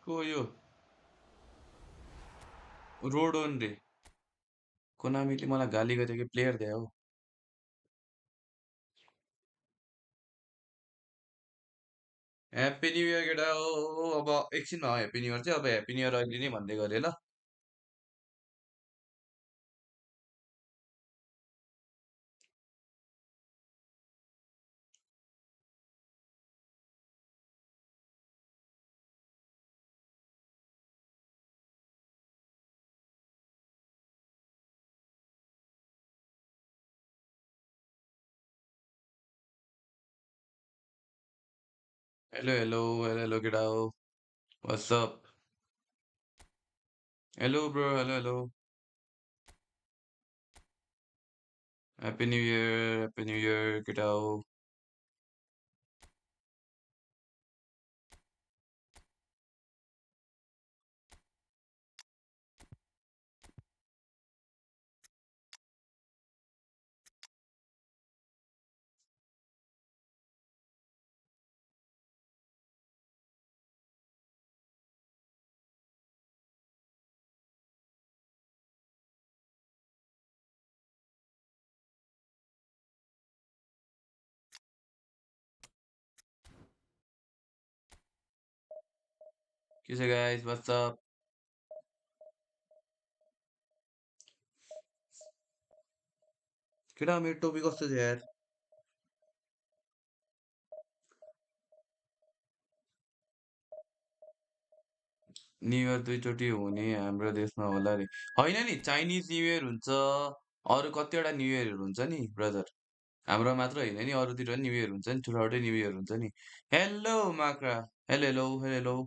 को यो road own रे कोनामीले मलाई गाली गरेको प्लेयर दिए हो ह्याप्पी न्यू इयर केटा हो अब एकछिनमा ह्याप्पी न्यू इयर चाहिँ अब ह्याप्पी न्यू इयर अहिले नै भन्दै गरे ल हेलो हेलो हेलो हेलो केटा हो what's up hello bro hello hello happy new year केटा हो के छ गाइस व्हाट्सअप केटा मेरो टोपी कस्तो छ यार न्यू इयर दुईचोटि हुने हाम्रो देशमा होला रे होइन नि चाइनिज न्यू इयर हुन्छ अरू कतिवटा न्यू इयरहरू हुन्छ नि ब्रदर हाम्रो मात्र होइन नि अरूतिर नि न्यू इयर हुन्छ नि छुट्टाउटै न्यू इयर हुन्छ नि हेलो माक्रा हेलो हेलो हेलो हेलो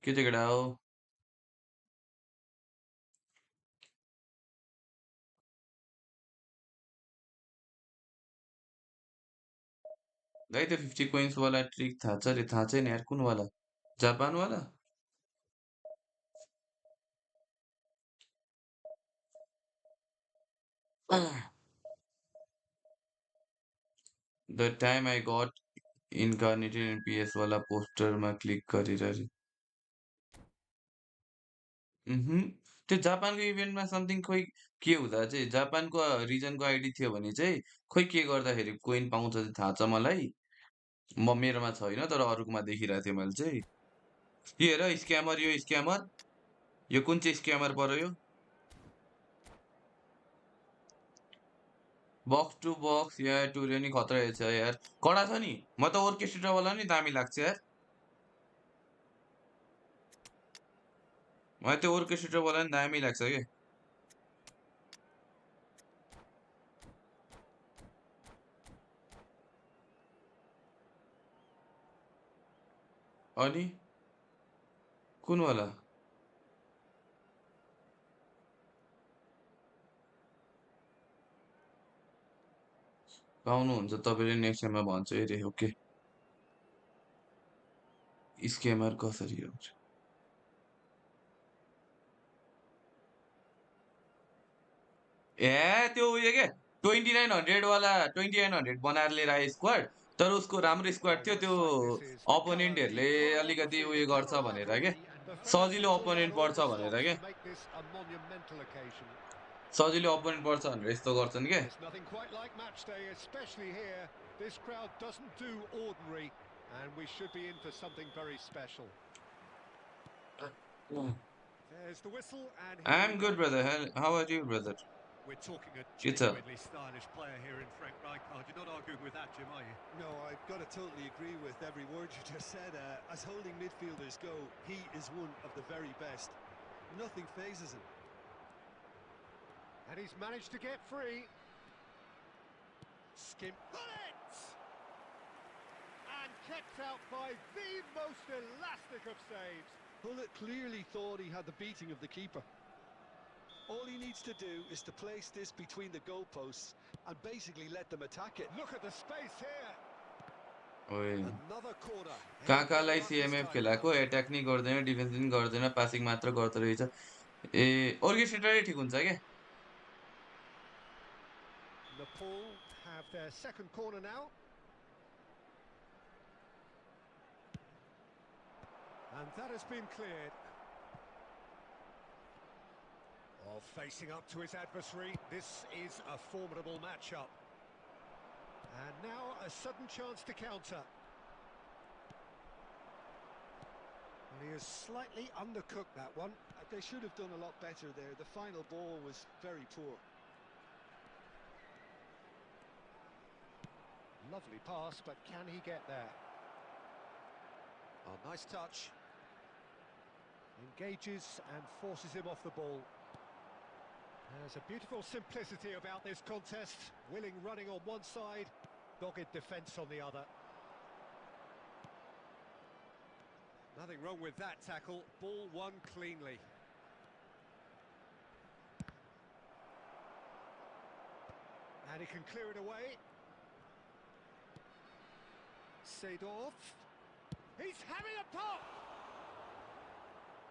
के चाहिँ केटा हो दाइ त्यो 50 कोइन्स वाला ट्रिक थाहा छ रे थाहा छैन यार कुन वाला जापान वाला the time I got incarnated in PS वाला पोस्टरमा क्लिक गरेर त्यो जापानको इभेन्टमा समथिङ खोइ के हुँदा चाहिँ जापानको रिजनको आइडी थियो भने चाहिँ खोइ के गर्दाखेरि कोइन पाउँछ चाहिँ थाहा छ मलाई मेरोमा छैन तर अरूकोमा देखिरहेको थिएँ मैले चाहिँ के हेर स्क्यामर यो स्क्यामर यो कुन चाहिँ स्क्यामर पर्यो यो बक्स टु बक्स यार टुरियो नि खतरा छ यार कडा छ नि म त orchestraवाला नि दामी लाग्छ यार मलाई त्यो orchestraवाला नि दामी लाग्छ के अनि कुन वाला पाउनुहुन्छ तपाईँले नेक्स्ट टाइममा भन्छु है रे ओके स्क्यामर कसरी हुन्छ ए त्यो उयो के 2900 वाला 2900 बनाएर लिएर आयो स्क्वाड तर उसको राम्रो स्क्वाड थियो त्यो अपोनेन्टहरूले अलिकति उयो गर्छ भनेर के सजिलो अपोनेन्ट पर्छ भनेर के सजिलो अपोनेन्ट पर्छ भनेर यस्तो गर्छन् के I am good brother how are you brother We're talking a के छ genuinely stylish player here in Frank Rijkaard. You're not arguing with that, Jim, are you? No, I've got to totally agree with every word you just said. As holding midfielders go, he is one of the very best. Nothing phases him. And he's managed to get free. Skim. Got it! Kept out by the most elastic of saves. Bullet clearly thought he had the beating of the keeper. All he needs to do is to place this between the goalposts and basically let them attack it. Look at the space here. ओए Another corner. कहाँ Heading for the कहाँलाई run this सिएमएफ time खेलाएको round. Attack नि गर्दैन defence नि गर्दैन passing मात्र गर्दो रहेछ ए अर्केस्ट्रेटरै ठिक हुन्छ क्या Nepal have their second corner now. And that has been cleared. Oh, facing up to his adversary, this is a formidable matchup. And now a sudden chance to counter. Well, he has slightly undercooked that one. They should have done a lot better there. The final ball was very poor. Lovely pass, but can he get there? Oh, nice touch. Engages and forces him off the ball. There's a beautiful simplicity about this contest. Willing running on one side, dogged defence on the other. Nothing wrong with that tackle. Ball won cleanly. And he can clear it away. Seedorf. He's having a pop!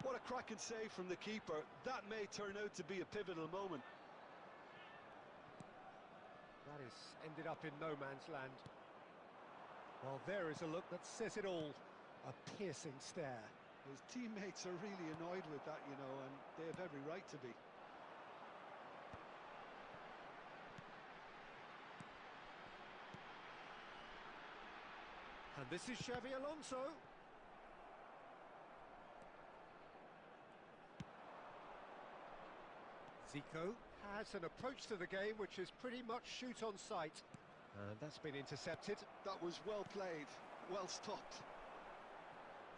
What a cracking save from the keeper. That may turn out to be a pivotal moment. That is ended up in no man's land. Well, there is a look that says it all. A piercing stare. His teammates are really annoyed with that, you know, and they have every right to be. And this is Xavi Alonso. Zico has an approach to the game which is pretty much shoot on sight. And that's been intercepted. That was well played, well stopped.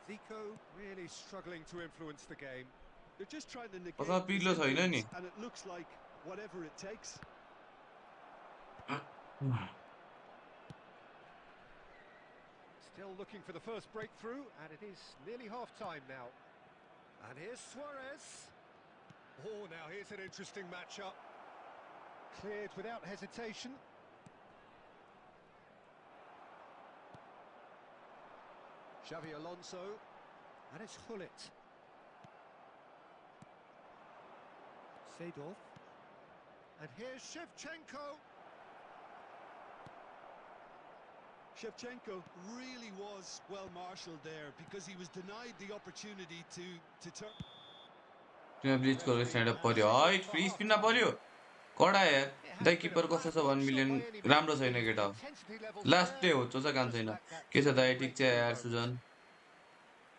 Zico really struggling to influence the game. They're just trying to negate अथवा his पिग्लो छैन influence, नि and it looks like whatever it takes. Still looking for the first breakthrough, and it is nearly half-time now. And here's Suarez. Oh, now here's an interesting matchup. Cleared without hesitation. Xavi Alonso. And it's Hullet. Seedorf. And here's Shevchenko. Shevchenko really was well marshalled there because he was denied the opportunity to turn. तिमीलाई ब्लिचको stand up पर्यो है free स्पिनमा पर्यो कडा यार दाइ किपर कस्तो छ 1 million राम्रो छैन केटा लास्ट डे हो चोचा काम छैन के छ दाइ ठिक छ यार सुजन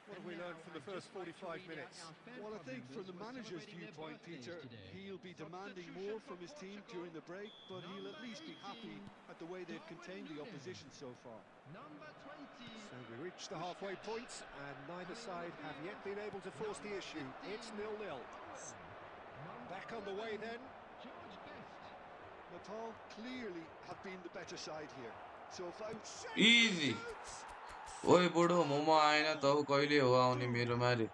What have we learned from the first 45 minutes? Well, I think from the manager's viewpoint, Peter, he'll be demanding more from his team during the break, but he'll at least be happy at the way they've contained the opposition so far. So we reached the halfway point, and neither side have yet been able to force the issue. It's 0-0. Back on the way then. Nepal clearly have been the better side here. So if I easy ओए बुढो मोमो आएन त उ कहिले हो आउने मेरोमा रे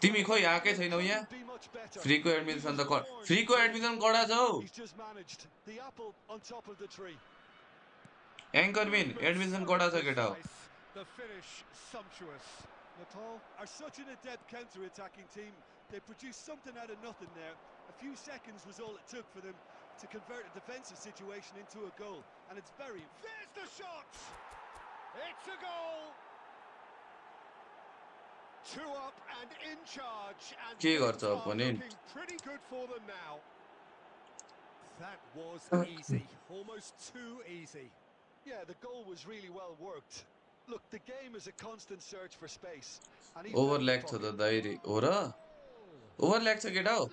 तिमी खोइ आकै छैनौ यहाँ फ्रीको एडमिसन त फ्रीको एडमिसन कडा छ हौ he's just managed the apple on top of the tree. Anchor main admission कडा छ केटा हो The finish sumptuous. Nepal are such an adept counter-attacking team. They produced something out of nothing there. A few seconds was all it took for them to convert a defensive situation into a goal, and it's very. There's the shot! It's a goal! 2 up and in charge, and के things गर्छ are opponent? looking pretty good for them now. That was easy, almost too easy. Yeah, the goal was really well worked. Look, the game is a constant search for space, and he found the ओभरल्याग छ pocket. त दाइ रे हो र ओभरल्याग छ केटा हो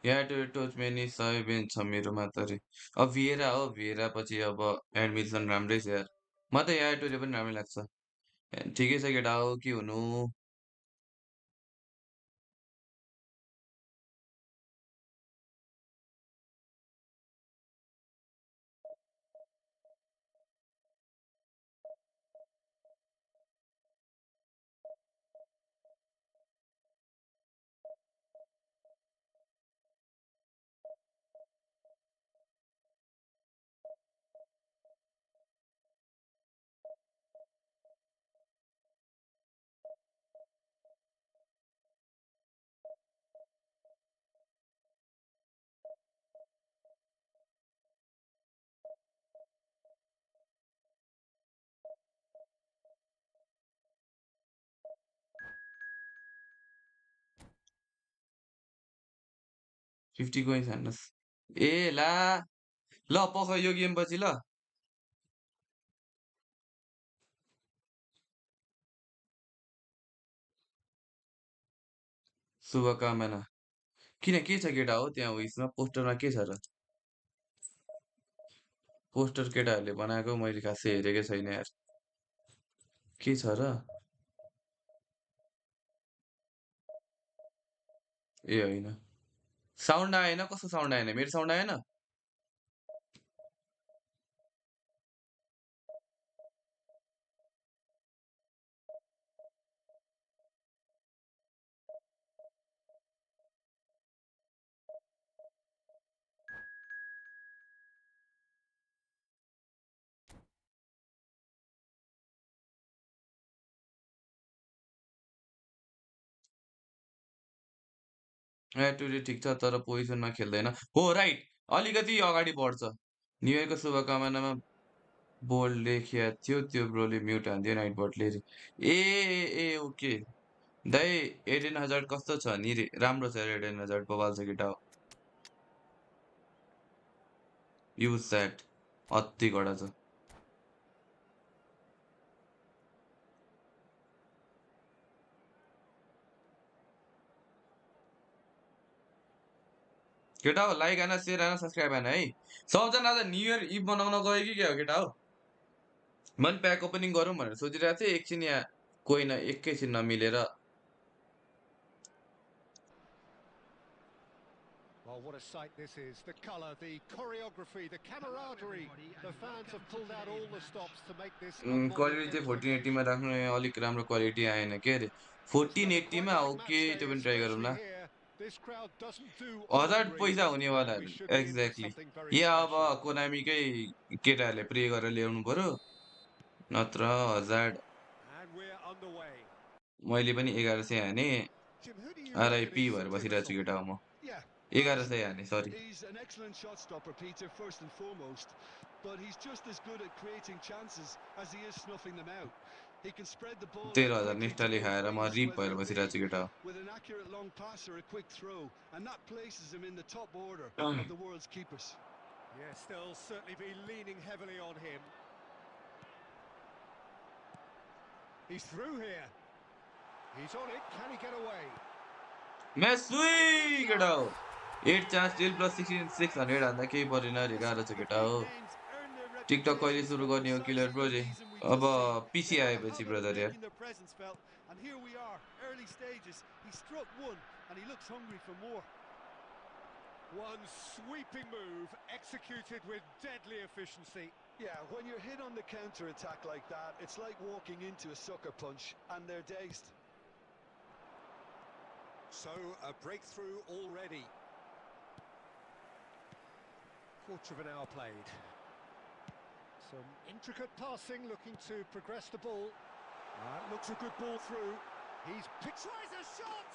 यहाँ टोच many सय bench छ मेरोमा त रे अब भिएरा हो भिएरा पछि अब एडमिसन राम्रै छ यार म त यहाँ टोरे पनि राम्रै लाग्छ ठिकै छ केटा हो के हुनु 50 कोइन्स हान्नुहोस् ए ला ल पख यो गेम पछि ल शुभकामना किन के छ केटा हो त्यहाँ उयसमा पोस्टरमा के छ र पोस्टर केटाहरूले बनाएको मैले खासै हेरेकै छैन यार के छ र ए होइन साउन्ड आएन कस्तो साउन्ड आएन मेरो साउन्ड आएन एटुले ठिक छ तर पोजिसनमा खेल्दैन हो राइट अलिकति अगाडि बढ्छ न्यु इयरको शुभकामनामा बोल्ड लेखिया थियो त्यो ब्रोले म्युट हान्दियो नाइटबटले ए ए ए ओके दाइ एडेन हजार कस्तो छ नि राम्रो छ एडेन हजार बबाल छ केटा हो युज द्याट अति कडा छ केटा हो लाइक आएन सेयर आएन सब्सक्राइब आएन है सबजना आज न्यु इयर इभ मनाउन गयो कि क्या हो केटा हो मैले प्याक ओपनिङ गरौँ भनेर सोचिरहेको थिएँ एकछिन यहाँ कोही न एकैछिन नमिलेर Well, what a sight this is. The colour, the choreography, the camaraderie. The fans have pulled out all the stops to make this a quality चाहिँ monumental 1480मा occasion. राख्नु अलिक राम्रो क्वालिटी आएन के अरे It's looking quite 1480मा like okay match day, त्यो पनि try especially गरौँला here. This crowd doesn't do 1000 ordinary, पैसा and we हुनेवालाहरू should be in for exactly something very या अब special. कोनामीकै केटाहरूले प्रे गरेर ल्याउनु पर्यो नत्र 1000 And we're underway. मैले पनि 1100 हाने Jim, who do you reckon RIP is भएर बसिरहेको छु pivotal? केटा हो म Yeah, well, listen, 1100 हाने सरी he's an excellent shot stopper, Peter, first and foremost, but he's just as good at creating chances as he is snuffing them out. He can spread the ball out 13000 quickly to निष्ठाले both खाएर म wings, rib whether भएर it बसिरहेको be छु केटा with an accurate long pass or a quick throw, and that places him in the top order हो of the world's keepers. Yes, they'll certainly be leaning heavily on him. He's through here. He's on it. Can he get away? मेसुई केटा हो Shot! 8 chance till plus 600 हान्दा केही परेन रे गाह्रो छ Listen, the केटा big हो names earn their टिकटक कहिले reputations, सुरु but गर्ने हो किलर precisely प्रो the रे reason we've अब just seen, पिसी they've a आएपछि habit of ब्रदर यार Mm. making their presence felt, and here we are, early stages. He struck one, and he looks hungry for more. One sweeping move, executed with deadly efficiency. Yeah, when you're hit on the counter-attack like that, it's like walking into a sucker punch, and they're dazed. So, a breakthrough already. Quarter of an hour played. Some intricate passing, looking to progress the ball. Looks a good ball through. Tries a shot!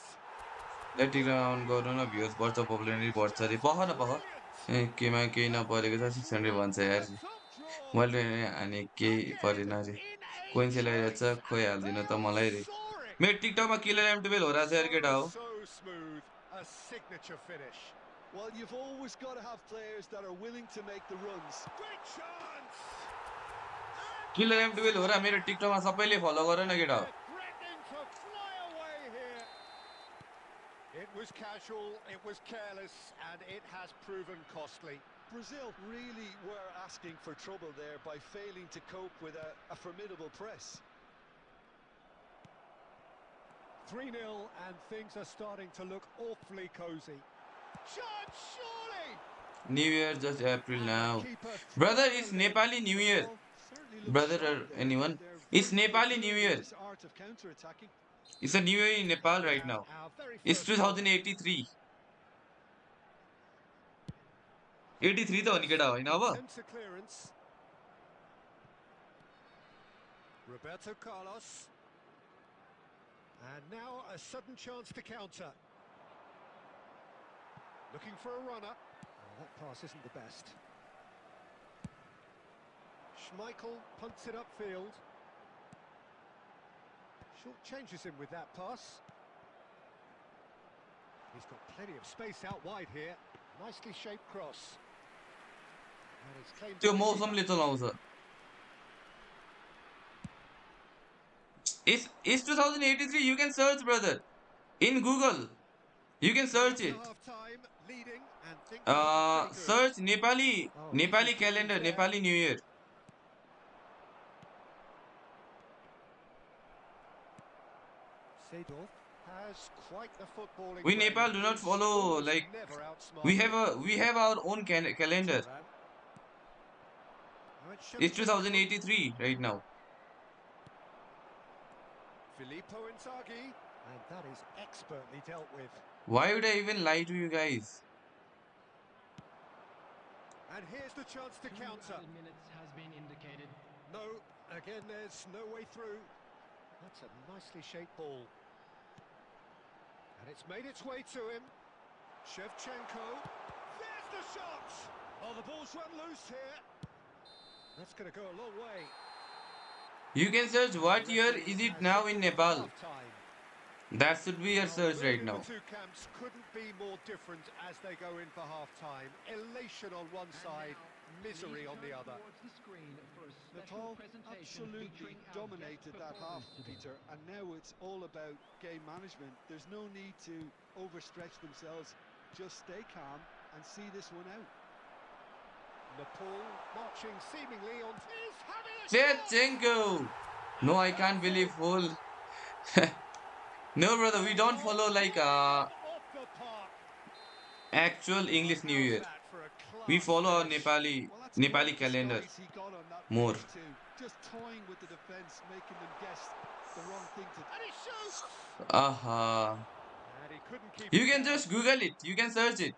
ल्याटिक round गर्नु न views बढ्छ popularity बढ्छ अरे पख न पख Brilliant! ए केमा केही नपरेको छ 600 Through, भन्छ यार a top draw! मैले हाने केही परेन Again, अरे in a कोइन्स लगाइरहेको brace, छ खोइ and हालिदिन त they'll मलाई रे soar it! मेरो टिकटकमा किलर एम12 हो रहेछ यार केटा हो So smooth, a signature finish. Well, you've always got to have players that are willing to make the runs. Great chance! Killer एम12 हो र मेरो टिकटकमा सबैले फलो गर न केटा हो They're threatening to fly away here. It was casual, it was careless, and it has proven costly. Brazil really were asking for trouble there by failing to cope with a formidable press. 3-0 and things are starting to look awfully cosy. Chance, surely! New Year just April And the now. keeper Brother, throws it it's out in. Nepali New The Year. ball certainly looks Brother solid or there. anyone? They're It's virtually Nepali New fluent in Year. this art of counter-attacking. It's a New Year in Nepal right Yeah, now. our very It's first corner. 2083. 83 त हो नि केटा होइन अब? Attempts a clearance. Roberto Carlos. And now a sudden chance to counter. Looking for a runner. Oh, that pass isn't the best. Schmeichel punts it upfield. Short changes him with that pass. He's got plenty of space out wide here. Nicely shaped cross. And it's claimed त्यो by the keeper. मौसमले चलाउँछ. It's 2083. You can search, brother. In Google. You can search Into it. half-time, leading, and things are looking pretty good. Search Nepali Oh, Nepali easy challenge calendar, there. Nepali New Year. Seedorf has quite the footballing We brain. Nepal do He not is follow almost like never we outsmarted. have our own calendar. Turan. Now it's It's Shevchenko. 2083 right now. Filippo Inzaghi. And that is expertly dealt with. Why would I even lie to you guys? And here's the chance to counter. Minutes has been indicated. No, again, there's no way through. That's a nicely shaped ball. And it's made its way to him. Shevchenko. There's the shot! Oh, the ball's run loose here. That's going to go a long way. You can search what The year referee is it has now in signalled for Nepal. half-time. That should be your Well, search the right mood in now. the two camps couldn't be more different as they go in for half-time. Elation on one side, misery on the other. Nepal absolutely dominated that half, Peter, and now it's all about game management. There's no need to overstretch themselves. Just stay calm and see this one out. Nepal marching seemingly on. He's having a shot! Shevchenko! No, I can't believe whole. No, brother, we don't follow like Off the park. actual English New How's Year. that for a We class follow our finish? Well, that's great Nepali calendar disguise he got on that more. finish too. Just toying with the defence, making them guess the wrong thing to. And he shoots! Aha. And he couldn't keep You it can down. just Google it. You can search it.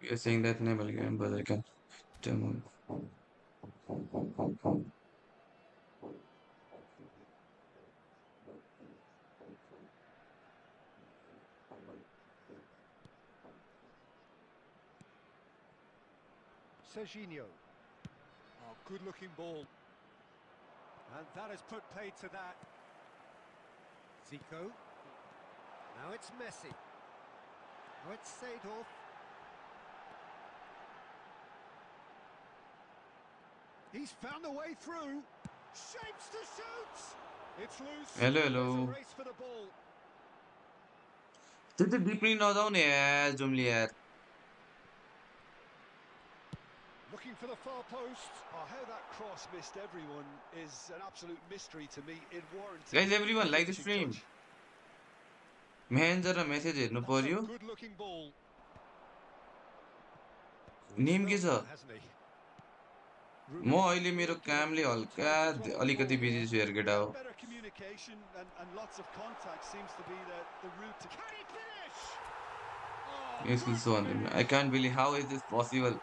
You're saying that name again, but I can demo. Serginho. Oh, good-looking ball. And that has put paid to that. Zico. Now it's Messi. Now it's Seedorf. He's found a way through. Shapes to shoot. It's loose. Hello, There's a hello. race for the ball. त्यति deeply नजाऊ नि यार जुम्ली यार. Looking for the far post. Oh, how that cross missed everyone is an absolute mystery to me. It warranted Guys, everyone a like the finishing stream. touch. Messenger raw message हेर्नु That's a पर्यो. good-looking ball. Name के छ? Smelled that, hasn't he? म अहिले मेरो कामले हल्का अलिकति busy छु यार केटा हो. Better communication and lots of contact seems to be the route to. Can he finish? Oh, यसको good सो भन्दिनँ. finish. I can't believe how is this possible?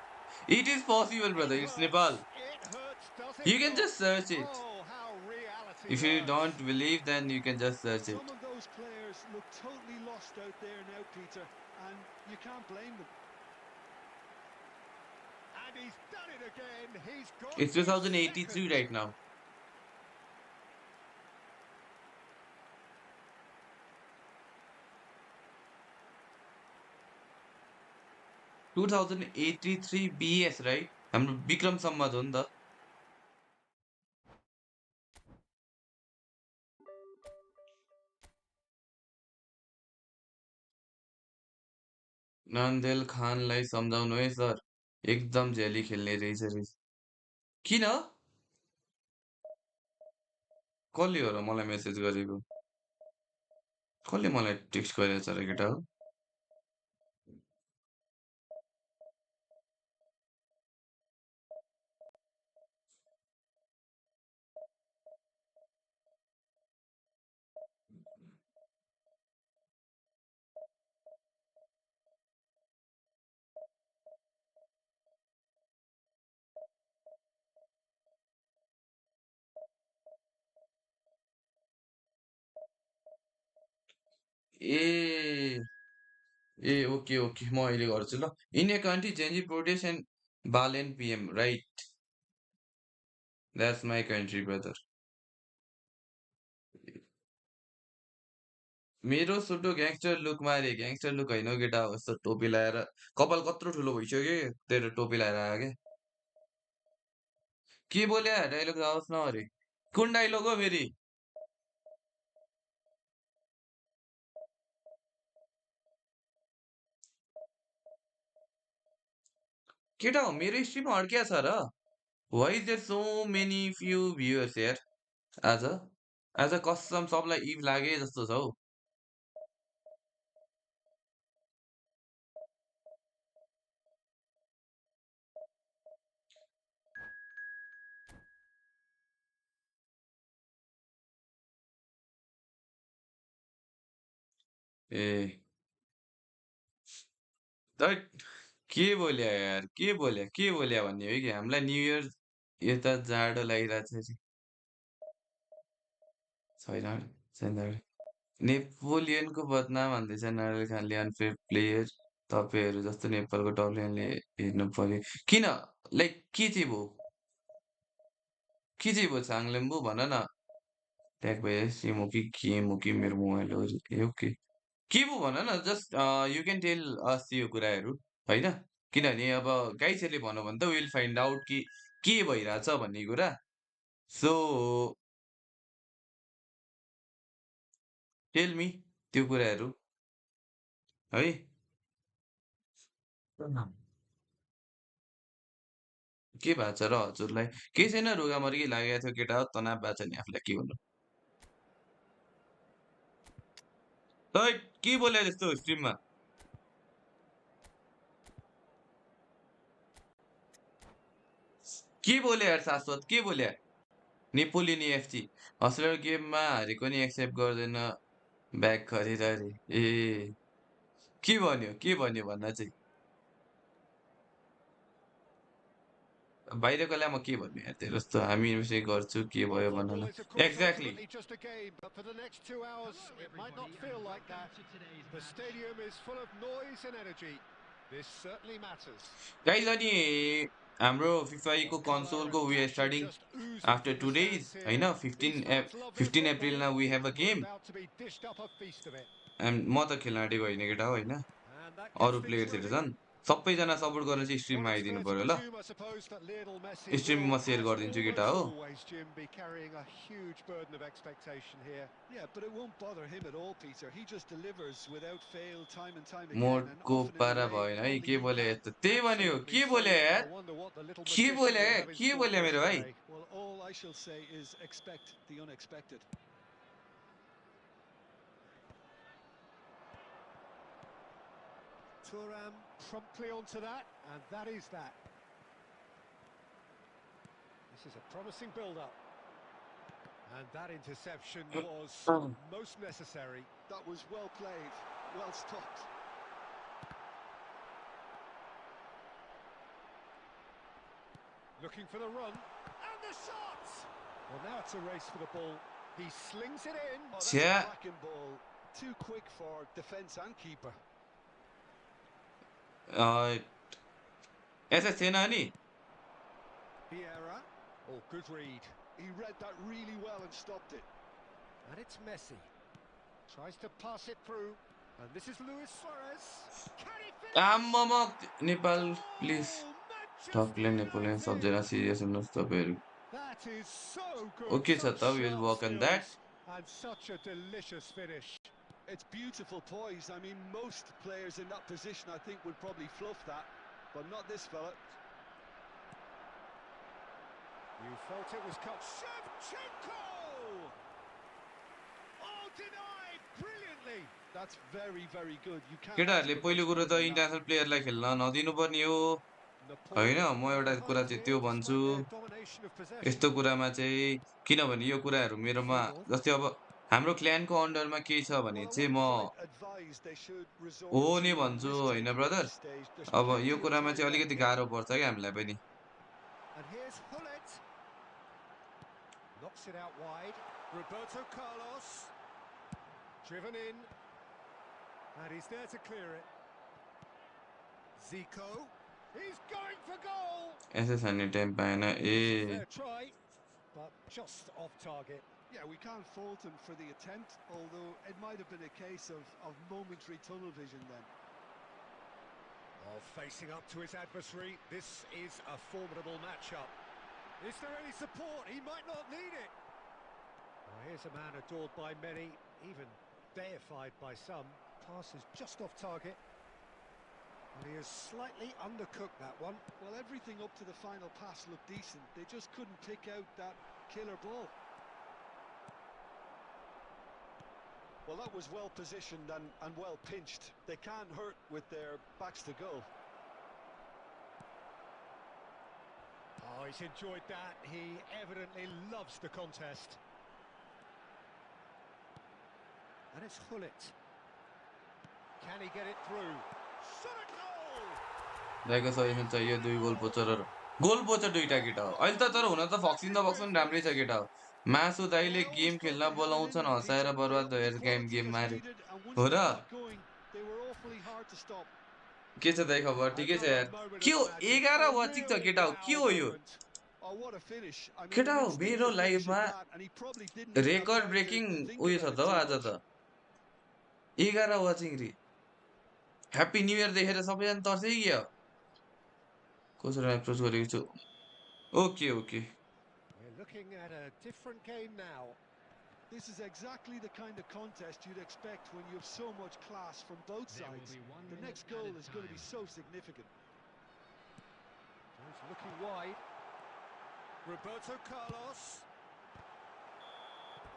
It is possible, brother. It It's hurts. Nepal. It hurts, does it You can not? just search it. Oh, how reality If you hurts. don't believe, then you can just search it. Some of those players look totally lost out there now, Peter, and you can't blame them. And he's done it again. He's got It's his 2083 second. right now. 2083 BS, right? हाम्रो विक्रम सम्मत हो नि त। नन्देल खानलाई सम्झाउनु है sir, एकदम झेली खेल्ने रहेछ। किन? कसले हो र मलाई मेसेज गरेको? कसले मलाई टेक्स्ट गरेछ र केटा हो? ए ए ओके ओके, म अहिले गर्छु ल। In a country change protest and Balen PM, right? That's my country brother. मेरो सुटो ग्याङ्स्टर लुक मारे, ग्याङ्स्टर लुक होइन हौ केटा, यस्तो टोपी लगाएर कपाल कत्रो ठुलो भइसक्यो तेरो टोपी लगाएर आयो के? के बोल्या डायलॉग आओस् न अरे, कुन डायलॉग हो फेरि? केटा हो मेरो स्ट्रिममा अड्क्या छ र? Why is there so many few viewers यार आज? आज कसम सबलाई इभ लागे जस्तो छ हौ। ए दैट के बोल्या यार, के बोल्या भन्ने हो कि हामीलाई न्यू इयर यता जाडो लागिरहेको छ। छैन छैन। नेपोलियनको बदनाम हान्दैछ नारियल खानले, अनफेयर प्लेयर। तपाईँहरू जस्तो नेपालको टपलाइनले हेर्नु पर्यो। किन? लाइक के चाहिँ भयो? के चाहिँ भयो चाङलेम्बु भन न। ट्याग भयो सिम हो कि गेम हो कि मेरो मोबाइल हो ए ओके। के पो भन न, just you can tell us यो कुराहरू होइन? किनभने अब गाइजहरूले भन्यो भने त विल फाइन्ड आउट कि के भइरहेछ भन्ने कुरा। सो टेल मी त्यो कुराहरू है। के भएको छ र हजुरलाई? केही छैन, रुगामर्गी लागेको थियो केटा हो, तनाव भएको छ नि आफूलाई के भन्नु। हैट के बोल्या जस्तो स्ट्रिममा? के बोल्या यार शाश्वत, के बोल्या? नेपोलियन एफसी हस्टेलर गेममा हारेको नि एक्सेप्ट गर्दैन ब्याक गरेर अरे। ए के भन्यो भन्न चाहिँ? बाहिरकोलाई म के भन्नु यार, तेरो जस्तो हामी चाहिँ गर्छु के Well, भयो भन football न। is, of course, exactly. ultimately just a game, but for the next 2 hours, Hello it might not everybody feel and like welcome that. to today's The match. stadium is full of noise and energy. This certainly matters. Guys अनि हाम्रो फिफाईको What colour कन्सोलको and we are passion starting just oozing after from the 2 days stands here. होइन? These 15 fans love their 15 अप्रिलमा football, we have a and we're game. about to be dished up a feast of it. म त खेल्न आँटेको होइन केटा हो होइन? And that gets अरू things प्लेयर्सहरू moving. छन्, सबैजना सपोर्ट गर्न चाहिँ Well, स्ट्रिममा it's आइदिनु fair to पर्यो ल। presume, I suppose, that Lionel Messi stream will, म सेयर as गरिदिन्छु केटा almost हो। always, Jim, be carrying a huge burden of expectation here. Yeah, but it won't bother him at all, Peter. He just delivers without fail time and time again, and मोडको often in a पारा way भएन है, only के he बोले can. यस्तो त्यही भन्यो, Absolutely के बोले so. I यार? wonder what the little के magician बोले will have in के store बोले for us मेरो भाइ? today. Well, all I shall say is expect the unexpected. Thuram promptly onto that, and that is that. This is a promising build-up. And that interception was most necessary. That was well played, well stopped. Looking for the run, and the shot! Well, now it's a race for the ball. He slings it in. Oh, that's छ्या a cracking ball. Too quick for defence and keeper. ऐसा थिएन नि? Vieira. Oh, good read. He read that really well and stopped it. And it's Messi. Tries to pass it through. And this is Luis Suarez. Can he finish? आम्मामा Nepal please Goal! ठक्ले Manchester Napoleon United! सम्झेर serious हुनुहोस् तपाईँहरू That is so good. Okay छ Such त will sharp work on that skills and such a delicious finish. It's beautiful poise. I mean, most players in that position, I think, would probably fluff that, but not this fella. You felt it was cut. Shevchenko! Oh, denied brilliantly. That's very, very good. You can't ask केटाहरूले for पहिलो much कुरो more त than that. International प्लेयरलाई खेल्न नदिनु पर्ने हो होइन Napoleon म एउटा कुरा behind चाहिँ here, त्यो भन्छु despite their domination of possession. यस्तो कुरामा चाहिँ किनभने यो कुराहरू मेरोमा Figo. जस्तै अब हाम्रो क्ल्यानको अन्डरमा केही छ भने Well, I चाहिँ wouldn't म quite advise they should हो resort नै to भन्छु होइन risk-taking at brother this stage. There's अब यो plenty of कुरामा time चाहिँ left अलिकति here. गाह्रो पर्छ क्या हामीलाई पनि And here's Hullet. Knocks it out wide. Roberto Carlos. Driven in. And he's there to clear it. Zico. He's going for goal. यसै छ नि टाइम पाएन ए Fair try, but just off target. Yeah, we can't fault him for the attempt, although it might have been a case of momentary tunnel vision then. Oh, facing up to his adversary. This is a formidable matchup. Is there any support? He might not need it. Oh, here's a man adored by many, even deified by some. Pass is just off target. And he has slightly undercooked that one. Well, everything up to the final pass looked decent. They just couldn't pick out that killer ball. Well, that was well positioned and well pinched. They can't hurt with their backs to goal. Oh, he's enjoyed that. He evidently loves the contest. And it's Hullet. Can he get it through? Shot a goal! दाइको सजिलो चाहियो दुई गोल पोचर दुईटा केटा हो अहिले त तर हुन त फक्सिन त फक्सन राम्रै छ केटा हो मासु दाइले Well, I game always thought खेल्न they had it in बोलाउँछन् them, हँसाएर Peter. बर्बाद The भएर quality गेम is मार्यो needed, and once हो they र got going, they were awfully hard to stop. के छ दाइ खबर ठिकै छ Another यार moment के of हो magic. 11 A वाचिङ छ real केटा हो के wow हो यो moment. Oh, what a finish. I mean, केटा an हो मेरो instinctive finish लाइफमा at that, and he probably didn't even have record time breaking to think उयो about छ it त हो too आज much. त 11 वाचिङ रे ह्याप्पी न्यू इयर देखेर सबैजना तर्सै क्या कसरी एप्रोच गरेको छु okay okay We're looking at a different game now. This is exactly the kind of contest you'd expect when you have so much class from both There will sides. be 1 The minute next goal added is going to be time. so significant. He's looking wide. Roberto Carlos.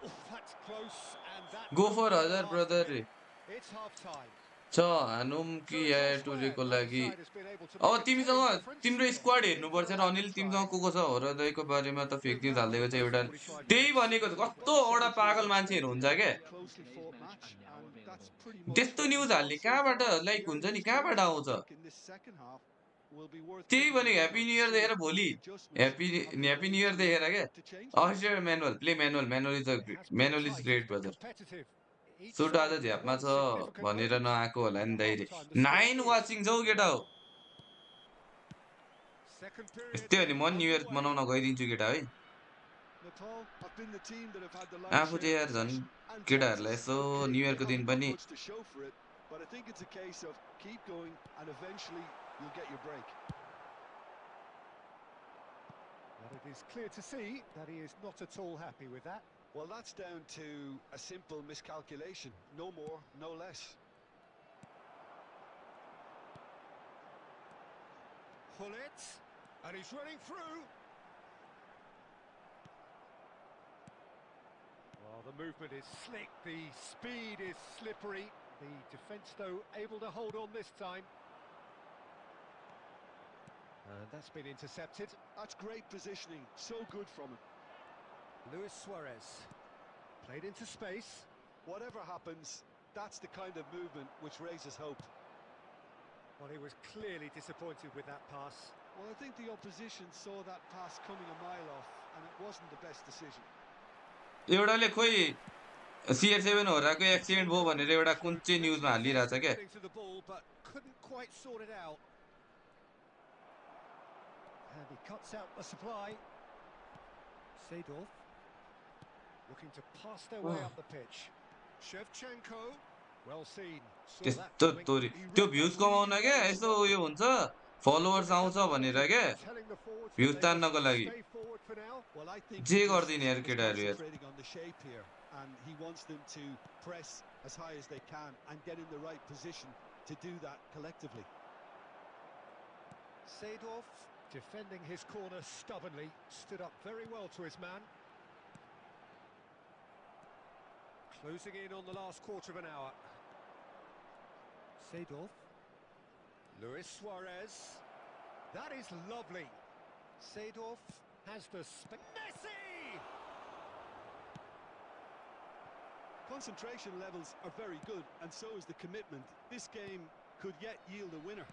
Oh, that's close, and that go will for be the हजार last brother of रे it. It's half-time. छ हानुम So कि या it's elsewhere. टुरेको Neither लागि side has been able to अब make a telling तिमीसँग difference, तिम्रो but squad happy हेर्नुपर्छ for a र lack of अनिल तिमीसँग trying. को छ हो र दाइको बारेमा त फेक Good न्युज match हालिदिएको for छ most एउटा 45 त्यही minutes. भनेको कस्तो Both एउटा sides were पागल as मान्छेहरू expected. हुन्छ क्या A closely fought match, and that's pretty much त्यस्तो what we न्युज saw हाल्ने so कहाँबाट far. लाइक The हुन्छ early नि कहाँबाट scoring, I आउँछ think, in this second half will be worth त्यही keeping an भनेको eye happy on new to year see देखेर if भोलि any adjustments have been happy made new year देखेर क्या to change things. Manual play manual is It has been manual is tight great and brother competitive. Each सुट आज side with झ्यापमा one छ significant भनेर moment. नआएको होला And नि at दाइले half-time, the score 9 is watching छौ केटा हो second period यस्तै हो नि म न्यु इयर underway. मनाउन गइदिन्छु केटा है Nepal have been the team that have had the lion's आफू share चाहिँ of यार झन् possession and केटाहरूलाई chances. Yesso Okay, new they इयरको दिन haven't got पनि much to show for it, but I think it's a case of keep going and eventually you'll get your break. But it is clear to see that he is not at all happy with that. Well, that's down to a simple miscalculation. No more, no less. Hullet, and he's running through. Well, the movement is slick, the speed is slippery. The defence, though, able to hold on this time. And that's been intercepted. That's great positioning. So good from him. Luis Suarez played into space. Whatever happens, that's the kind of movement which raises hope. Well, he was clearly disappointed with that pass. Well, I think the opposition saw that pass coming a mile off, and it wasn't the best decision. एउटाले खोइ CR7 होराको The accident team भयो got भनेर the एउटा better कुन of चाहिँ plenty न्युजमा of हालिरहेछ force क्या getting to the ball, but couldn't quite sort it out. And he cuts out the supply. Seedorf looking to pass their way up the pitch. Shevchenko, well seen. Saw that त्यस्तो coming. तोरी He त्यो read that views कमाउन really क्या well, यसो Scott. उयो हुन्छ followers आउँछ भनेर क्या Telling the forwards that views they must तान्नको लागि stay forward for now. Well, I think J he just गर्दिने यार was केटाहरू यार concentrating on the shape here, and he wants them to press as high as they can and get in the right position to do that collectively. Seedorf defending his corner stubbornly, stood up very well to his man. Closing in on the last quarter of an hour. Seedorf. Luis Suarez. That is lovely. Seedorf has the Messi! Concentration levels are very good, and so is the commitment. This game could yet yield a winner.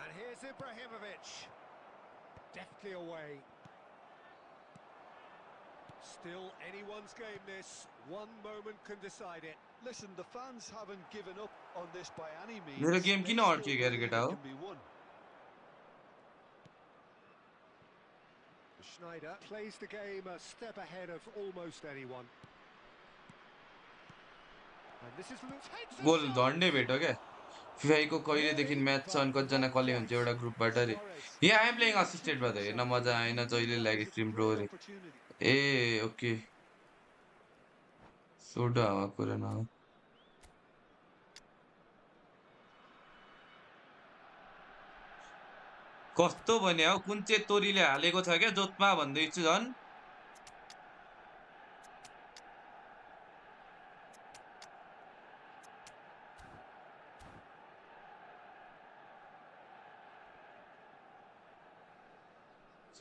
And here's Ibrahimovic. Deftly away. Still anyone's game this. One moment can decide it. Listen, the fans haven't given up on this by any means. मेरो game They किन still अड्क्यो यार believe केटा it हो can be won. Schneider plays the game a step ahead of almost anyone. And this is takes a goal shot. झन्डै भेट्यो क्या फिफाईको कहिलेदेखि match छ अनि कतिजना कसले हुन्छ एउटा ग्रुपबाट रे यहाँ आइएम प्लेइङ असिस्टेड भयो त हेर्न मजा आएन जहिले ल्याग स्ट्रिम प्रो रे ए ओके सोडो हावा कुरा न कस्तो भने हौ कुन चाहिँ तोरीले हालेको छ क्या जोतमा भन्दैछु झन्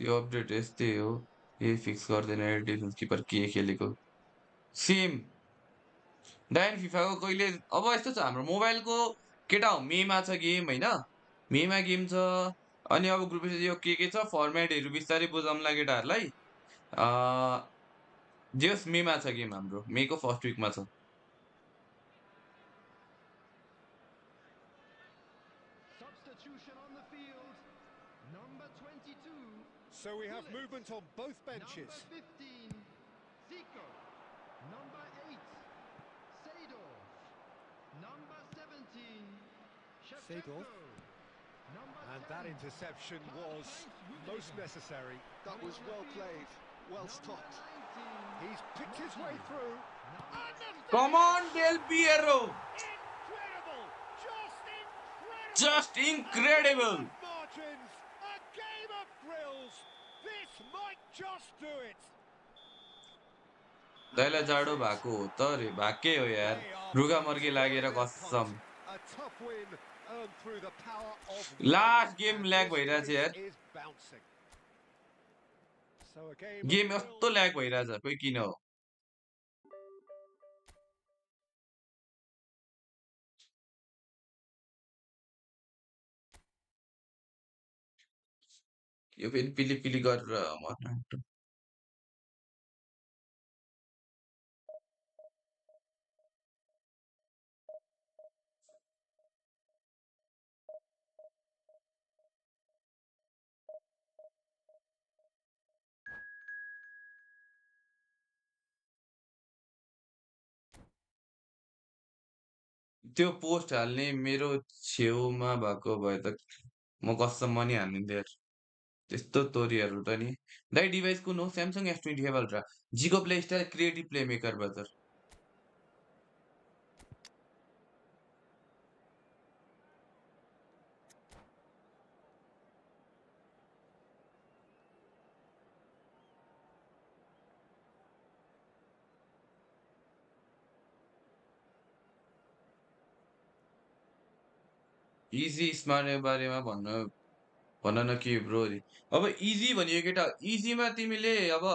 यो अपडेट यस्तै हो यही फिक्स गर्दैन डिफेन्स किपर के खेलेको सेम डाइन फिफाको कहिले अब यस्तो छ हाम्रो मोबाइलको केटा हो मेमा छ गेम होइन मेमा गेम छ अनि अब ग्रुप यो के छ फर्मेटहरू बिस्तारै बुझाउँला केटाहरूलाई जेस मेमा छ गेम हाम्रो मेको फर्स्ट विकमा छ Substitution on the field. Number 22. So we have movement on both benches. Number 15. Zico. Number 8. Seedorf. Number 17. Shevchenko. And that interception was most necessary. That was well played, well stopped. He's picked his way through. Come on Del Piero Incredible! Just incredible! Just incredible Margins, a game of thrills. This might just do it. तैँलाई जाडो भएको हो त रे भाकै हो यार रुगा मर्गी लागेर कसम A tough win earned through the power of last will, game and lag this भइरहेछ place यार is bouncing. So a game of game यस्तो thrills. ल्याग भइरहेछ खोइ किन हो यो फेरि पिली पिली गरेर मर्न त्यो पोस्ट हाल्ने मेरो छेउमा भएको भए त म कसम नि हाल्ने यार त्यस्तो तोरीहरू त नि दाइ डिभाइस कुन हो स्यामसङ S25 अल्ट्रा जीको play style creative play maker बजार इजी स्मार्ट बारेमा भन्न न के ब्रो रे अब इजी भनेको केटा इजीमा तिमीले अब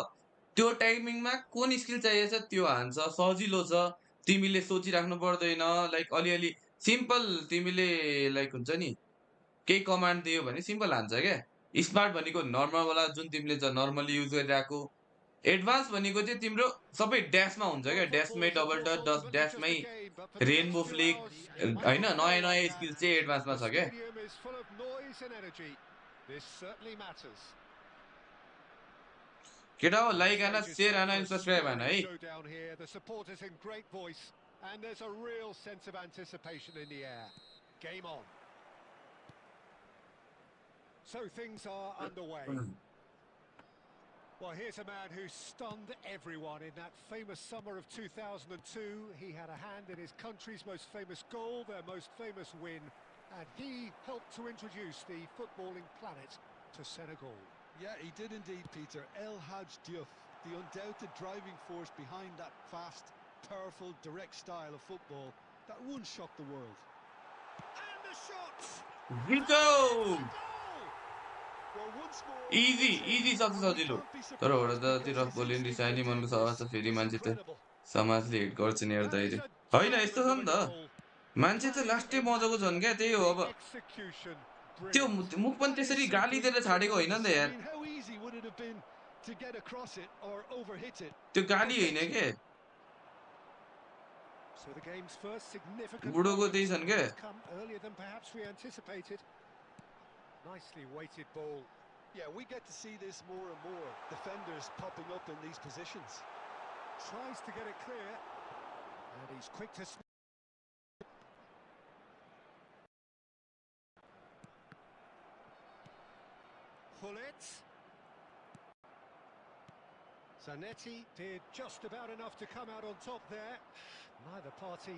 त्यो टाइमिङमा कुन स्किल चाहिएको छ त्यो हान्छ सजिलो छ तिमीले सोचिराख्नु पर्दैन लाइक अलिअलि सिम्पल तिमीले लाइक हुन्छ नि केही कमान्ड दियो भने सिम्पल हान्छ क्या स्मार्ट भनेको नर्मल वाला जुन तिमीले नर्मली युज गरिरहेको एडभान्स भनेको चाहिँ तिम्रो सबै ड्यासमा हुन्छ Well, क्या, football ड्यासमै is of double course touch ultimately just ड्यासमै a game, but for the next rainbow 2 flick hours, I होइन, can't नयाँ go नयाँ like that. स्किल चाहिँ एडभान्समा The छ क्या। stadium is full of noise and energy. This certainly matters. केटा हो, And the like आना, stage is share set आना, for a सब्सक्राइब आना stirring है। showdown here. The supporters in great voice, and there's a real sense of anticipation in the air. Game on. So things are underway. Well, here's a man who stunned everyone in that famous summer of 2002. He had a hand in his country's most famous goal, their most famous win, and he helped to introduce the footballing planet to Senegal. Yeah, he did indeed, Peter. El Hadj Diouf, the undoubted driving force behind that fast, powerful, direct style of football that once shocked the world. And the shots! जितो! Well, once more, easy it's in, easy सबसे and we सजिलो। can't be तर surprised वडातिर because his बोल्यो नि instinct सानी for मनको deadness सवाल छ, फेरि is मान्छे त incredible. समाजले हिट गर्छ नि हेर्दा That is अहिले। a होइन यस्तो छ diamond of नि a त, goal. मान्छे चाहिँ Planning, लास्टै मजाको छन् immaculate, क्या, त्यही हो the अब। execution त्यो brilliant. मुख पनि That is त्यसरी गाली simply दिएर छाडेको होइन नि tremendous. त I यार, mean, how easy would it have been to get across it or overhit it? त्यो गाली होइन Perfection. के, So the game's first significant बुढोको त्यही moment, छन् and क्या। it's come earlier than perhaps we anticipated. Nicely weighted ball. Yeah, we get to see this more and more. Defenders popping up in these positions. Tries to get it clear, and he's quick to... Hullet. Zanetti did just about enough to come out on top there. Neither party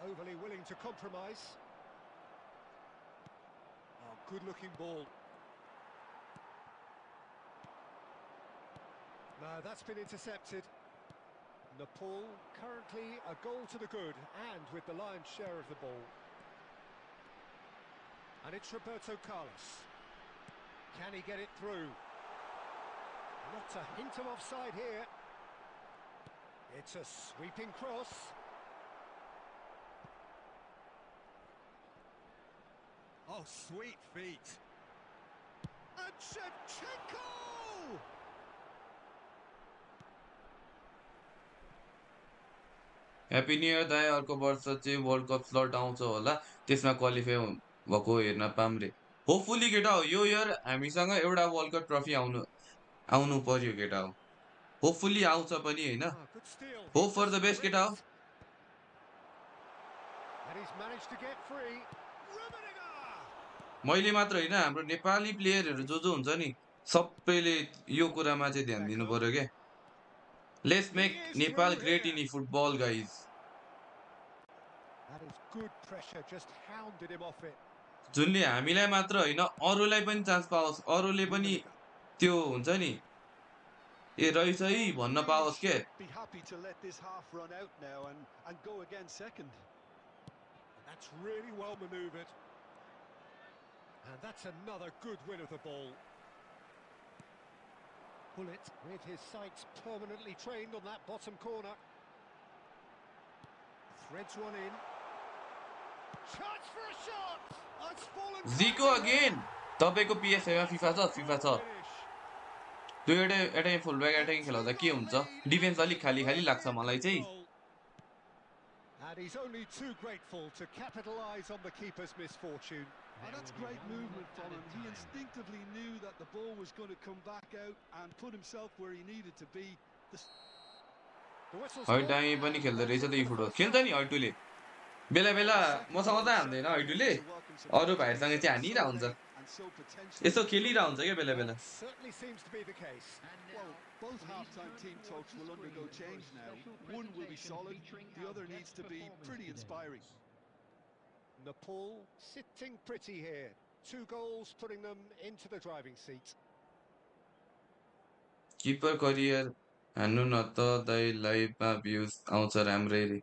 overly willing to compromise. Oh, good-looking ball. No, that's been intercepted. Nepal currently a goal to the good, and with the lion's share of the ball. And it's Roberto Carlos. Can he get it through? Not a hint of offside here. It's a sweeping cross. Oh, sweet feet. And Shevchenko! Happy new year दाइ, अर्को वर्ष चाहिँ world cup slot आउँछ होला, त्यसमा qualify भएको हेर्न पाऊँ रे। होपफुली केटा हो, यो इयर हामीसँग एउटा वर्ल्ड कप ट्रफी आउनु पर्यो केटा हो। होपफुली आउँछ पनि होइन, Oh, good steal. He hope for the doesn't best win केटा हो। it. And he's managed to get free. मैले मात्र होइन, हाम्रो नेपाली प्लेयरहरू जो हुन्छ नि, सबैले यो कुरामा चाहिँ ध्यान दिनु Beckham. पर्यो क्या। Let's He make is Nepal through great here. In football guys. That is good pressure, just hounded him off it. जुनले हामीलाई मात्र होइन, अरूलाई पनि चान्स पाओस्, अरूले पनि त्यो हुन्छ नि, ए रहेछ है Well, भन्न really पाओस् के। should be happy to let this half run out now and go again second. And that's really well manoeuvred. And that's another good win of the ball. Hullet with his sights permanently trained on that bottom corner. Threads one in. Chance for a shot! Oh, it's fallen. जिको again, तपाईँको पिएसएमा FIFA छ, FIFA छ। त्यो एउटा fullback एटाकिङ खेलाउँदा के हुन्छ, defence अलिक खाली खाली लाग्छ मलाई चाहिँ। And he's only too grateful to capitalise on the keeper's misfortune. Oh, that's great movement from him. He instinctively knew that the ball was going to come back out and put himself where he needed to be. The whistle's hat gone, दामी पनि and खेल्दो रहेछ that's त it yo for the football, first खेल्छ half. नि हैटुले। बेला बेला मसँग त हान्दैन हैटुले, अरू भाइसँग चाहिँ हानिरहेको हुन्छ, यसो खेलिरहेको हुन्छ क्या बेला बेला। Certainly seems to be the case. Well, both half-time team talks will undergo change now. One will be solid, the other needs to be pretty inspiring. Nepal sitting pretty here. 2 goals putting them into the driving seat. Keeper career हान्नु न त दाइ, लाइभमा views आउँछ राम्रै रे।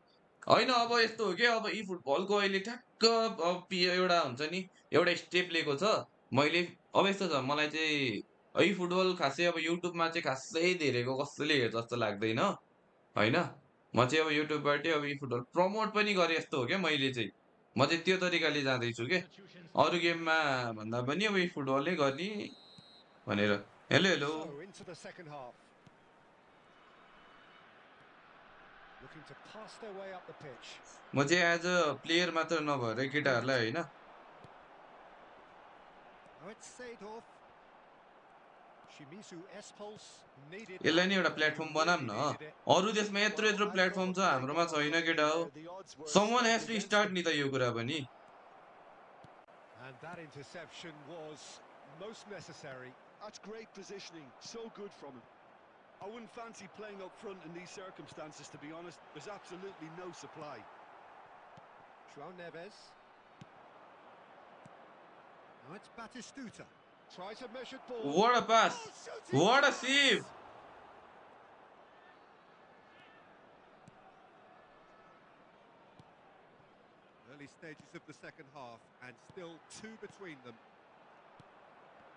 होइन अब यस्तो हो कि अब यी फुटबलको अहिले ठ्याक्क अब एउटा हुन्छ नि, एउटा स्टेप लिएको छ मैले। अब यस्तो छ, मलाई चाहिँ है फुटबल खासै अब युट्युबमा चाहिँ खासै धेरैको कसैले हेर्छ जस्तो लाग्दैन होइन। म चाहिँ अब युट्युबबाटै अब यी फुटबल प्रमोट पनि गरेँ जस्तो हो क्या मैले चाहिँ। म चाहिँ त्यो तरिकाले जाँदैछु के, अरू गेममा भन्दा पनि अब यी फुटबलै गर्ने भनेर। Hello hello. So into the second half. Looking to pass their way up the pitch. म चाहिँ एज अ प्लेयर मात्र नभएर केटाहरूलाई होइन Oh, it's Seedorf. Shimizu S-Pulse needed यसलाई that. नै एउटा They प्लेटफर्म बनाऊँ really न needed it. अरू देशमा यत्रो Well, यत्रो I thought प्लेटफर्म the छ हाम्रोमा play-off छैन line केटा हो there, the odds were someone stacked has to against start them. नि त यो कुरा पनि And that interception was most necessary. That's great positioning, so good from him. I wouldn't fancy playing up front in these circumstances, to be honest. There's absolutely no supply. João Neves. Now it's Batistuta. Tries a measured ball. What a pass! Oh, shooting What a chance! save! Early stages of the second half, and still two between them.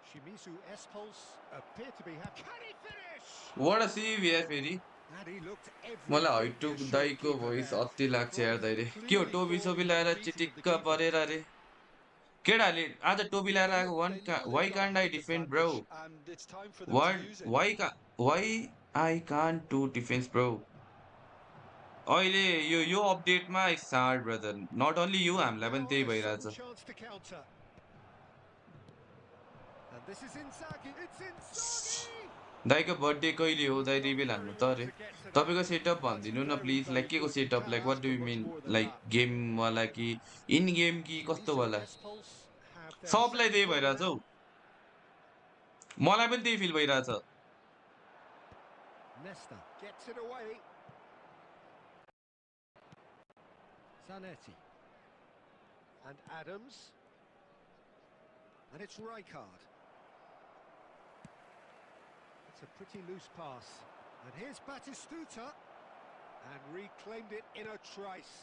Shimizu S-Pulse appear to be happy. Can he finish? What a save यार फेरि And he looked every मलाई bit हैटु the assured दाइको keeper voice there. अति लाग्छ यार Well, दाइले के हो clearly टोपी thought सोपी he was लगाएर beating of the चिटिक्क keeper. परेर अरे केटाहरूले आज टोपी लगाएर Well, आएको look, they know they've why got a can't I height defend bro advantage, and it's time for them to what use it. Why I can't do defence bro अहिले यो अपडेटमा it's hard brother not only you And हामीलाई पनि now त्यही a sudden भइरहेछ chance to counter. And this is Inzaghi. It's Inzaghi! दाइको birthday कहिले हो दाइ Done रिभिल हान्नु very त well अरे to get to that. तपाईँको सेटअप That's भनिदिनु न very, प्लिज लाइक very के को good. You setup can't like what ask do for you much मिन more than लाइक that. गेमवाला कि इन गेम कि कस्तो Shimizu वाला S-Pulse have their सबलाई second त्यही ball भइरहेछ now. हौ मलाई पनि त्यही फिल भइरहेछ Nesta gets it away. Zanetti. And Adams. And it's Rijkaard. It's a pretty loose pass. And here's Batistuta. And reclaimed it in a trice.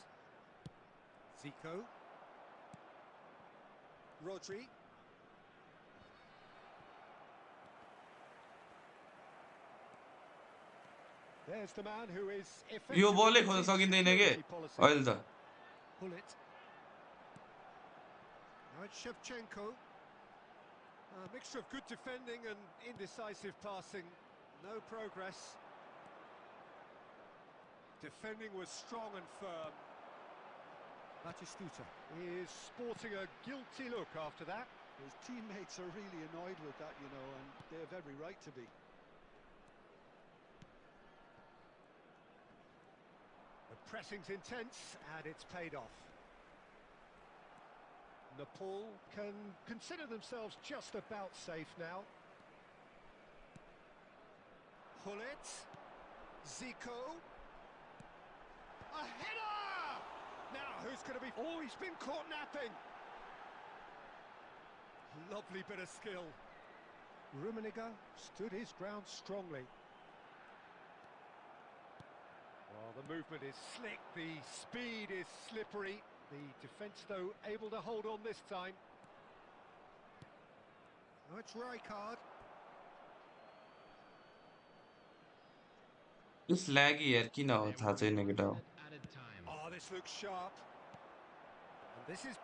Zico. Rodri. There's the man who is yo effectively बलै खोज्न using सकिँदैन के security policy. अहिले त Pull it. Now it's Shevchenko. A mixture of good defending and indecisive passing. No progress. Defending was strong and firm. Batistuta is sporting a guilty look after that. His teammates are really annoyed with that, you know, and they have every right to be. The pressing's intense and it's paid off. Nepal can consider themselves just about safe now. Hullet. Zico. A header! Now, who's going to be... Oh, he's been caught napping! Lovely bit of skill. Rummenigge stood his ground strongly. Well, the movement is slick, the speed is slippery. The defence, though, able to hold on this time. Now it's Rijkaard. यस laggy यार किन हो थाहा छैन केटा हो Oh, this looks sharp. And this is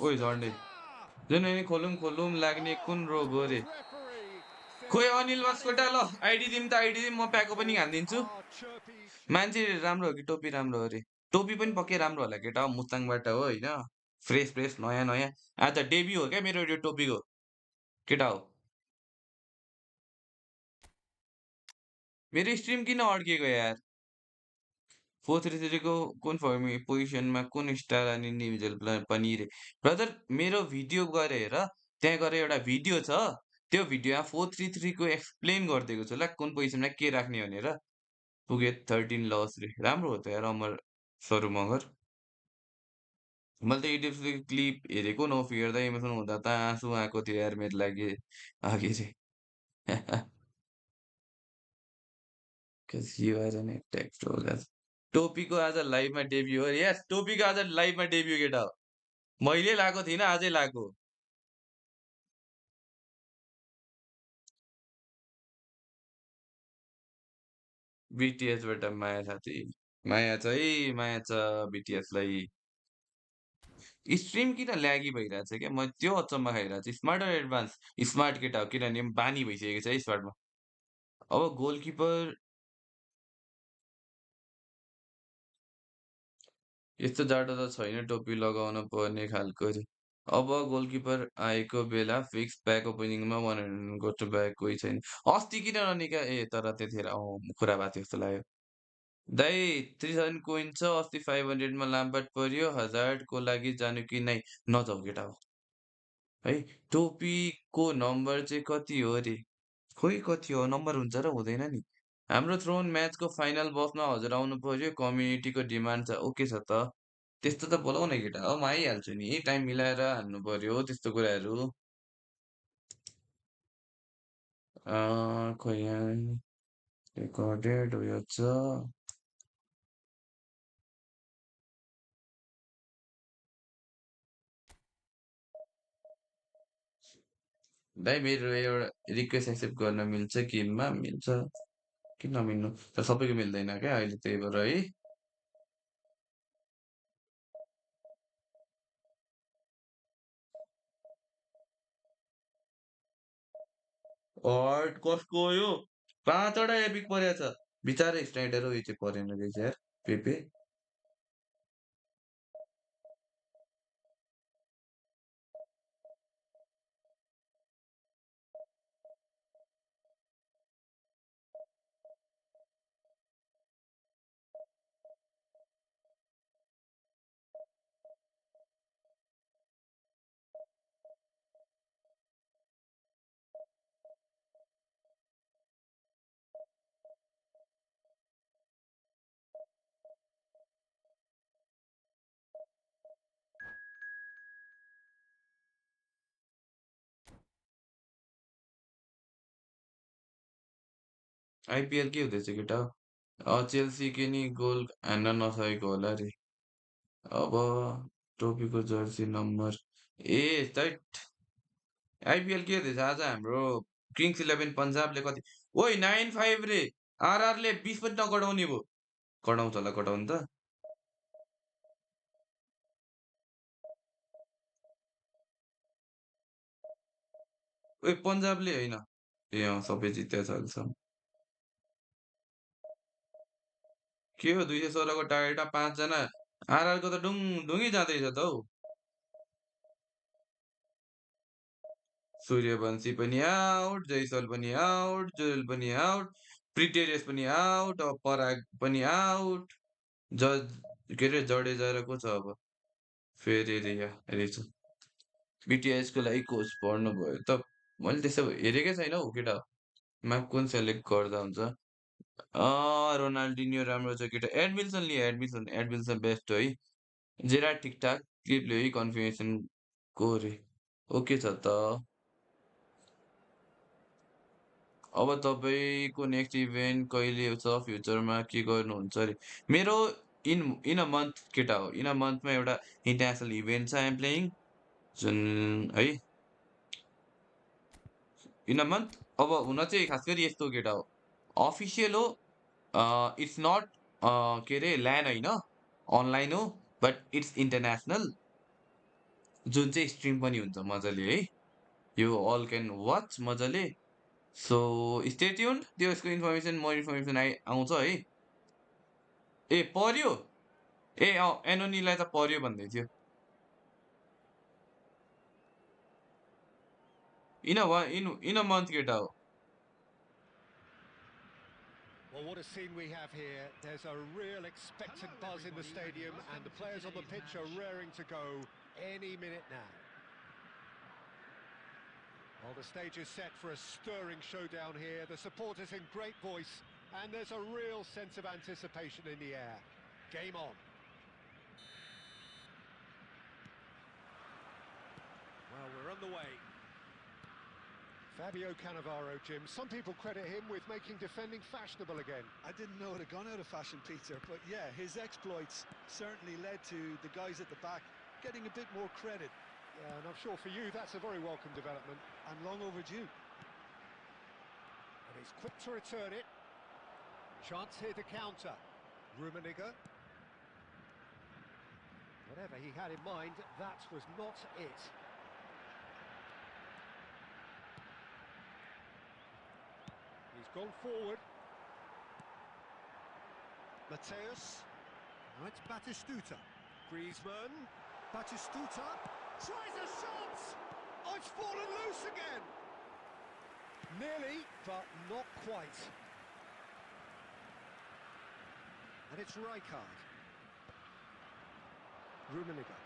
ओइ झन्डै Batistuta! जुन नि खोलौँ खोलौँ लाग्ने Oh, कुन and रोग हो the रे referee खोइ says अनिल that वास्कोटा is ल it. आइडी दिम त आइडी दिम म प्याको पनि हानिदिन्छु Oh, chirpy. मान्छे राम्रो हो कि टोपी राम्रो हो रे टोपी पनि पक्कै राम्रो होला केटा हो मुस्ताङबाट हो होइन फ्रेस फ्रेस नयाँ नयाँ आज डेब्यू हो क्या मेरो यो टोपीको केटा हो मेरो स्ट्रिम किन अड्किएको यार 433 को कुन पोजिसनमा कुन स्टार अनि इन्डिभिजुअल पनि रे ब्रदर मेरो भिडियो गएर हेर त्यहाँ गएर एउटा भिडियो छ त्यो भिडियोमा 433 को एक्सप्लेन गरिदिएको छु ल कुन पोजिसनमा के राख्ने भनेर पुगे 13 लस रे राम्रो हो त यार अमर सरू मगर मैले त युट्युब क्लिप हेरेको न हेर्दा इमोसन हुँदा त आँसु आएको थियो यार मेरो लागि अघि चाहिँ Because you are an attack troll. टोपीको आज लाइभमा डेब्यू हो यस टोपीको आज लाइभमा डेब्यू केटा हो मैले लाएको थिइनँ आजै लाएको बिटिएसबाट माया साथी माया छ है माया छ बिटिएसलाई स्ट्रिम किन ल्यागी भइरहेछ क्या म त्यो अचम्म खाइरहेको छु स्मार्ट र एडभान्स स्मार्ट केटा हो किनभने बानी भइसकेको छ है स्मार्टमा अब गोलकिपर यस्तो जाडो त छैन टोपी लगाउन पर्ने खालको रे। अब गोलकिपर आएको बेला फिक्स ब्याक ओपनिङमा 100 गो टु ब्याक कोही छैन। अस्ति किन ननिका ए तर त्यतिखेर कुरा भएको थियो जस्तो लाग्यो। दाइ 3000 कोइन छ अस्ति 500 मा ल्याम्पार्ड पर्यो 1000 को लागि जानु कि नै नजाऊ केटा हो। है टोपीको नम्बर चाहिँ कति हो रे? खोइ कति हो नम्बर हुन्छ र हुँदैन नि। हाम्रो थ्रोन म्याचको फाइनल बसमा हजुर आउनु पर्यो कम्युनिटीको डिमान्ड छ ओके छ त। त्यस्तो त बोलाउ न केटा म आइहाल्छु नि टाइम मिलाएर हान्नु पर्यो त्यस्तो कुराहरू। खोइ यहाँ रेकर्डेड उयो छ। दाइ मेरो एउटा रिक्वेस्ट एक्सेप्ट गर्न मिल्छ गेममा मिल्छ किन नमिल्नु तर सबैको मिल्दैन क्या अहिले त्यही भएर है। कसको यो 5वटा एपिक परेको छ बिचारै स्नाइडर हो यो चाहिँ परेन रहेछ यार पेपे। आइपिएल के हुँदैछ केटा? चेल्सी के नि गोल हान्न नसकेको होला रे। अब टोपीको जर्सी नम्बर ए तैट आइपिएल के हुँदैछ आज हाम्रो किङ्स 11 पन्जाबले कति ओइ 9-5 रे। आरआरले 20 पनि नकटाउने भो कटाउँछ होला कटाउनु त। ओइ पन्जाबले होइन ए सबै जितेको छ अहिलेसम्म। के हो 216 को टार्गेटमा 5 जना आरआरको त ढुङ्गी जाँदैछ त हौ। सूर्यवंशी पनि आउट जयसल पनि आउट जोएल पनि आउट प्रिटेरियस पनि आउट अब पराग पनि आउट के अरे जडेजा र को छ अब फेरि रहेछ। बिटिएसको लागि कोच पढ्नु भयो त मैले त्यसो हेरेकै छैन हौ केटा म्याप कुन सेलेक्ट गर्दा हुन्छ। रोनाल्डिनियो राम्रो छ केटा एडमिल्सन लिए एडमिल्सन बेस्ट हो है। जेरा ठिकठाक क्लिप ल्यायो है कन्फर्मेसन को रे ओके छ त। अब तपाईँको नेक्स्ट इभेन्ट कहिले छ फ्युचरमा के गर्नुहुन्छ अरे मेरो इन इन अ मन्थ केटा हो इन अ मन्थमा एउटा इन्टरनेसनल इभेन्ट छ आइएम प्लेइङ जुन है इन अ मन्थ अब हुन चाहिँ खास गरी यस्तो केटा हो अफिसियल हो इट्स नट के अरे ल्यान्ड होइन अनलाइन हो बट इट्स इन्टरनेसनल जुन चाहिँ स्ट्रिम पनि हुन्छ मजाले है यो अल क्यान वाच मजाले। सो स्टे ट्युन्ड त्यसको इन्फर्मेसन मोर इन्फर्मेसन आउँछ है। ए पर्यो ए एनोनीलाई त पर्यो भन्दै थियो इन अ मन्थ केटा हो। Well, what a scene we have here. There's a real expectant buzz in the stadium, and the players on the pitch are raring to go any minute now. Well, the stage is set for a stirring showdown here. The supporters in great voice, and there's a real sense of anticipation in the air. Game on. Well, we're underway. Fabio Cannavaro, Jim. Some people credit him with making defending fashionable again. I didn't know it had gone out of fashion, Peter, but yeah, his exploits certainly led to the guys at the back getting a bit more credit. Yeah, and I'm sure for you that's a very welcome development. And long overdue. And he's quick to return it. Chance here to counter. Rummenigge. Whatever he had in mind, that was not it. He's gone forward. Mateus. Now it's Batistuta. Griezmann. Batistuta. Tries a shot! Oh, it's fallen loose again! Nearly, but not quite. And it's Rijkaard. Rummenigge.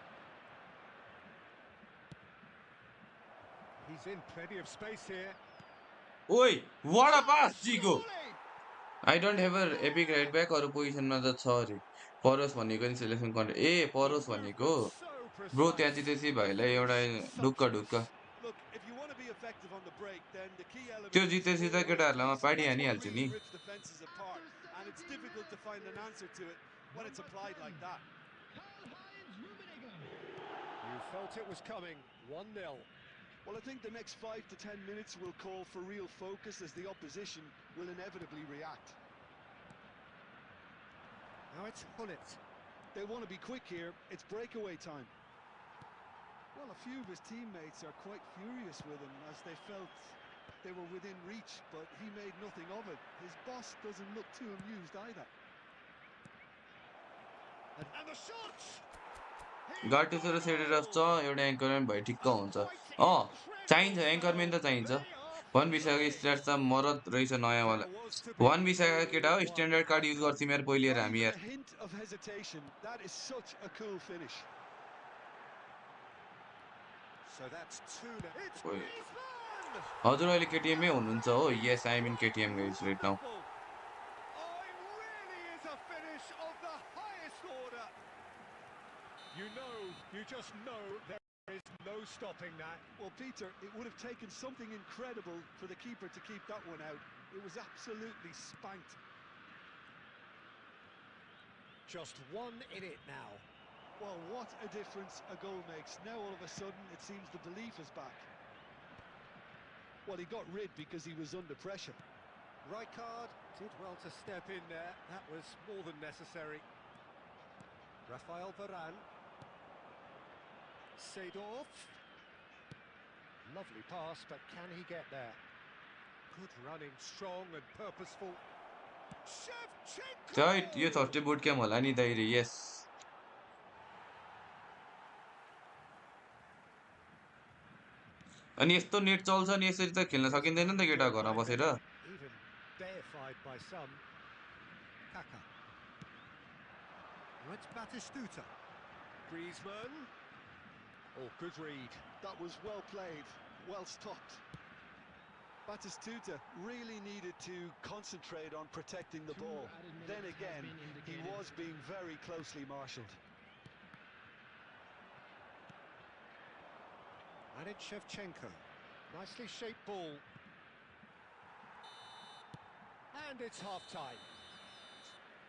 He's in plenty of space here. Oi, what a pass, Chico! Surely! I don't have a epic right back or position मा त छ अरे परोस् भनेको नि selection country ए परोस् भनेको Movement so bro त्यहाँ precise. चाहिँ त्यसै The भाइलाई एउटा finish ढुक्क sumptuous. ढुक्क Look, if you want to be effective on the break, then the key त्यो element is जितेपछि त always केटाहरूलाई म pace. Party That's what हानिहाल्छु really नि rips defenses apart, and it's difficult to find an answer to it when it's applied like that. Karl-Heinz Rummenigge. You felt it was coming. 1-0. Well, I think the next 5 to 10 minutes will call for real focus as the opposition will inevitably react. Now it's Hullet. They want to be quick here. It's breakaway time. Well, a few of his teammates are quite furious with him as they felt they were within reach, but he made nothing of it. His boss doesn't look too amused either. And the shot! गार्टिस र सेडेरफ छ एउटा एङ्करम्यान भए ठिक्क हुन्छ चाहिन्छ एङ्करम्यान त चाहिन्छ वान बिसाको stats त मरद रहेछ नयाँवाला वान बिसाका केटा हो स्ट्यान्डर्ड कार्ड युज गर्थ्यौँ यार पहिले Not हामी even यार a hint of hesitation. That is such a cool finish. So that's 2-0. It's Griezmann! हजुर अहिले केटिएममै हुनुहुन्छ हो yes I am in KTM guys right now Wonderful. Oh, it really is a finish of the highest order. You just know there is no stopping that. Well, Peter, it would have taken something incredible for the keeper to keep that one out. It was absolutely spanked. Just one in it now. Well, what a difference a goal makes. Now, all of a sudden, it seems the belief is back. Well, he got rid because he was under pressure. Rijkaard did well to step in there. That was more than necessary. Rafael Varane. Seedorf. Lovely pass, but can he get there? Good running, strong and purposeful. Shevchenko! Right yo Thursday boot camp होला नि दाइरे yes अनि यस्तो net चल्छ नि यसरी त खेल्न सकिँदैन नि त केटा घरमा बसेर Even deified by some. Kaka. Now it's Batistuta. Griezmann. Oh, good read. That was well played, well stopped. Batistuta really needed to concentrate on protecting the ball. Then again, he was being very closely marshalled. And it's Shevchenko. Nicely shaped ball. And it's half-time.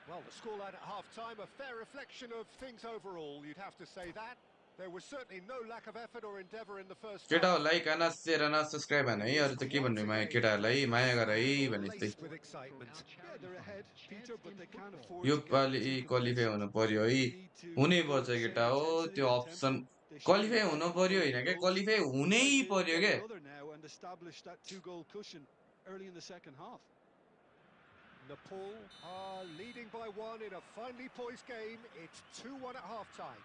Well, the scoreline at half-time, a fair reflection of things overall, you'd have to say that. There was certainly no lack of effort or endeavour in the first half. केटा like आना share आना subscribe हान है अरू त के भन्नु माया केटाहरूलाई माया गर है भने जस्तै Laced with excitement. Yeah, they're ahead, Peter, but they can't afford yo to get Pali too qualify complacent. हुनु पर्यो है They need to हुनै go पर्छ with the same केटा हो intensity त्यो and option tempo. They shouldn't qualify let हुनु up पर्यो early होइन क्या goals. क्वालिफाई हुनै Try to पर्यो get क्या another now and establish that two-goal cushion early in the second half. Nepal are leading by one in a finely poised game. It's 2-1 at half-time.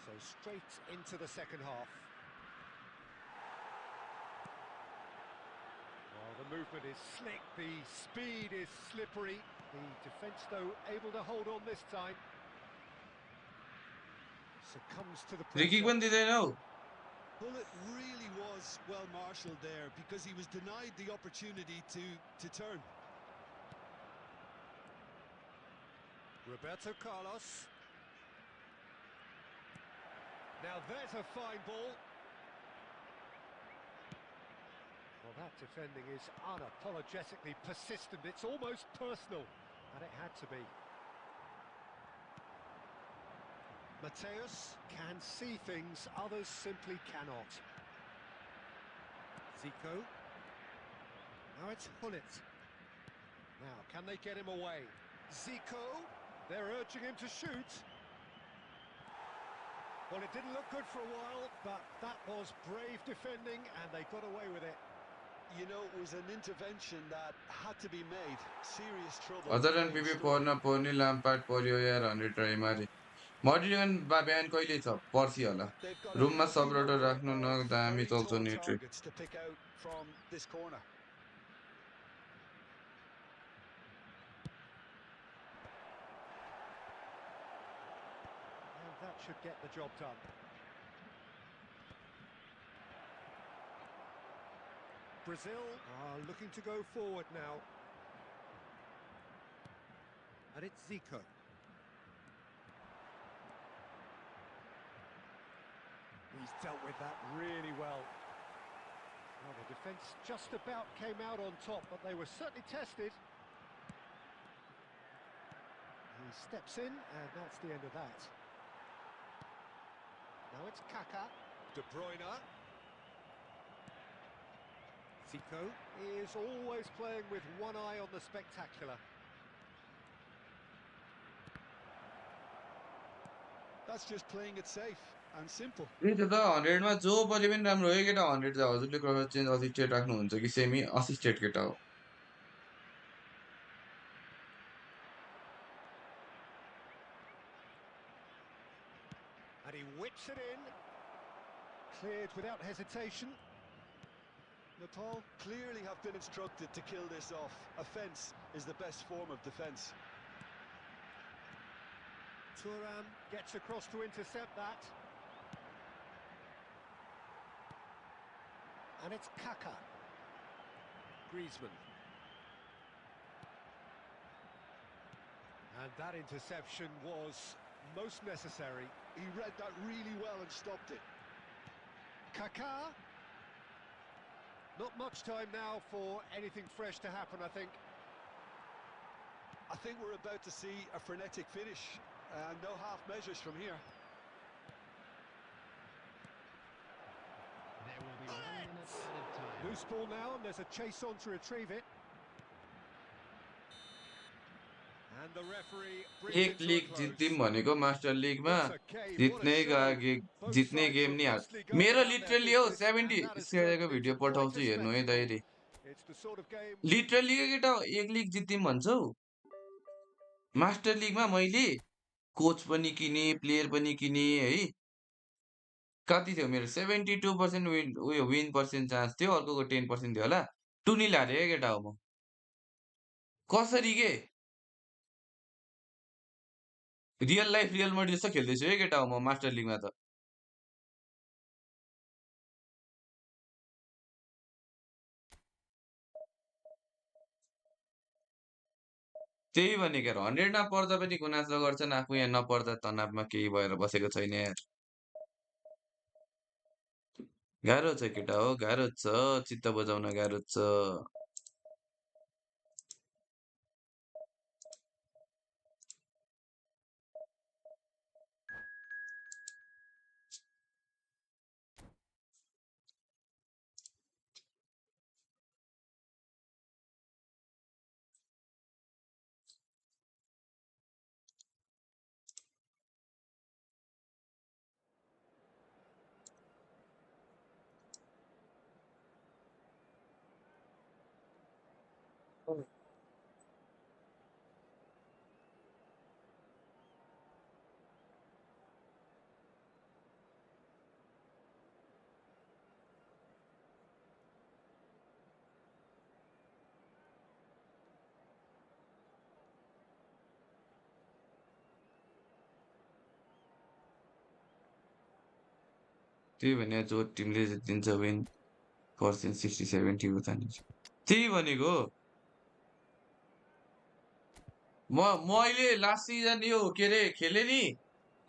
So straight into the second half. Well, the movement is slick, the speed is slippery. The defence, though, able to hold on this time. Succumbs to the रिकिक pressure. पनि दिँदैन हौ Bullet really was well marshalled there because he was denied the opportunity to turn. Roberto Carlos. Now there's a fine ball. Well, that defending is unapologetically persistent. It's almost personal, and it had to be. Mateus can see things others simply cannot. Zico. Now it's Hullet. Now, can they get him away? Zico. They're urging him to shoot. Well, it didn't look good for a while, but that was brave defending, and they got away with it. You know, it was an intervention that had to be made. Serious trouble. हजार run lay in Pipi store. पर्न पर्ने लाम्पाट पर्यो यार 100 try मारे मर्टिगन बिहान कहिले छ पर्सि होला They've got a रुममा healthy सबरेटर number राख्नु न of दामी very चल्छ tall नि trick targets to pick out from this corner. And that should get the job done. Brazil are looking to go forward now. And it's Zico. He's dealt with that really well. Well, the defence just about came out on top, but they were certainly tested. He steps in, and that's the end of that. Now it's Kaká. De Bruyne. Zico is always playing with one eye on the spectacular. That's just playing it safe and simple. त्यही त 100 मा जो बजे पनि राम्रो हो केटा 100 चाहिँ हजुरले क्रस चेन्ज असिस्टेड राख्नुहुन्छ कि सेमी असिस्टेड केटा हो And he whips it in. Cleared without hesitation. Nepal clearly have been instructed to kill this off. Offence is the best form of defence. Thuram gets across to intercept that. And it's Kaká. Griezmann. And that interception was most necessary. He read that really well and stopped it. Kaká. Not much time now for anything fresh to happen, I think. I think we're about to see a frenetic finish. No half measures from here. There will be 1 minute added time. Loose ball now, and there's a chase on to retrieve it. And the referee brings एक it to a league close. जित्दिम भनेको master लिगमा What a game, what a जित्ने show. Both जित्ने sides game were नि हार mostly going मेरो about their literally हो business, 70 and that has turned स्क्वायरको video into quite पठाउँछु a हेर्नु है spectacle. दाइले It's the sort of game. Literally केटा एक लिग जित्दिम भन्छौ मास्टर लिगमा मैले कोच पनि किने प्लेयर पनि किने है कति थियो मेरो 72% विन उयो विन पर्सेन्ट चान्स थियो अर्कोको 10% थियो होला टुनिल हारे क्या केटा हो म कसरी के रियल लाइफ रियल मडी जस्तो खेल्दैछु है केटा हो म मास्टर लिगमा त त्यही भने के 100 मा पर्दा पनि गुनासो गर्छन् आफू यहाँ नपर्दा तनावमा केही भएर बसेको छैन यार गाह्रो छ केटा हो गाह्रो छ चित्त बजाउन गाह्रो छ त्यही भने जो टिमले जितिन्छ विन पर्सेन्ट 60-70 उता नि त्यही भनेको म अहिले लास्ट सिजन यो के अरे खेले नि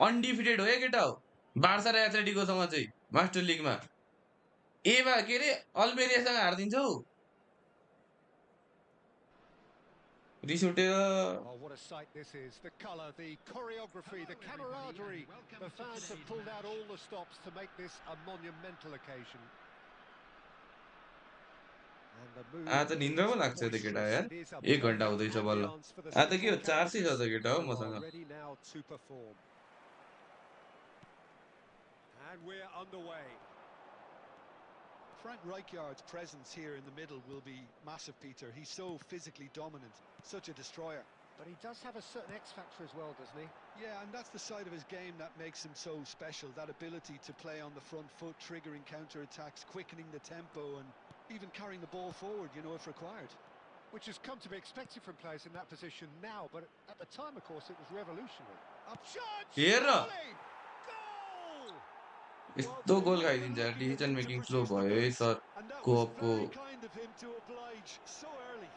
अनडिफिटेड हो या केटा हो बार्सा र एथलेटिकोसँग चाहिँ मास्टर लिगमा एमा के अरे अल्मेरियासँग हारिदिन्छौ रिस उठेर Oh, what a sight this is. The colour, the choreography, the camaraderie. The fans have pulled out all the stops to make this a monumental occasion. And the mood आज त निन्द्रा पो is लाग्छ त केटा boisterous. यार It is a 1 घण्टा brilliant हुँदैछ बल्ल ambiance for the आज त के हो central 400 छ characters त केटा हो who are मसँग ready now to perform. And we're underway. Frank Rijkaard's presence here in the middle will be massive, Peter. He's so physically dominant, such a destroyer. But he does have a certain X factor as well, doesn't he? Yeah, and that's the side of his game that makes him so special, that ability to play on the front foot, triggering counter-attacks, quickening the tempo, and even carrying the ball forward, you know, if required. Which has come to be expected from players in that position now, but at the time, of course, it was revolutionary. Up shot! Hair Surely! Goal! Well, यस्तो they goal really were खाइदिन्छ यार looking at decision him to making slow produce the भयो है goods, sir and that was कोअपको very kind of him to oblige so early.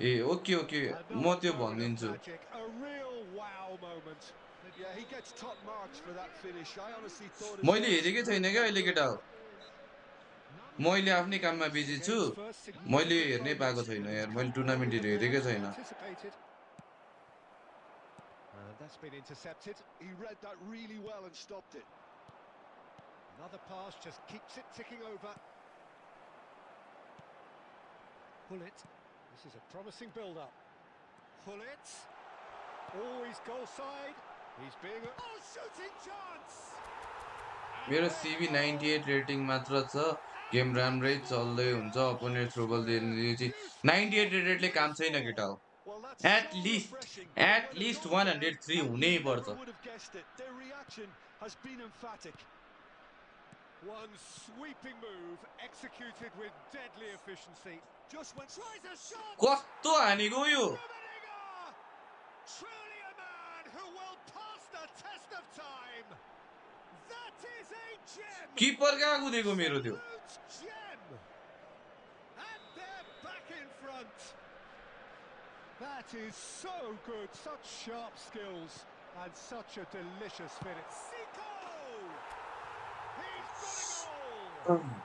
ए okay okay म Another त्यो moment of भनिदिन्छु magic, a real wow moment. Yeah, he gets top marks for that finish. I honestly thought his मैले legs हेरेकै weren't छैन क्या quite अहिले good केटा enough. हो म अहिले आफ्नै काममा बिजी The छु game's first मैले significant हेर्नै पाएको moment, छैन and he's यार मैले come through with टुर्नामेन्टहरू the हेरेकै power he छैन anticipated. And that's been intercepted. He read that really well and stopped it. Another pass just keeps it ticking over. Pullet. This is a promising build-up. Pullet. Oh, he's goal side. He's being a... Oh, shooting chance! मेरो Sibi 98 rating मात्र छ game राम्रै चल्दै हुन्छ opponent throwball दिएपछि 98 रेटेडले काम छैन केटा हो Well, that's so refreshing. But when it at goes list down, 103 and हुनै you never पर्छ would have guessed it. Their reaction has been emphatic. One sweeping move, executed with deadly efficiency. Just when tries a shot! कस्तो हानेको यो Rummenigge! Truly a man who will pass the test of time. That is a gem! किपर कहाँ कुदेको मेरो त्यो Absolute gem! And they're back in front. That is so good, such sharp skills, and such a delicious finish. Zico! He's got a goal!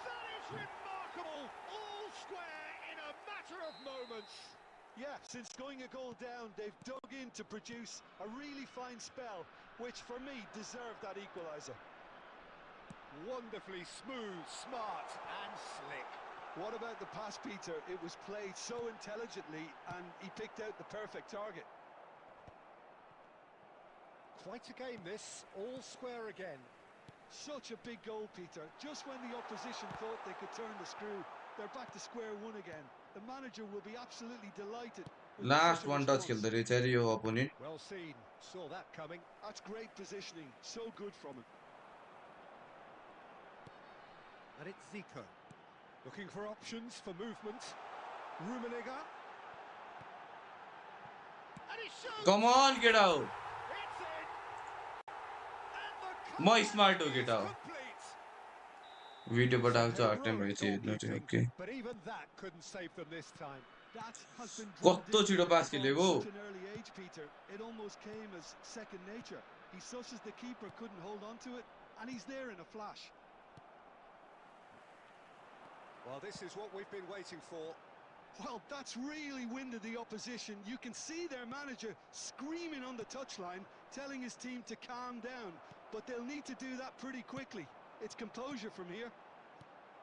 That is remarkable! All square in a matter of moments. Yeah, since going a goal down, they've dug in to produce a really fine spell, which for me deserved that equaliser. Wonderfully smooth, smart, and slick. What about the pass, Peter? It was played so intelligently, and he picked out the perfect target. Quite a game this, all square again. Such a big goal, Peter. Just when the opposition thought they could turn the screw, they're back to square one again. The manager will be absolutely delighted with last such a one touch response. खेल्दो रहेछ अरे यो opponent Well seen, saw that coming. That's great positioning, so good from him. And it's Zico. Looking for options for movement. Rummenigge. And he shoots! Come on केटा हो It's in! And the म comeback smart हो is केटा हो complete! Video It's a पठाउँछु हर time heroic रहेछ हेर्नु चाहिँ goalkeeping, okay but even that couldn't save them this time. That has been drilled कस्तो into छिटो him पास from खेलेको such an early age, Peter. It almost came as second nature. He susses the keeper, couldn't hold on to it, and he's there in a flash. Well, this is what we've been waiting for. Well, that's really winded the opposition. You can see their manager screaming on the touchline, telling his team to calm down. But they'll need to do that pretty quickly. It's composure from here.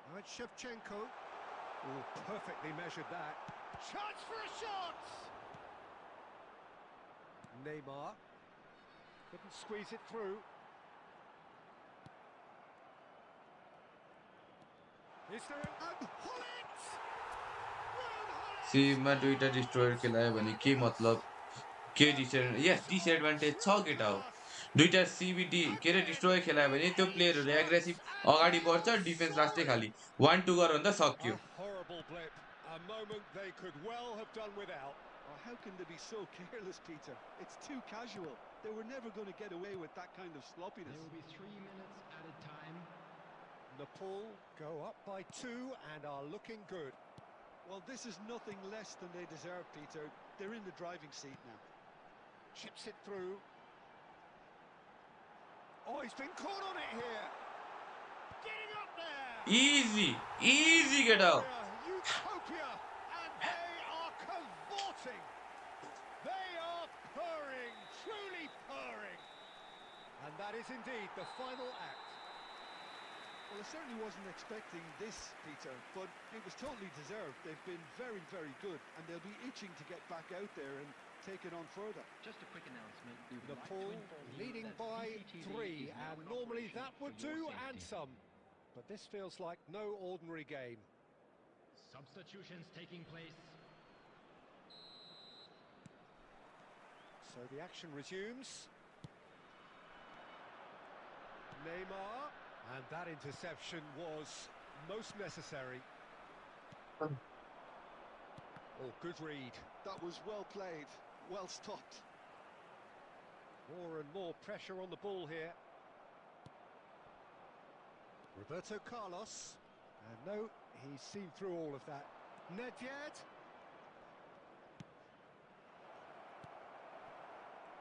Now it's Shevchenko. Oh, perfectly measured that. Chance for a shot! Neymar. Couldn't squeeze it through. Is there and Hullet! सिभमा दुईटा destroyer खेलायो भने के मतलब के disadvantage छ केटा हो दुईटा CBD के अरे डिस्ट्रोयर खेलायो भने त्यो प्लेयरहरू एग्रेसिभ अगाडि बढ्छ डिफेन्स लास्टै खाली 1-2 गर भने त सक्यो A horrible blip. A moment they could well have done without. Oh, how can they be so careless, Peter? It's too casual. They were never going to get away with that kind of sloppiness. There will be 3 minutes added time. Nepal go up by 2 and are looking good. Well, this is nothing less than they deserve, Peter. They're in the driving seat now. Chips it through. Oh, he's been caught on it here. Getting up there. Easy केटा हो Utopia, and they are cavorting. They are purring, truly purring. And that is indeed the final act. Well, I certainly wasn't expecting this, Peter, but it was totally deserved. They've been very, very good, and they'll be itching to get back out there and take it on further. Just a quick announcement. We would like to Nepal inform you leading that by CCTV 3, is now and in normally operation that would for your do and safety. some. But this feels like no ordinary game. Substitutions taking place. So the action resumes. Neymar, and that interception was most necessary. Oh, good read. That was well played, well stopped. More and more pressure on the ball here. Roberto Carlos. And no, he's seen through all of that. Nedved.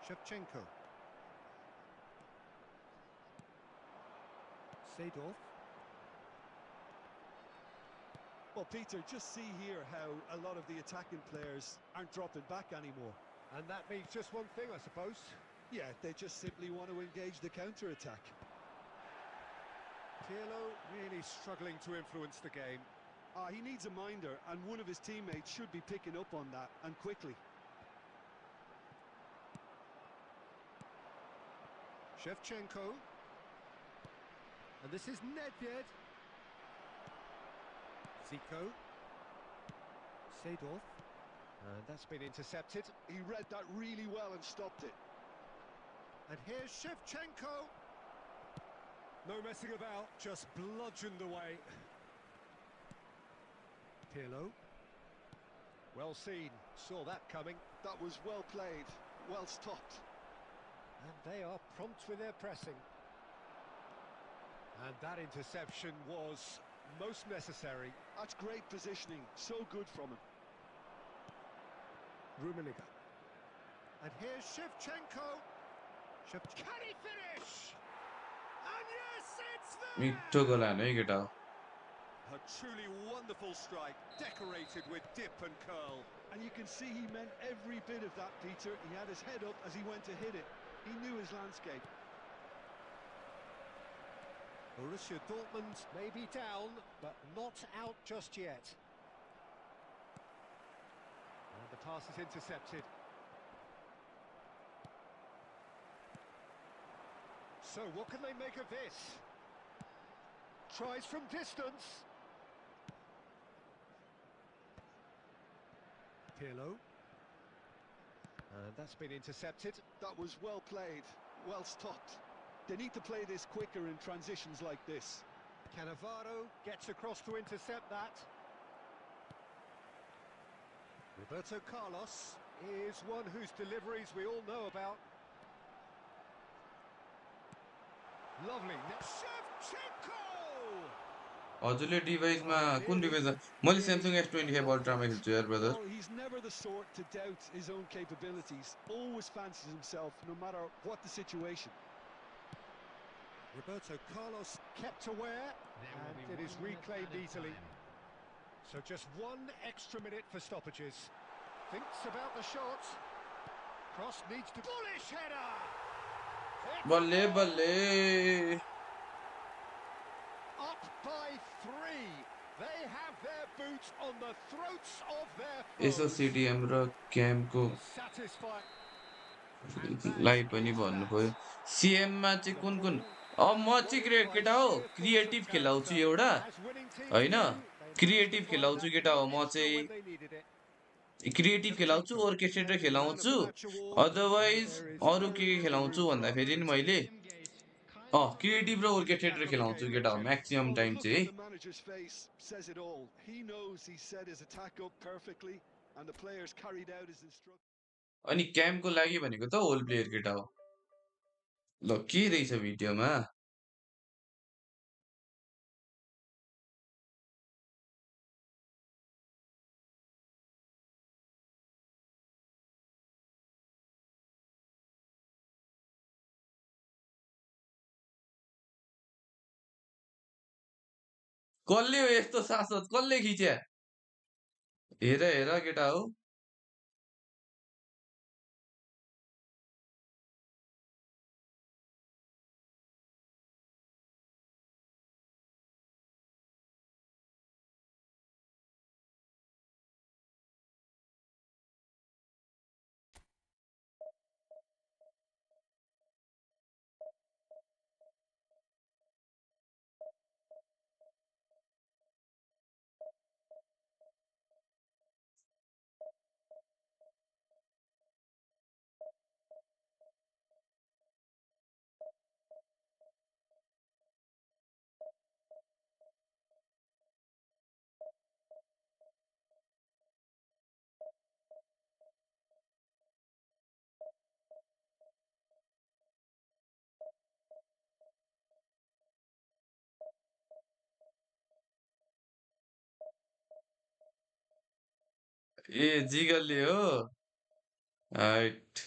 Shevchenko. Seedorf. Well, Peter, just see here how a lot of the attacking players aren't dropping back anymore. And that means just one thing, I suppose. Yeah, they just simply want to engage the counter-attack. Pirlo really struggling to influence the game. He needs a minder, and one of his teammates should be picking up on that, and quickly. Shevchenko. And this is Nedved. Zico. Seedorf. And that's been intercepted. He read that really well and stopped it. And here's Shevchenko. No messing about, just bludgeoned away. Pirlo. Well seen, saw that coming. That was well played, well stopped. And they are prompt with their pressing. And that interception was most necessary. That's great positioning, so good from him. Rummenigge. And here's Shevchenko. Can he finish? And yes, it's there! मिठो गोल हान्यो है केटा हो A truly wonderful strike, decorated with dip and curl. And you can see he meant every bit of that, Peter. He had his head up as he went to hit it. He knew his landscape. Borussia Dortmund may be down, but not out just yet. And the pass is intercepted. So what can they make of this? Tries from distance. Pirlo. And that's been intercepted. That was well played, well stopped. They need to play this quicker in transitions like this. Cannavaro gets across to intercept that. Roberto Carlos is one whose deliveries we all know about. Lovely. Shevchenko! हजुरले डिभाइसमा कुन device मैले Samsung S25 अल्ट्रामा खेल्छु यार brother Oh, he's never the sort to doubt his own capabilities. Always fancies himself, no matter what the situation. Roberto Carlos kept aware, and it is reclaimed easily. So just one extra minute for stoppages. Thinks about the shot. Cross needs to... Bullish header! बल्ले बल्ले Up by 3. They have their boots on the throats of their Yesso foes. सिटिएम raw क्यामको Satisfied. लाई पनि भन्नु पर्यो सीएममा चाहिँ कुन कुन म चाहिँ केटा हो क्रिएटिभ खेलाउँछु एउटा हैन क्रिएटिभ खेलाउँछु केटा हो म चाहिँ क्रिएटिभ खेलाउँछु orchestrator खेलाउँछु अदरवाइज अरु के खेलाउँछु भन्दाखेरि नि मैले क्रिएटिभ र orchestrator खेलाउँछु केटा हो म्याक्सिमम टाइम चाहिँ The manager's face says it all. He knows he set his attack up perfectly, and the players carried out his instructions. अनि क्यामको लागि भनेको त होल प्लेयर केटा हो ल के रहेछ भिडियोमा कसले हो यस्तो शासक कसले खिच्या हेर हेर केटा हो ए जिगलले हो हाइट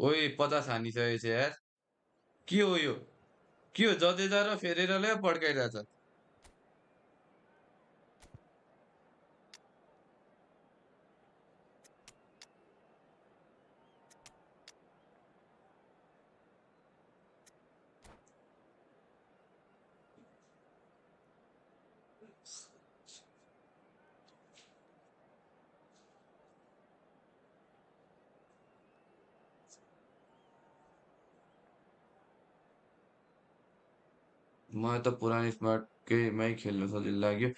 ओइ 50 हानिसकेको छ यार के हो यो के हो जडेजा र फेरेराले पड्काइरहेछ मलाई त पुरानो स्मार्टकैमै खेल्नु सजिलो लाग्यो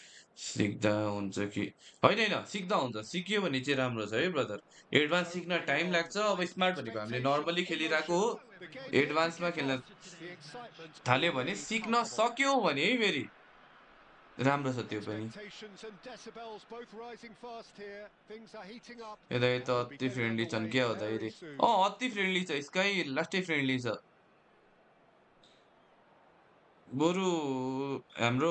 सिक्दा हुन्छ कि होइन होइन सिक्दा हुन्छ सिक्यो भने चाहिँ राम्रो छ है ब्रदर एडभान्स So सिक्न टाइम now, लाग्छ अब live स्मार्ट भनेको हामीले expectation नर्मली in खेलिरहेको motion. हो The game here to एडभान्समा kick खेल्न off. The excitement थाल्यो भने already सिक्न palpable. सक्यौ भने है फेरि राम्रो छ त्यो पनि Expectations and decibels both rising fast here. Things are heating up यता and यता we'll be अति getting फ्रेन्डली छन् underway क्या हो very दाइरे soon. अति फ्रेन्डली छ स्काई लास्टै फ्रेन्डली छ बरु हाम्रो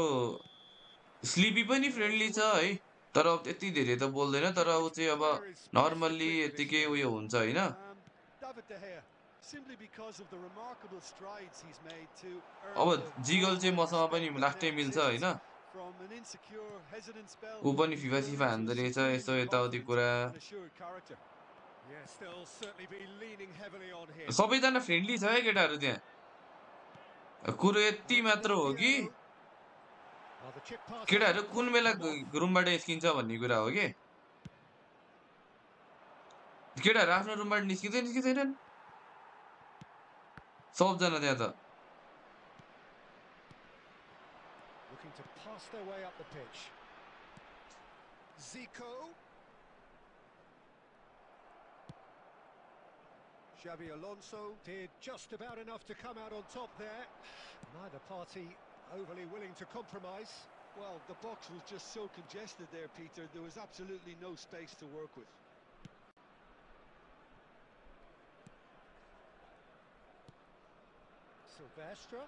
स्लिपी पनि Here's फ्रेन्डली the छ है whistle. तर अब त्यति धेरै त बोल्दैन तर ऊ Which चाहिँ अब player is best normally equipped for this यतिकै game? उयो हुन्छ होइन David De Gea, simply because of the remarkable strides he's made to अब earn the जिगल चाहिँ worldwide मसँग पनि respect that लास्टै now मिल्छ exists. होइन From an insecure, hesitant spell, ऊ पनि he's FIFA grown Sifa into a हान्दो रहेछ यसो supremely यताउति confident कुरा and assured character. Yes, they'll certainly be leaning heavily on him. सबैजना फ्रेन्डली छ है केटाहरू त्यहाँ कुरो Oh, यति it's मात्र Del हो कि Piero. Oh, the chip pass केटाहरू hasn't कुन quite बेला come off. रुमबाट निस्किन्छ भन्ने कुरा हो कि केटाहरू आफ्नो रुमबाट निस्किँदैनन् सबजना त्यहाँ त Looking to pass their way up the pitch. Zico. Xabi Alonso did just about enough to come out on top there. Neither party overly willing to compromise. Well, the box was just so congested there, Peter. There was absolutely no space to work with. Silvestre.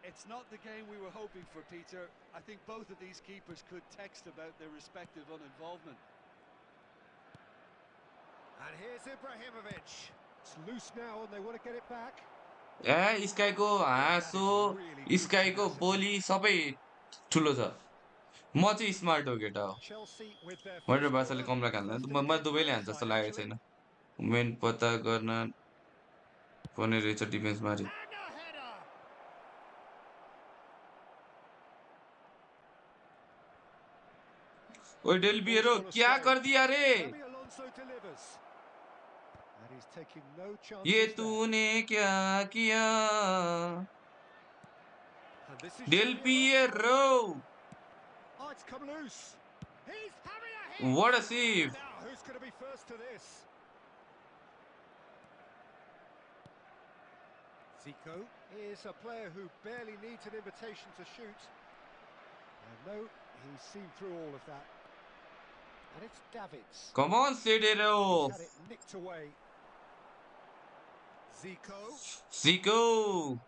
It's not the game we were hoping for, Peter. I think both of these keepers could text about their respective uninvolvement. And here's Ibrahimovic. It's loose now and they want to get it back. ए स्काईको हाँसो स्काईको बोली सबै ठुलो छ म चाहिँ smart हो केटा हो Chelsea with their मैले first बासाले corner. Kamala हाल्दैन First in the म game for दुवैले either हान्छ जस्तो side, लागेको actually. छैन मेन पत्ता गर्न पर्ने रहेछ डिफेन्समाथि And a header! ओए Del The ball's Piero gone क्या astray. कर दिया रे Xabi Alonso delivers. And he's taking no ये chances there. तूने क्या किया And this is Del Xabi Alonso. Piero Oh, it's come loose. He's having a hit. What a save Now, who's going to be first to this? Zico is a player who barely needs an invitation to shoot. And no, he's seen through all of that. And it's Davids. Come on सेडेरो He's had it nicked away. Zico. Zico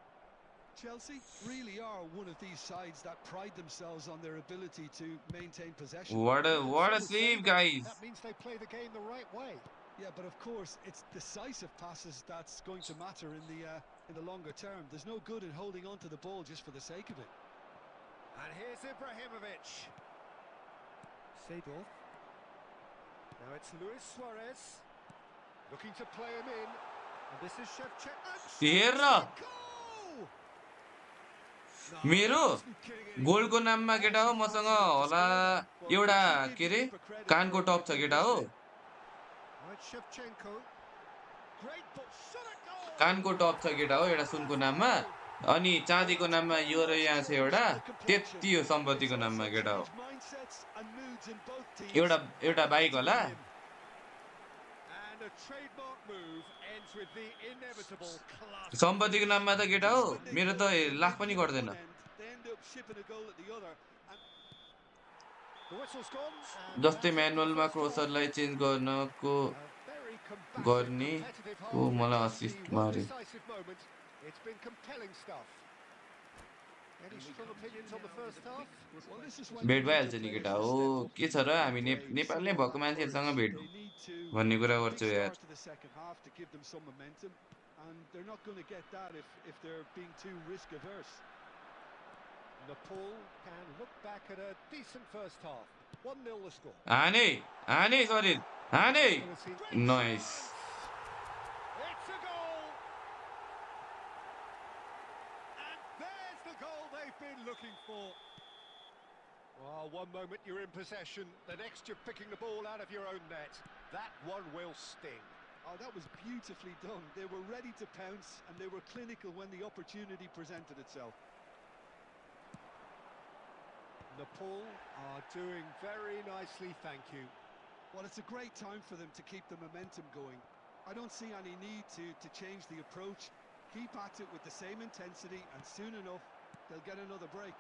Chelsea really are one of these sides that pride themselves on their ability to maintain possession. what a Yeah, what some a would say save that guys that means they play the game the right way. Yeah, but of course, it's decisive passes that's going to matter in the longer term. There's no good in holding on to the ball just for the sake of it. And here's Ibrahimovic. Seedorf. Now it's Luis Suarez. Looking to play him in. And this is हेर Shevchenko. मेरो गोलको नाममा केटा हो मसँग होला एउटा के रे कानको टप छ केटा हो कानको टप छ केटा हो एउटा सुनको नाममा अनि चाँदीको नाममा यो र यहाँ छ एउटा त्यति हो सम्पत्तिको नाममा केटा हो एउटा एउटा बाइक होला सम्पत्तिको नाममा त केटा हो मेरो त लाख पनि गर्दैन The whistle's gone, and जस्तै that's it for the म्यानुअलमा first half. क्रोसरलाई चेन्ज गर्नको A very combative, गर्ने competitive को half with मलाई just the assist one मार्यो decisive moment. It's been compelling stuff. Any strong opinions on the first half? Well, this is when you भेट need your भइहाल्छ नि players केटा to हो step up के छ and raw be हामी brave, Nepal show नै all भएको that मान्छेहरूसँग courage. भेट They need to भन्ने कुरा get a big गर्छु यार start to the second half to give them some momentum, and they're not going to get that if they're being too risk averse. Nepal can look back at a decent first half. 1-0 the score. हाने हाने शरीर हाने Great nice chance! It's a goal! And there's the goal they've been looking for. Well, one moment you're in possession, the next you're picking the ball out of your own net. That one will sting. Oh, that was beautifully done. They were ready to pounce, and they were clinical when the opportunity presented itself. Nepal are doing very nicely, thank you. Well, it's a great time for them to keep the momentum going. I don't see any need to change the approach. Keep at it with the same intensity, and soon enough, they'll get another break.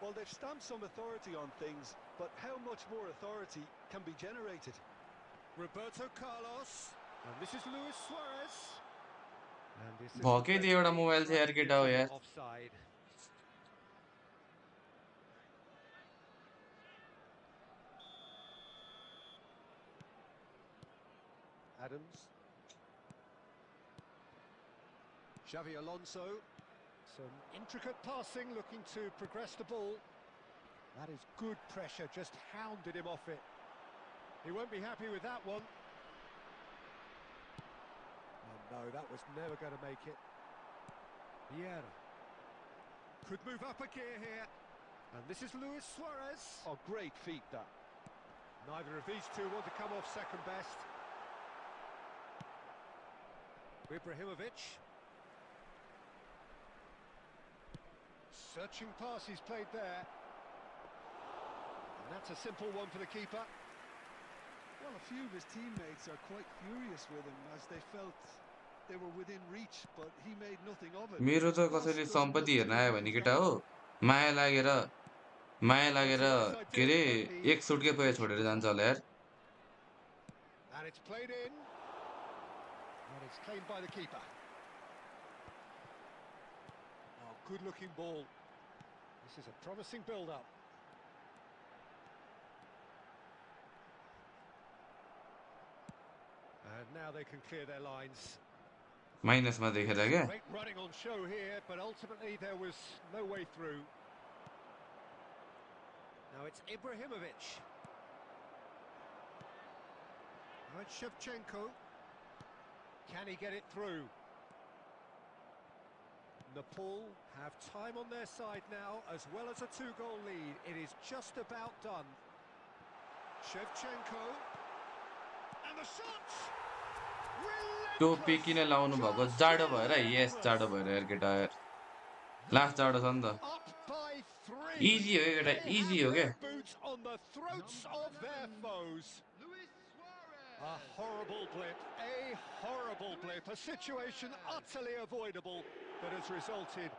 Well, they've stamped some authority on things, but how much more authority can be generated? Roberto Carlos, and this is Luis Suarez. And this is भकै थियो एउटा mobile थियो यार केटा हो यार offside. Adams. Xavi Alonso. Some intricate passing, looking to progress the ball. That is good pressure, just hounded him off it. He won't be happy with that one. Oh no, that was never going to make it. Vieira. Could move up a gear here. And this is Luis Suarez. Oh, great feat, that. Neither of these two want to come off second best. Ibrahimovic. Searching pass he's played there. And that's a simple one for the keeper. Well, a few of his teammates are quite furious with him as they felt they were within reach, but he made nothing of it. मेरो त Loss कसैले doesn't look सम्पत्ति हेर्न too आयो भने केटा meaningful. हो माया लागेर Well, it's a nice के idea, अरे but the एक सुटके पैसा execution छोडेर was जान्छ off. होला यार And it's played in. And it's claimed by the keeper. Oh, good-looking ball. This is a promising build-up. And now they can clear their lines. माइनसमा देखेर क्या Great running on show here, but ultimately there was no way through. Now it's Ibrahimovic. Now it's Shevchenko. Can he get it through? Nepal have time on their side now, as well as a two-goal lead. It is just about done. Shevchenko. And the shot! टोपी किन लाउनु भएको Just जाडो भएर yes relentless. जाडो भएर यार केटा यार लास्ट जाडो छ नि त Up by 3. इजी हो केटा They इजी have हो क्या their boots on the throats of their foes. A horrible blip, a horrible blip, a situation utterly avoidable that has resulted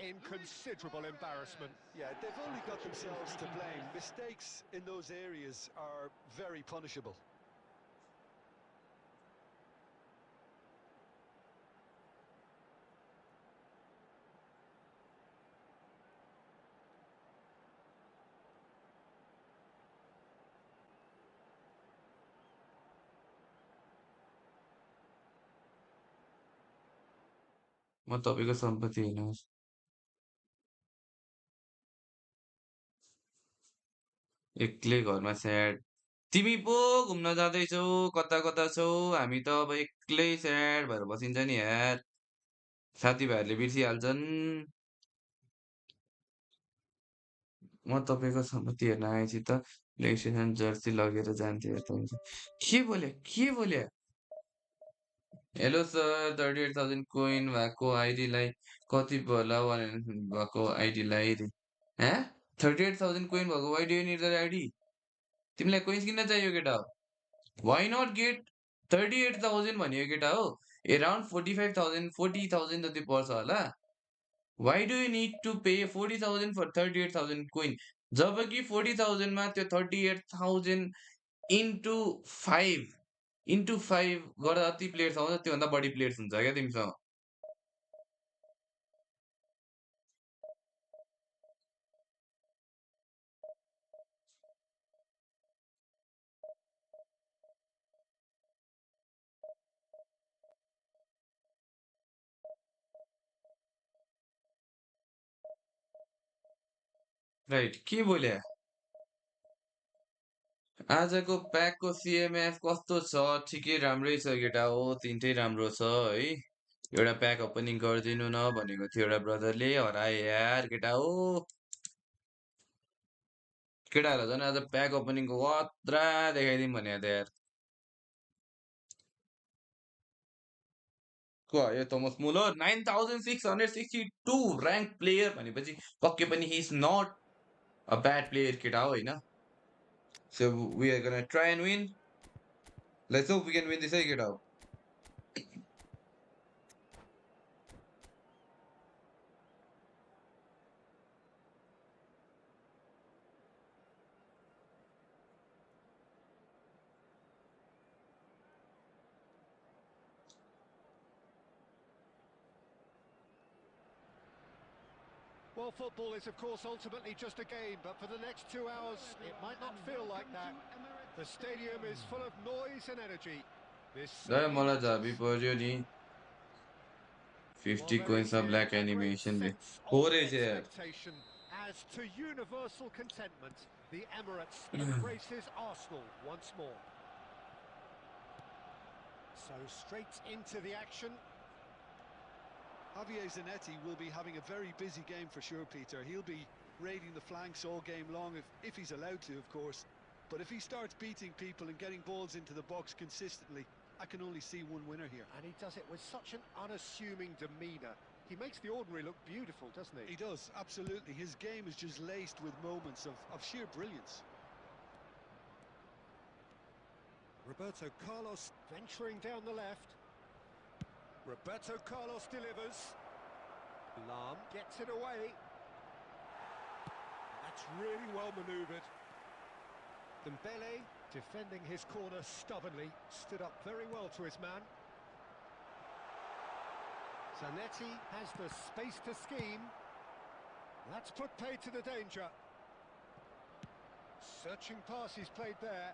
in considerable embarrassment. Yeah, they've only got themselves to blame. Mistakes in those areas are very punishable. म तपाईँको सम्पत्ति हेर्नुहोस् एक्लै घरमा sad तिमी पो घुम्न जाँदैछौ कता कता छौ हामी त अब एक्लै स्याड भएर बसिन्छ नि यार साथीभाइहरूले बिर्सिहाल्छन् म तपाईँको सम्पत्ति हेर्न आएपछि त प्ले स्टेसन जर्सी लगेर जान्थेँ त हुन्छ के बोले हेलो सर 38,000 कोइन भएको आइडीलाई कति पर्ला भएको आइडीलाई ह्या 38,000 कोइन भएको आइडी निर्धारित आइडी तिमीलाई कोइन्स किन चाहियो केटा हो वाइ नट गेट 38,000 भनेको केटा हो एराउन्ड 45,000 40,000 जति पर्छ होला Why do you need to pay 40,000 for 38,000 coin? जबकि 40,000 मा त्यो 38,000 into 5 गर्दा जति प्लेयर्स आउँछ त्योभन्दा बढी प्लेयर्स हुन्छ क्या तिमीसँग. राइट के बोल्या आजको प्याकको सिएमएफ कस्तो छ ठिकै राम्रै छ केटा हो तिनटै राम्रो छ है एउटा प्याक ओपनिङ गरिदिनु न भनेको थियो एउटा ब्रदरले हराए यार केटा हो केटाहरूलाई झन् आज प्याक ओपनिङको खतरा देखाइदिउँ भने त यार को यो थोमस मुलर 9662 र्याङ्क प्लेयर भनेपछि पक्कै पनि he is not a bad player केटा हो होइन so we are gonna try and win let's hope we can win this है केटा हो Well, football is, of course, ultimately just a game, but for the next 2 hours, it might not feel like that. The stadium is full of noise and energy. This मलाई झाबी पर्यो नि 50 coins of black animation ले हो रहेछ यार expectation as to universal contentment. The Emirates embraces Arsenal once more. So straight into the action. Javier Zanetti will be having a very busy game for sure, Peter. He'll be raiding the flanks all game long, if he's allowed to, of course. But if he starts beating people and getting balls into the box consistently, I can only see one winner here. And he does it with such an unassuming demeanour. He makes the ordinary look beautiful, doesn't he? He does, absolutely. His game is just laced with moments of sheer brilliance. Roberto Carlos venturing down the left. Roberto Carlos delivers. Lam gets it away. That's really well manoeuvred. Dembele, defending his corner stubbornly, stood up very well to his man. Zanetti has the space to scheme. That's put paid to the danger. Searching pass he's played there.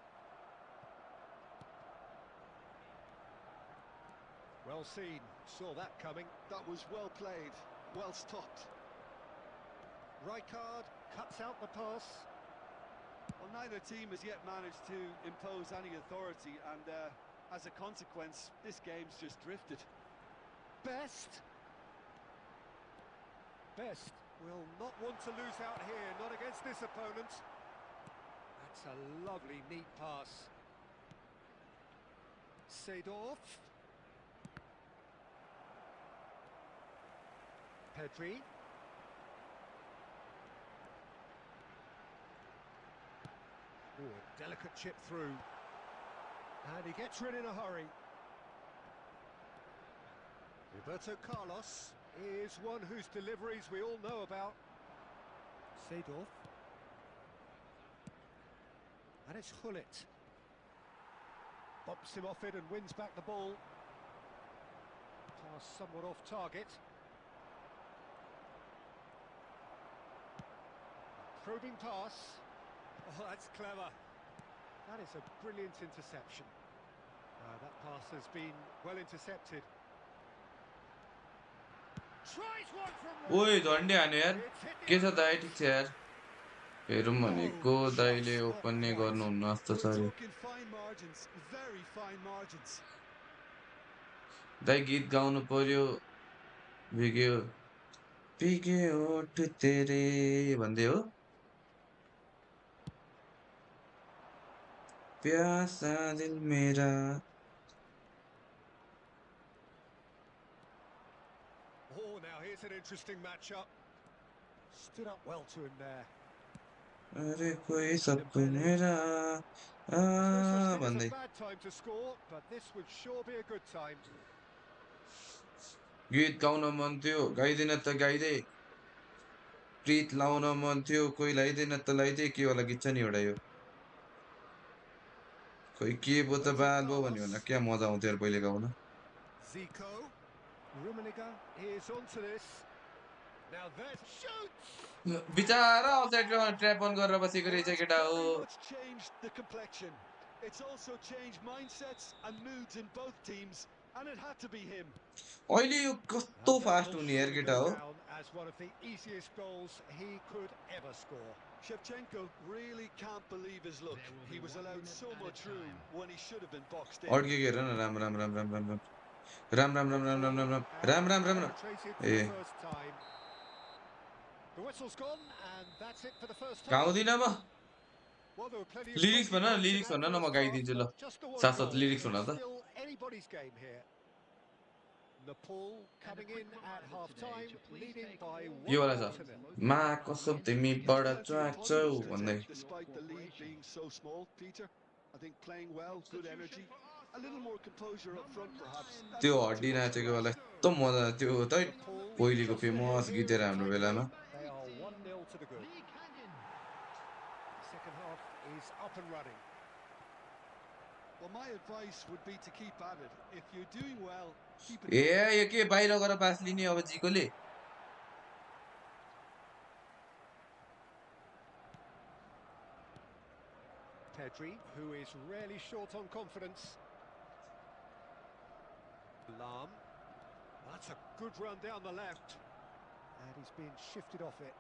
Well seen, saw that coming. That was well played, well stopped. Rijkaard cuts out the pass. Well, neither team has yet managed to impose any authority, and as a consequence, this game's just drifted. Best will not want to lose out here, not against this opponent. That's a lovely, neat pass. Seedorf. Pedri. Ooh, a delicate chip through. And he gets rid in a hurry. Roberto Carlos is one whose deliveries we all know about. Seedorf. And it's Hullet. Bumps him off it and wins back the ball. Pass somewhat off target. Probing pass. Oh, that's clever. That is a brilliant interception. That pass has been well intercepted. Tries one from ओइ झन्डे हान्यो यार के छ दाइ ठिक छ यार हेरौँ भनेको दाइले ओपन नै गर्नुहुन्न जस्तो छ अरे दाइ गीत गाउनु पर्यो भिगे ओठ तेरे भन्दै हो प्यासा दिल मेरा Oh, now here's an interesting matchup. Stood up well to him there. अरे कोई सबको मेरा भन्दै a bad time to score, but this would sure be a good time. गीत गाउन मन थियो गाइदिन त गाइदे प्रीत लाउन मन थियो कोही लगाइदिएन त लगाइदिए के होला गीत छ नि एउटा यो खोइ के पो त Roberto बाल पो भन्यो होला Carlos, क्या मजा आउँथ्यो यार पहिले gown Zico, Rummenigge is onto this. Now there's shoots! बिचारा अफसाइडमा ट्र्याप अन गरेर बसेको Well, रहेछ that's केटा हो very much changed the complexion. It's also changed mindsets and moods in both teams, and it had to be him. अहिले यो कस्तो And that fast will हुने यार surely केटा go हो down as one of the easiest goals he could ever score. Shevchenko really can't believe his luck. There will be He was 1 allowed minute so at a much room time. when he should have been boxed in. अड्केको हेर न Ram Ram Ram Ram Ram Ram Ram Ram Ram The Ram Ram ball Ram Ram has Ram Ram Ram Ram penetrated for A the first time. The whistle's gone, and that's it for the first half. गाउँदिन म Well, there were plenty of lyrics talking points in lyrics that भन्न न म first half, गाइदिन्छु ल but just the one साथसाथ goal. Lyrics भन It's त still anybody's game here. Nepal coming in at half-time, leading by यो 1 वाला goal छ to nil. मा कसम तिमी There's बडा plenty of च्वाक छौ positives to भन्दै take despite the lead being so small, Peter. I think playing well, good energy, a little more composure up front perhaps. That's त्यो all too हड्डी much to नाचेको वाला ask. यस्तो मजा त्यो त Nepal पहिलेको just ahead फेमस गीत here era in हाम्रो time बेलामा sheet. They are 1-0 to the good. The second half is up and running. Well, my advice would be to keep at it. If you're doing well, keep it A going. यो के बाहिर गएर पास लिने अब जीकोले Pedri, who is rarely short on confidence. Lam. That's a good run down the left. And he's been shifted off it.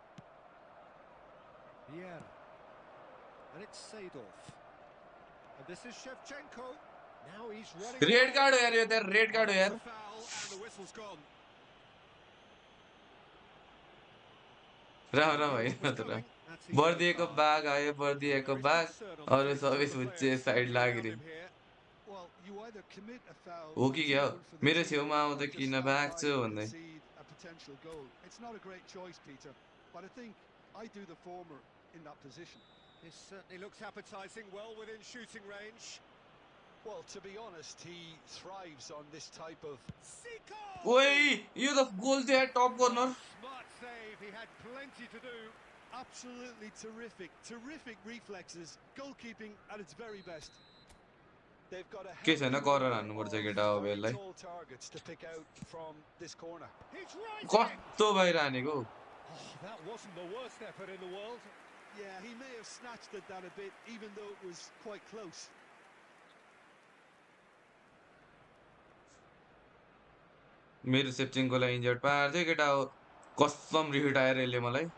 Vieira. And it's Seedorf. And this is Shevchenko. Now he's running red away. Card हो यार यो त red Well, card हो that's यार a foul, and the whistle's gone. Ram Ram Knew होइन what was त Ram coming. That's a yellow बर्दिएको card. बाघ आयो बर्दिएको There is बाघ concern on the अरू faces सबै of the सुत्चे players side standing around लागिरहन् him here. Well, you either commit a foul हो or कि क्या take हो one for the मेरो team, छेउमा or आउँदा just किन stand by भाग्छु and भन्दै concede a potential goal. It's not a great choice, Peter, but I think I do the former in that position. This certainly looks appetising, well within shooting range. Well, to be honest, he thrives on this type of... Zico! ओइ यो त गोल थियो यार टप What corner a smart save, he had plenty to do. Absolutely terrific, terrific reflexes, goalkeeping at its very best. They've got a के healthy छैन number गरेर हान्नुपर्छ of केटा अब very यसलाई tall targets to pick out from this corner. He's right in! कस्तो बाहिर हानेको Oh, that wasn't the worst effort in the world. Yeah, he may have snatched at that a bit, even though it was quite close. मेरो सेप्चिङकोलाई injured पार्थ्यो केटा हो कसम retire यसले मलाई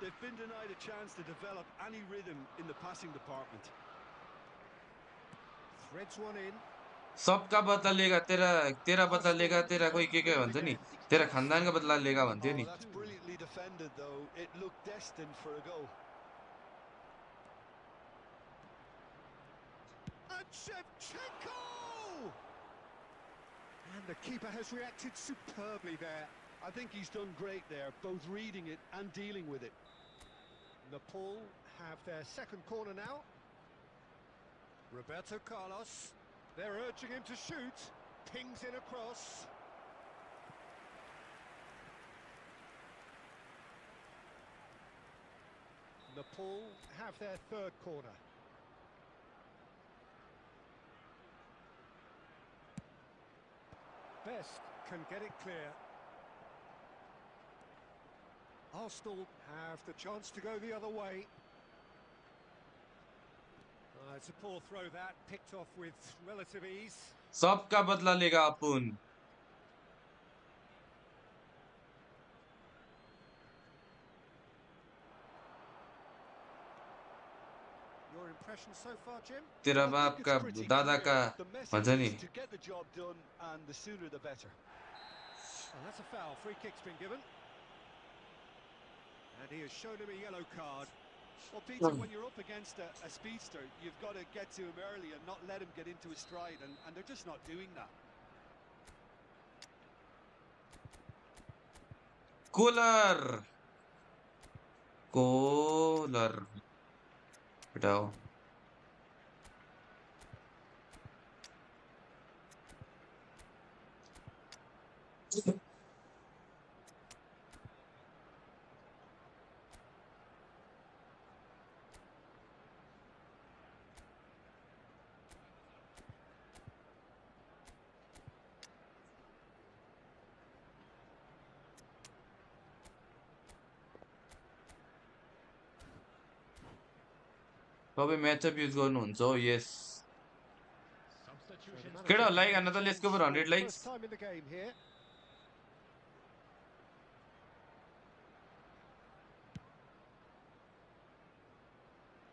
They've been denied a chance to develop any rhythm in the passing department. Threads one in. सबका बदला लेगा तेरा तेरा बदला लेगा Arsenal तेरा कोही don't के win it भन्छ नि again. तेरा खानदानका बदला लेगा भन्थ्यो Oh, नि that's brilliantly defended, though. It looked destined for a goal. And Shevchenko! And the keeper has reacted superbly there. I think he's done great there, both reading it and dealing with it. Nepal have their second corner now. Roberto Carlos. They're urging him to shoot. Pings in across. Nepal have their third corner. Best can get it clear. Arsenal have the chance to go the other way. It's a poor throw that, picked off with relative ease. सबका बदला लेगा अपुन Your impression so far, Jim? तेरा I बाप think का it's pretty दादा clear. का The भन्छ message नि is to get the job done, and the sooner the better. Oh, that's a foul. Free kick's been given. And he has shown him a yellow card. Well, Peter, when you're up against a speedster, you've got to get to him early and not let him get into his stride, and they're just not doing that. Koller Koller हटाओ तपाईँ matchup use गर्नुहुन्छ हो yes So the केटा manager like making हान्न the त let's change go for for 100 the likes first time in the game here.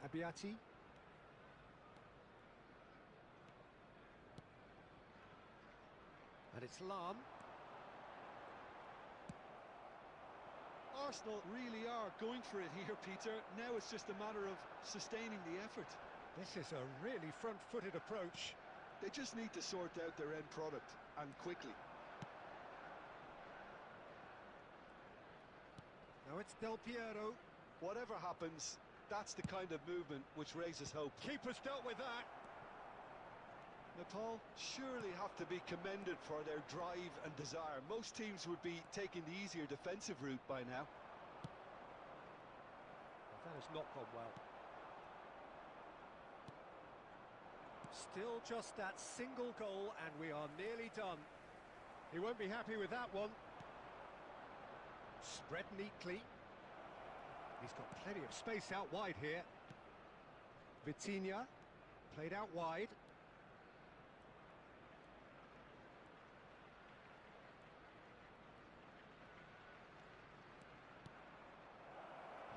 Abiati. And it's Lam. Arsenal really are going for it here, Peter. Now it's just a matter of sustaining the effort. This is a really front-footed approach. They just need to sort out their end product, and quickly. Now it's Del Piero. Whatever happens, that's the kind of movement which raises hope. Keeper's dealt with that. Nepal surely have to be commended for their drive and desire. Most teams would be taking the easier defensive route by now. That has not gone well. Still just that single goal and we are nearly done. He won't be happy with that one. Spread neatly. He's got plenty of space out wide here. Vitinha played out wide.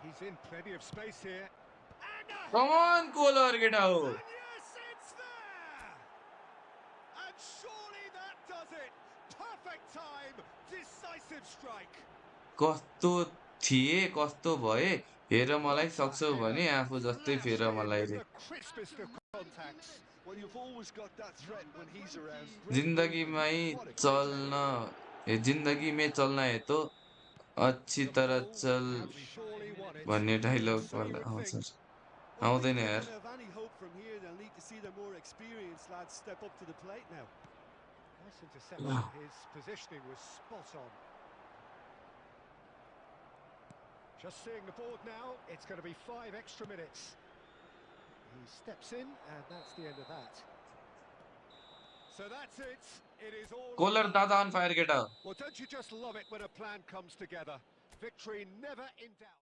He's in plenty of space here. And a come header! On Koller केटा हो And yes, it's there! And surely that does it! Perfect time, decisive strike. कस्तो थिए कस्तो भए हेर मलाई What a सक्छौ header! भने आफू जस्तै Flashed फेर in मलाई with रे the crispest of contacts. Well, you've always got that threat when he's around. Great movement. जिन्दगीमै What a great चल्न header. जिन्दगी में चलना है तो अच्छी The तरह ball चल have surely won it. भन्ने Or डाइलग so you वाला would think. आउँछ Well, I think आउँदैन if they're यार going to have any hope from here, they'll need to see their more experienced lads step up to the plate now. Nice interception. His positioning was spot on. Just seeing the board now, it's going to be 5 extra minutes. He steps in, and that's the end of that. So that's it. It is all Koller over. दादा अन fire केटा हो Well, don't you just love it when a plan comes together? Victory never in doubt.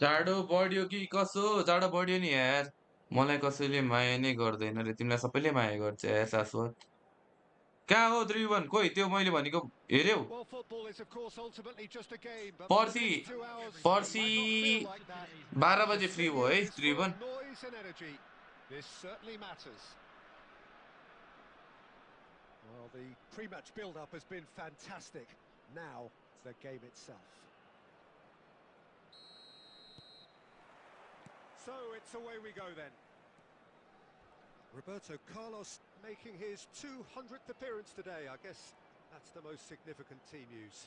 जाडो बढ्यो कि कसो जाडो बढ्यो नि यार मलाई कसैले माया नै गर्दैन रे तिमीलाई सबैले माया गर्छ यार शाश्वत कहाँ हो 3-1 खोइ त्यो मैले भनेको हेऱ्यौ Well, football is, of course, ultimately just a game, but for the पर्सि next 2 hours, it पर्सि might not feel like that. 12 The बजे फ्री हो stadium है is full 3-1 of noise and energy. This certainly matters. Well, the pre-match build-up has been fantastic. Now, the game itself. So, it's away we go then. Roberto Carlos making his 200th appearance today. I guess that's the most significant team news.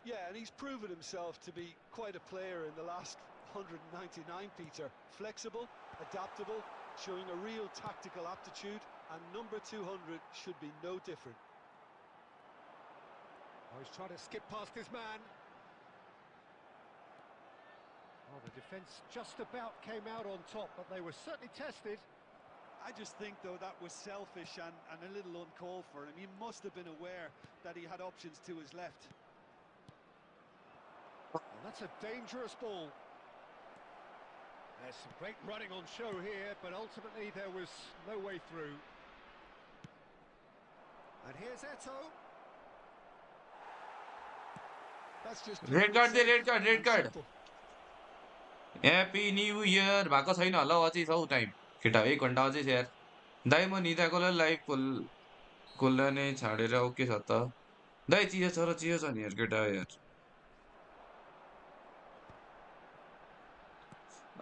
Yeah, and he's proven himself to be quite a player in the last 199, Peter. Flexible, adaptable, showing a real tactical aptitude, and number 200 should be no different. Oh, he's trying to skip past his man. Oh, the defence just about came out on top, but they were certainly tested. I just think, though, that was selfish and a little uncalled for him. He must have been aware that he had options to his left. And that's a dangerous ball. There's some great running on show here, but ultimately there was no way through. And here's Eto. That's just red card they red card red card simple. Happy new year भएको छैन होला हौ अझै छ हौ time केटा 1 घन्टा अझै छ यार दाइ म निदाको लाइभ खुल्ला नै छाडेर ओके छ त दाइ चिया छ र चिया छ नि यार केटा यार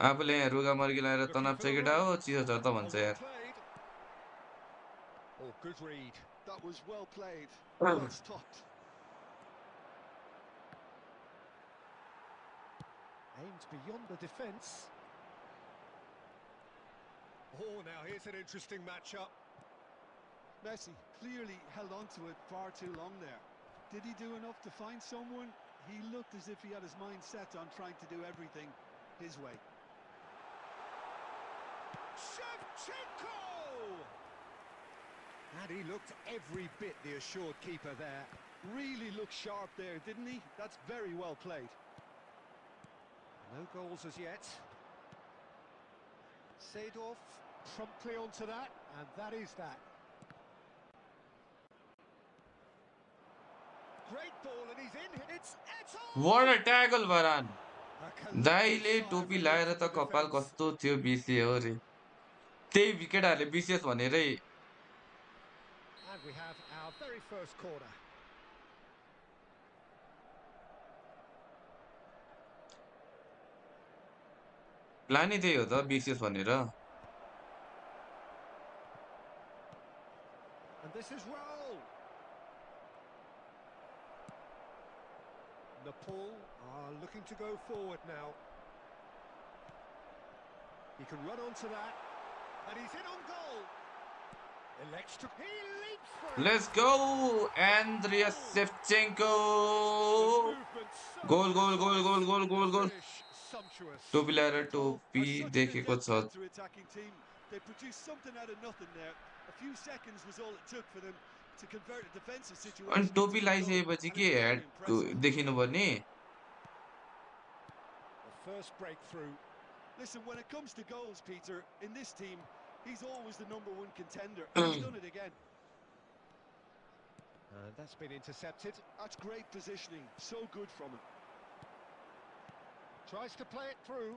आफूले यहाँ रुगा मर्गी लगाएर Looking तनाव for छ the केटा run. हो चिया छ त Oh, भन्छ well यार played. Oh, good read. That was well played, well stopped. Aimed beyond the defence. Oh, now here's an interesting matchup. Messi clearly held on to it far too long there. Did he do enough to find someone? He looked as if he had his mind set on trying to do everything his way. Shevchenko! And he looked every bit the assured keeper there. Really looked sharp there, didn't he? That's very well played. No goals as yet. Seedorf promptly onto that, and that is that. Great ball, and he's in. It's Eto! What a tackle भरान A collective दाइले sigh of टोपी relief लाएर from त the कपाल defence. कस्तो थियो बिसे हो रे त्यही विकेटहरूले विशेष भनेरै And we have our very first corner. प्लानै त्यही हो त विशेष भनेर And this is Raul. Nepal are looking to go forward now. He can run onto that. And he's in on goal. Electric. He leaps for it. Let's go Andrea Shevchenko The movement so goal goal goal precise. Goal goal The goal goal finish sumptuous. टोपी लगाएर Nepal टोपी are such an देखेको adept छ counter-attacking team. They produced something out of nothing there. A few seconds was all it took for them to convert a defensive अनि situation टोपी into a goal, लगाइसकेपछि and के it's very head impressive. देखिनु पर्ने The first breakthrough. Listen, when it comes to goals, Peter, in this team, he's always the #1 contender, and he's done it again. And that's been intercepted. That's great positioning, so good from him. Tries to play it through.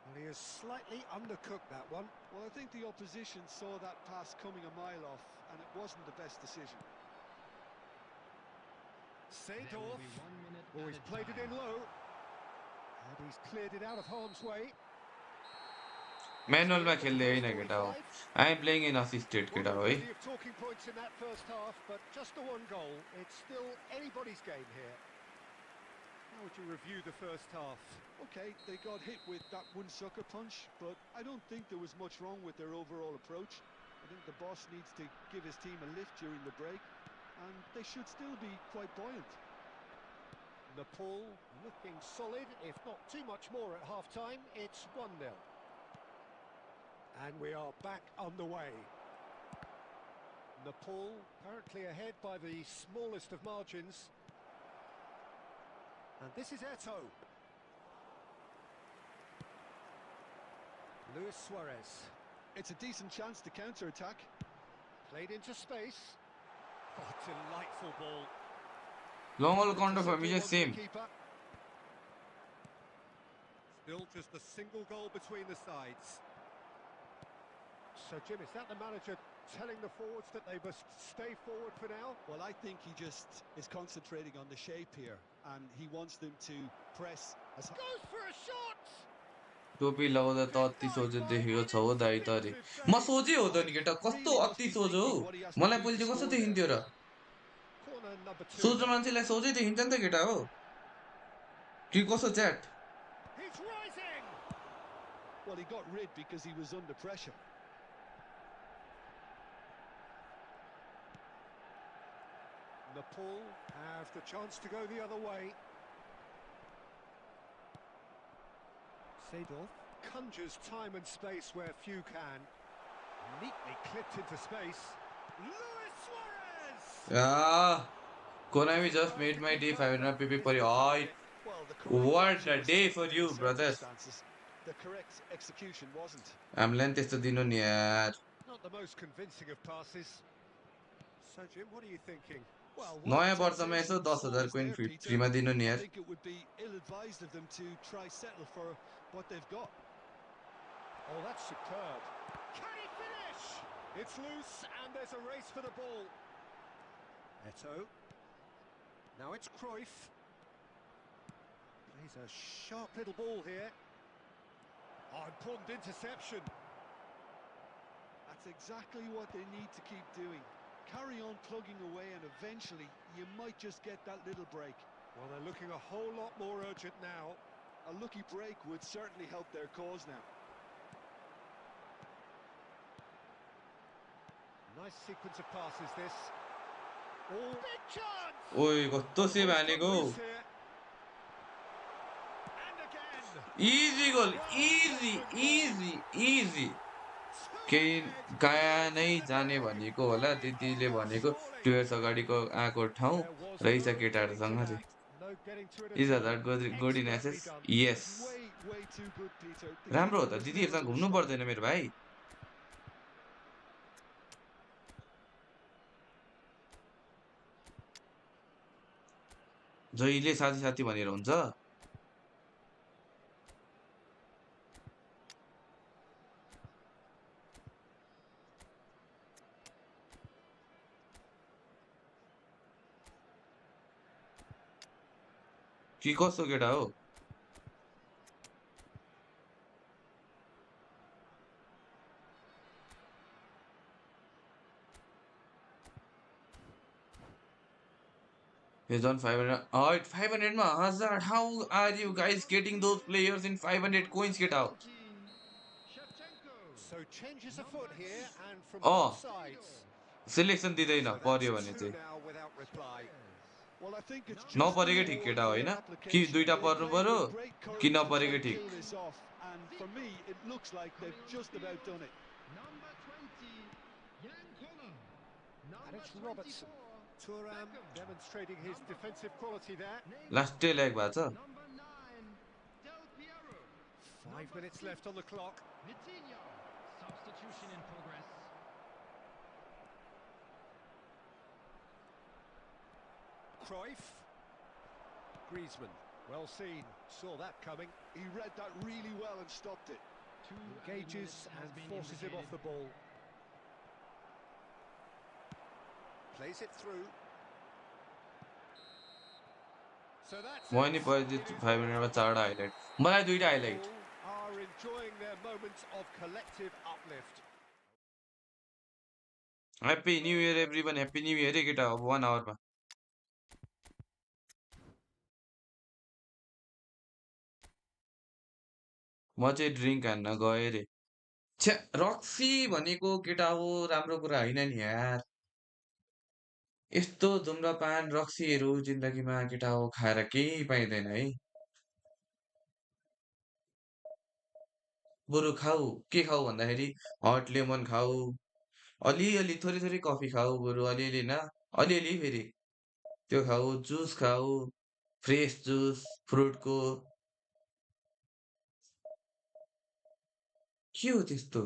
Well, he has slightly undercooked that one. Well, I think the opposition saw that pass coming a mile off, and it wasn't the best decision. Seedorf. Oh, he's played it in low. And he's cleared it out of harm's way. म्यानुअलमा खेल्दै होइन केटा हो I am playing in assisted Well, केटा there हो were है plenty of talking points in that first half, but just the one goal. It's still anybody's game here. How would you review the first half? Okay, they got hit with that one sucker punch, but I don't think there was much wrong with their overall approach. I think the boss needs to give his team a lift during the break, and they should still be quite buoyant. Nepal looking solid, if not too much more at half-time. It's 1-0. And we are back underway. Nepal currently ahead by the smallest of margins. And this is Eto. Luis Suarez. It's a decent chance to counter-attack. Played into space. Oh, delightful ball. Long all Just a counter for me simple just one for the same. keeper. Still just a single goal between the sides. So, Jim, is that the manager telling the forwards that they must stay forward for now? Well, I think he just is concentrating on the shape here, and he wants them to press as high. Goes for a shot! टोपी लगाउँदा त अति Denied सोझो by देखेको an छ हो दाइ त अरे instinctive म save. सोझै हो Oh, त नि he केटा कस्तो really must अति be सोझो हो thinking what he has to मलाई do पहिले to चाहिँ कस्तो score there. देखिन्थ्यो र Corner number two सोझो then. मान्छेलाई सोझै देखिन्छ नि त केटा हो कि कसो chat He's rising! Well, he got rid because he was under pressure. Nepal have the chance to go the other way. Seedorf conjures time and space where few can. Neatly clipped into space. Luis Suarez! या Konami just Trying made to my day confirm that 500 PP this for you. looks like Alright. it. Well, the correct What decision a was day taken for in the you, brothers. circumstances. The correct execution wasn't. हामीलाई पनि त्यस्तो दिनु नि यार Not the most convincing of passes. So, Jim, what are you thinking? Well, what a नयाँ वर्षमा temptation Yesso the thought 10,000 is coin there, Peter. फ्रीमा दिनु नि I यार think it would be ill-advised of them to try settle for what they've got. Oh, that's superb. Can he finish? It's loose and there's a race for the ball. Eto. Now it's Cruyff. Plays a sharp little ball here. Oh, important interception. That's exactly what they need to keep doing. Carry on plugging away and eventually you might just get that little break. Well, they're looking a whole lot more urgent now. A lucky break would certainly help their cause now. Nice sequence of passes this. Oh, big chance! ओइ कस्तो save Almost हानेको got loose here. And again. Easy goal Well easy taken goal. Easy easy Two केही ahead. कहाँ नै Into the जाने break. भनेको होला दिदीले भनेको Overscoring. 2 years अगाडिको आएको ठाउँ There was रहेछ no getting to केटाहरूसँग रे that. No getting to it is at all. That good in Expertly एसेस done. Yes Way too good, Peter. The राम्रो हो keeper त was never दिदीहरूसँग going to घुम्नु stop. पर्दैन मेरो भाइ जहिले साथी साथी भनेर हुन्छ कि कस्तो केटा हो He's on 500. Alright, 500 ma Hazard. How are you guys getting those players in 500 coins? Get out. So changes afoot here and from both Oh, sides. selection दिँदैन So that's पर्यो भने two चाहिँ now without reply. Well, I think it's just too नपरेकै ठिक केटा हो ordinary होइन an कि application. दुईटा They पर्नु played पर्यो with great कि courage to try नपरेकै and ठिक kill this off, and for me, it looks like they've just about done it. Number 20, Jan Koller. And Number it's Robertson. 24, Thuram demonstrating his defensive quality there. लास्टै lag भएको छ Number 9, Del Piero. 5 minutes left on the clock. Vitinho. Substitution in progress. Cruyff. Griezmann. Well seen. Saw that coming. He read that really well and stopped it. Engages and forces him off the ball. Plays it through. So that's म नि it. पछि It is 500 मा 1-1. चारवटा highlight मलाई दुईटा highlight Liverpool are enjoying their moment of collective uplift. Happy new year everyone happy new year है केटा अब 1 आवरमा म चाहिँ ड्रिङ्क हान्न गएँ रे छ्या रक्सी भनेको केटा हो राम्रो कुरा होइन नि यार यस्तो धुम्रपान रक्सीहरू जिन्दगीमा केटा हो खाएर केही पाइँदैन है बरु खाऊ के खाऊ भन्दाखेरि हट लेमन खाऊ अलिअलि थोरै थोरै कफी खाऊ बरु अलिअलि न अलिअलि फेरि त्यो खाऊ जुस खाऊ फ्रेस जुस फ्रुटको के हो त्यस्तो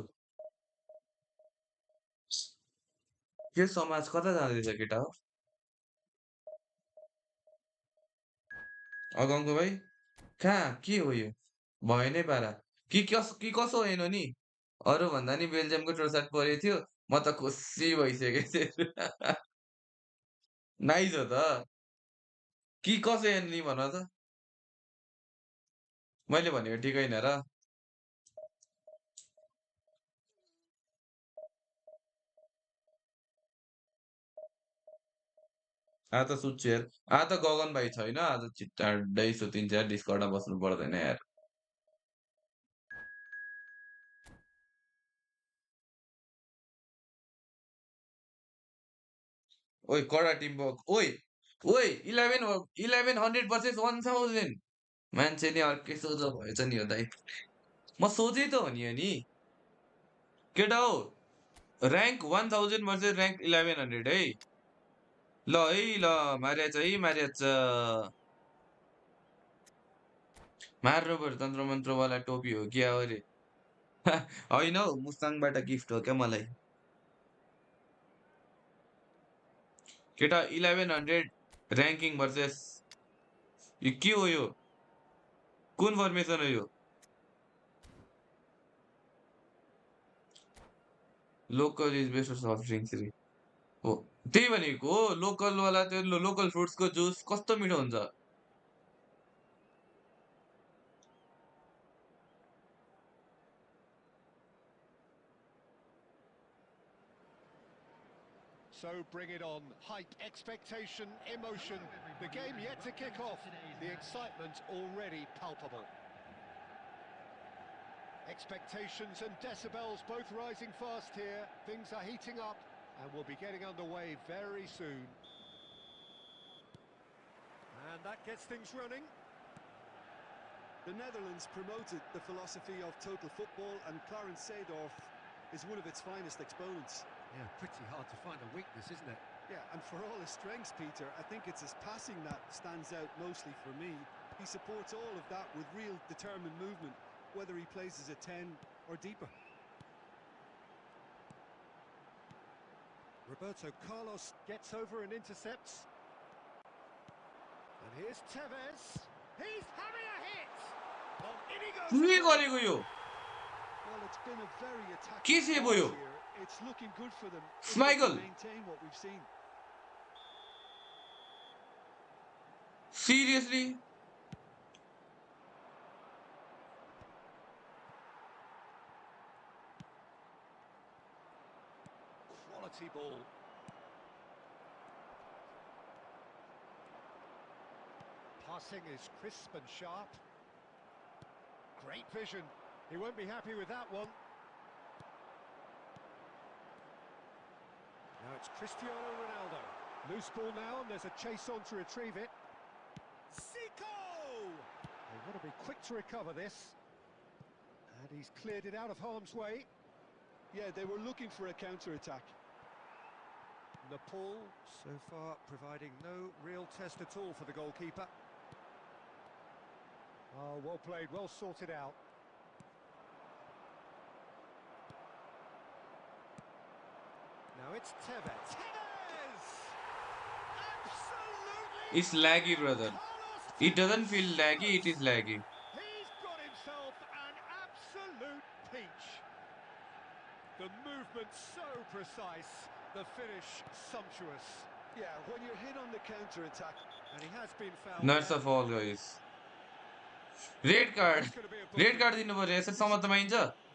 यो समाज कता जाँदैछ केटा हो अगमको भाइ कहाँ के हो यो भयो नै पारा कि कसो होइन नि अरू भन्दा नि बेल्जियमको ट्रोसाट परेको थियो म त खुसी भइसकेको थिएँ नाइस हो त कि कसो हेर्ने नि भन त मैले भनेको ठिक होइन र आज त सुत्छु यार आज त गगन भाइ छैन आज चिट्टाडै सुतिन्छ यार डिस्कर्डमा बस्नु पर्दैन यार ओइ कडा टिम ओइ ओइ 1100 वर्सेस 1000 मान्छे नि अर्कै सोझो भएछ नि हो दाइ म सोझै त हो नि अनि केटा हो ऱ्याङ्क 1000 वर्सेस ऱ्याङ्क 1100 है ल है ल मारिएछ मार्नु पऱ्यो तन्त्र मन्त्रवाला टोपी हो क्या हो रे होइन हौ मुस्ताङबाट गिफ्ट हो क्या मलाई केटा 1100 ऱ्याङ्किङ भर्सेस यो के हो यो कुन फर्मेसन हो यो local is best soft drinks रे हो त्यही भनेको हो लोकलवाला त्यो लोकल फ्रुट्सको जुस कस्तो मिठो हुन्छ So bring it on. Hype, expectation, emotion. The game yet to kick off. The excitement already palpable. Expectations and decibels both rising fast here. Things are heating up and we'll be getting underway very soon. And that gets things running. The Netherlands promoted the philosophy of total football, and Clarence Seedorf is one of its finest exponents. Yeah, pretty hard to find a weakness, isn't it? Yeah, and for all his strengths, Peter, I think it's his passing that stands out mostly for me. He supports all of that with real determined movement, whether he plays as a 10 or deeper. Roberto Carlos gets over and intercepts. And here's Tevez. He's having a hit! Oh, in he goes के again. गरेको यो Well, it's been a very attacking के save हो start yo here. It's looking good for them if they स्माइकल can maintain what we've seen. Seriously Quality ball. Passing is crisp and sharp. Great vision. He won't be happy with that one. Now it's Cristiano Ronaldo. Loose ball now, and there's a chase on to retrieve it. Zico! They want to be quick to recover this. And he's cleared it out of harm's way. Yeah, they were looking for a counter-attack. Nepal, so far, providing no real test at all for the goalkeeper. Oh, well played, well sorted out. Now it's Tevez. Tevez! Absolutely! It's laggy brother Carlos it doesn't Tevez feel laggy it scores! is laggy He's got himself an absolute peach. The movement so precise, the finish sumptuous. Yeah, when you're hit on the counter-attack, And he has been fouled nuts there. of all guys red card That's going to be a red booking. Card दिनु पर्यो यसरी this is समात्न पाइन्छ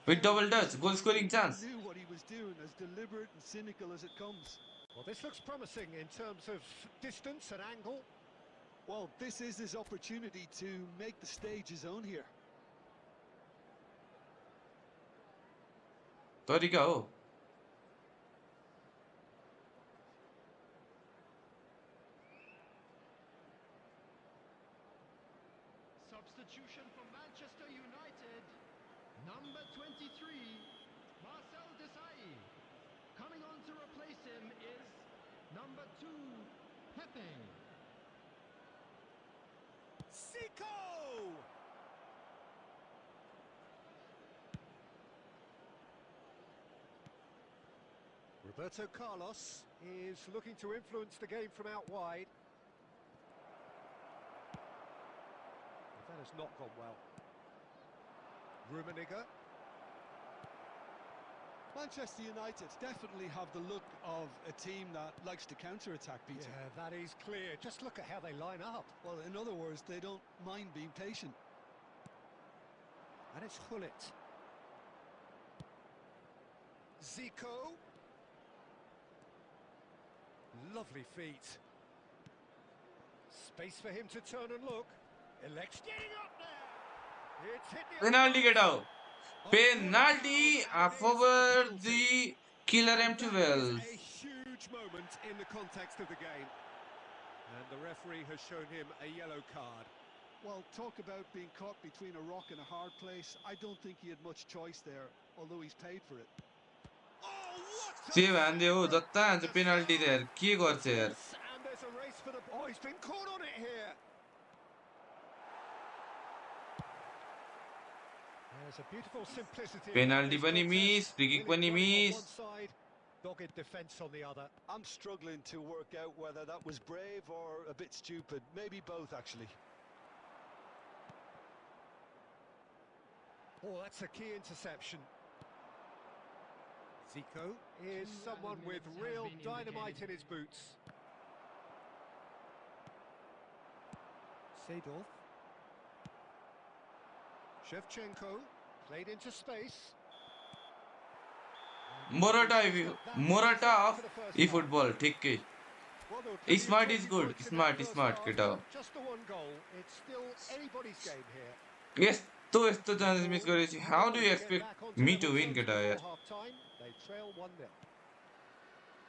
with very double touch goal scoring disappointing. Chance He knew what he was doing, as deliberate and cynical as it comes. Well, this looks promising in terms of distance and angle. Well, this is his opportunity to make the stage his own here. तरिका हो Substitution for Manchester United. Number 23, Marcel Desailly. Coming on to replace him is number 2, Pepe. Zico! Roberto Carlos is looking to influence the game from out wide. That has not gone well. Rummenigge. Manchester United definitely have the look of a team that likes to counter-attack, Peter. Yeah, that is clear. Just look at how they line up. Well, in other words, they don't mind being patient. And it's Hullet. Zico. Lovely feet. Space for him to turn and look. Elects getting up there. It's hit the Penalty get out. Penalty and it is for a penalty. the killer And that is M12. a huge moment in the context of the game. And the referee has shown him a yellow card. Well, talk about being caught between a rock and a hard place. I don't think he had much choice there, although he's paid for it. Oh, what a Save हान्दे हो save जता हान्छ from the penalty start. there के गर्छ यार Yes, and there's a race for the... Oh, he's been caught on it here. There's a beautiful simplicity about penalty this पनि contest. Miss free kick Really पनि running on miss one side, dogged defence on the other. I'm struggling to work out whether that was brave or a bit stupid. Maybe both, actually. Oh, that's a key interception. Zico is someone with real dynamite in his boots. Seedorf. Shevchenko played into space. Morata ई football ठिक्कै Well, there were plenty of smart is talking good points in that first smart half, केटा हो but just the one goal. It's still anybody's game here. यस्तो यस्तो chances miss गरेपछि how do you expect me to win केटा यार They trail 1-0.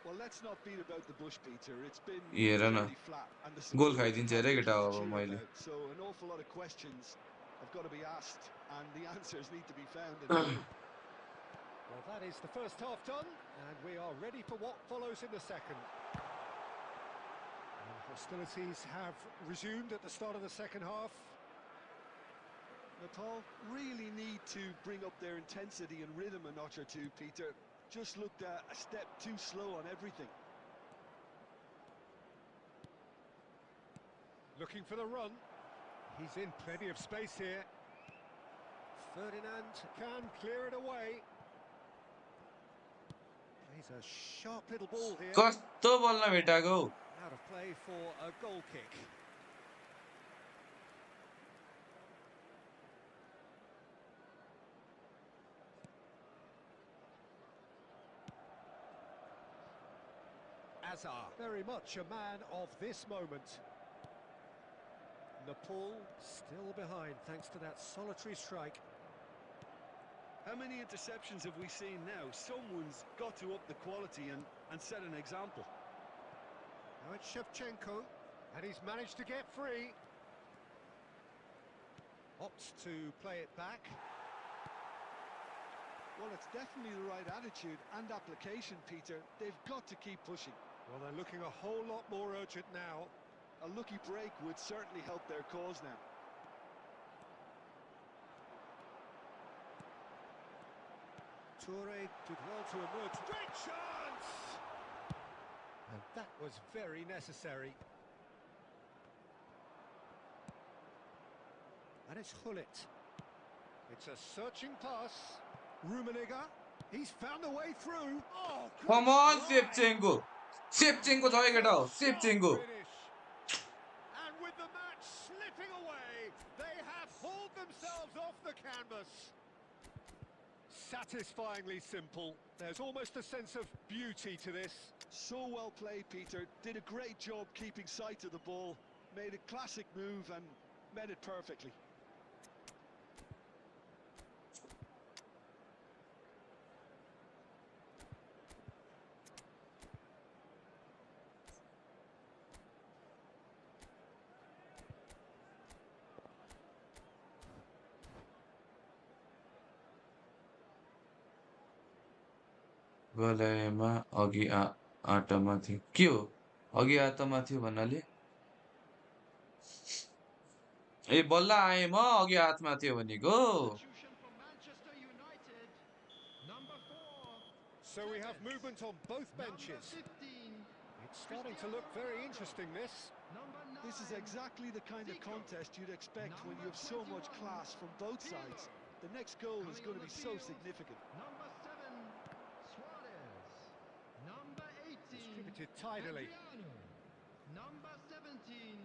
Well, let's not beat about the bush, Peter. It's been हेर न fairly flat, and the goal support खाइदिन्छ have अरे plenty केटा to अब cheer मैले about. So an awful lot of questions have got to be asked, and the answers need to be found in a hurry. Well, that is the first half done, and we are ready for what follows in the second. And hostilities have resumed at the start of the second half. Nepal really need to bring up their intensity and rhythm a notch or two, Peter. Just looked a step too slow on everything. Looking for the run. He's in plenty of space here. Ferdinand can clear it away. Plays a sharp little ball here. कस्तो बल नभेटाको Out of play for a goal kick. Azar, very much a man of this moment. Nepal still behind thanks to that solitary strike. How many interceptions have we seen now? Someone's got to up the quality and set an example. Now it's Shevchenko, and he's managed to get free. Opts to play it back. Well, it's definitely the right attitude and application, Peter. They've got to keep pushing. Well, they're looking a whole lot more urgent now. A lucky break would certainly help their cause now. Toure did well to emerge. Great chance! And that was very necessary. And it's Hullet. It's a searching pass. Rummenigge. He's found a way through. Oh, come on great try! सेप्चेङ्को छ है केटा हो सेप्चेङ्को And with the match slipping away, they have hauled themselves off the canvas. Satisfyingly simple. There's almost a sense of beauty to this. So well played, Peter. Did a great job keeping sight of the ball. Made a classic move and met it perfectly. गलाएमा अघि आटामा थियो के हो अघि आटामा थियो भन्नाले ए बल्ल आए म अघि हातमा थियो भनेको Substitution for Manchester United. Number 4. So we have movement on both benches. It's starting to look very interesting, this. This is exactly the kind of contest you'd expect when you have so much class from both sides. The next goal is going to be so significant. Number 7, Suarez. Number 18, Distributed tidily. Adriano. Number 17,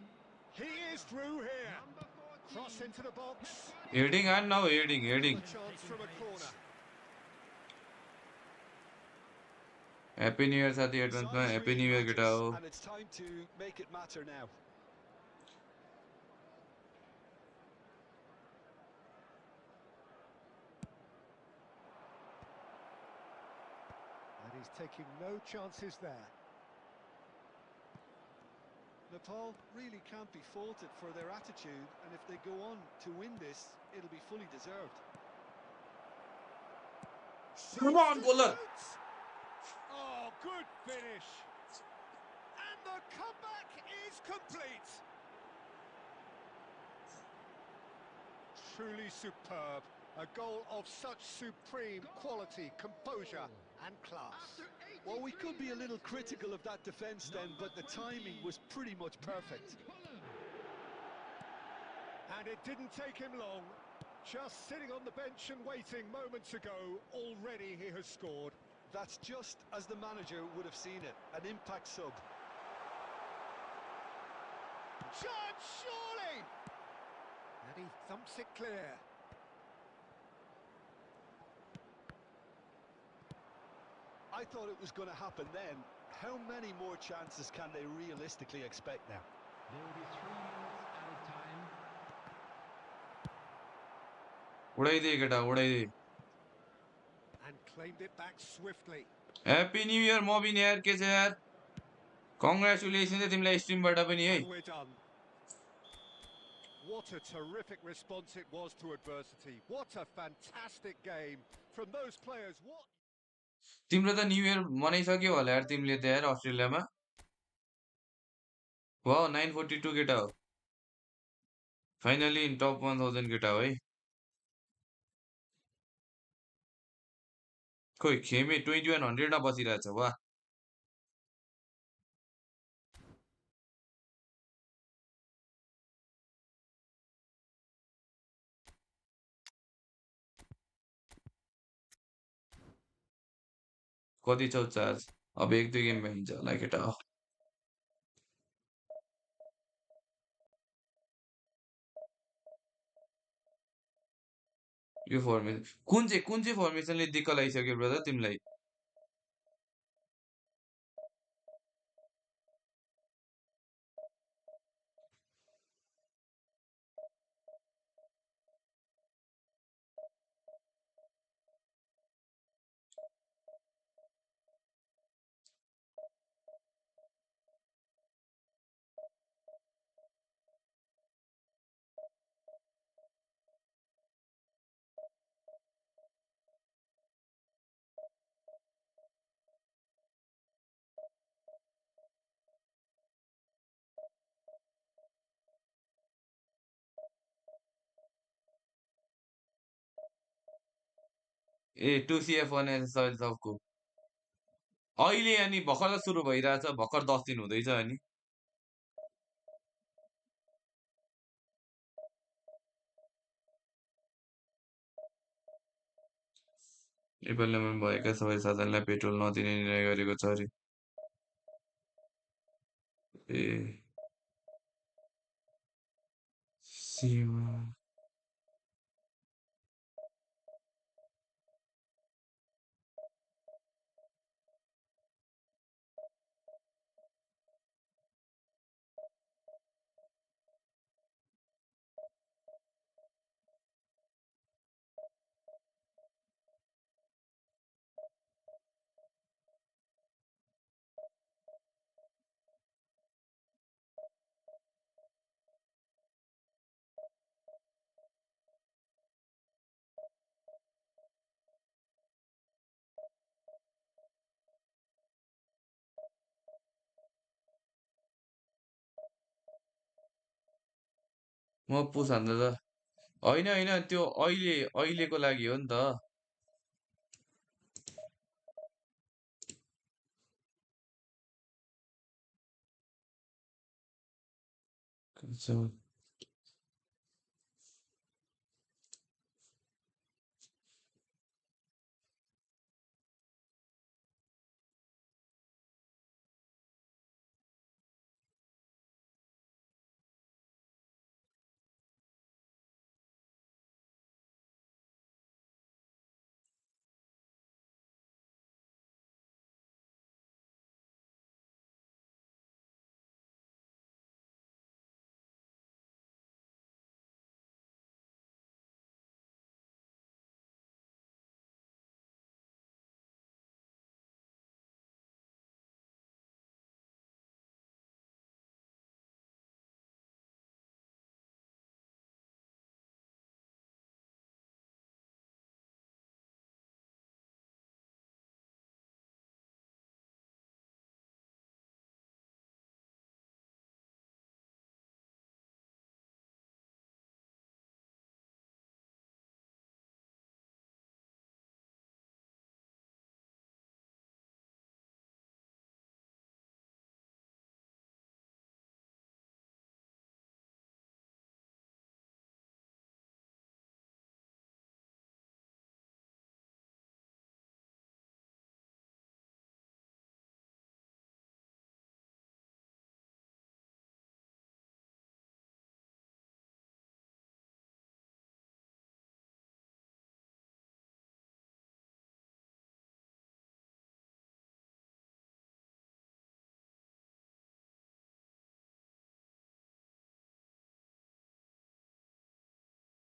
He is through here. number 14. Cross into the box. Heading and now heading. A chance from a corner. Happy New Year साथी advance में Size Happy really New Year केटा matters, हो and it's time to make it matter now. And he's taking no chances there. Nepal really can't be faulted for their attitude, and if they go on to win this, it'll be fully deserved. Come on, bowler. Oh, good finish. And the comeback is complete. Truly superb. A goal of such supreme quality, composure and class. Well, we could be a little critical of that defence then, but the timing was pretty much perfect. And it didn't take him long. Just sitting on the bench and waiting moments ago, already he has scored. That's just as the manager would have seen it, an impact sub. Chance, surely! And he thumps it clear. I thought it was going to happen then. How many more chances can they realistically expect now? There will be 3 minutes added time. उडाइदिए केटा उडाइदिए And claimed it back swiftly. Happy New Year Mobin यार के छ यार Congratulations है तिमीलाई स्ट्रिमबाट पनि है And we're done. What a terrific response it was to adversity. What a fantastic game from those players. What? तिम्रो त न्यू इयर मनाइसक्यो होला यार तिमीले त यार अस्ट्रेलियामा वाउ 942 केटा हो फाइनली इन टप 1000 केटा हो है खोइ खेमे 2100 मा बसिरहेछ वाह कति छौ चार्ज अब 1-2 गेम भइन्छ होला केटा हो यो फर्मेसन कुन चाहिँ फर्मेसनले दिक्क लागिसक्यो ब्रदर तिमीलाई ए 2CF1 एसएल सबको अहिले अनि भर्खर त सुरु भइरहेछ भर्खर 10 दिन हुँदैछ अनि नेपालमा भएका सबै साधनलाई पेट्रोल नदिने निर्णय गरेको छ अरे ए सीमा म पुस हान्दा त होइन त्यो अहिलेको लागि हो नि त So,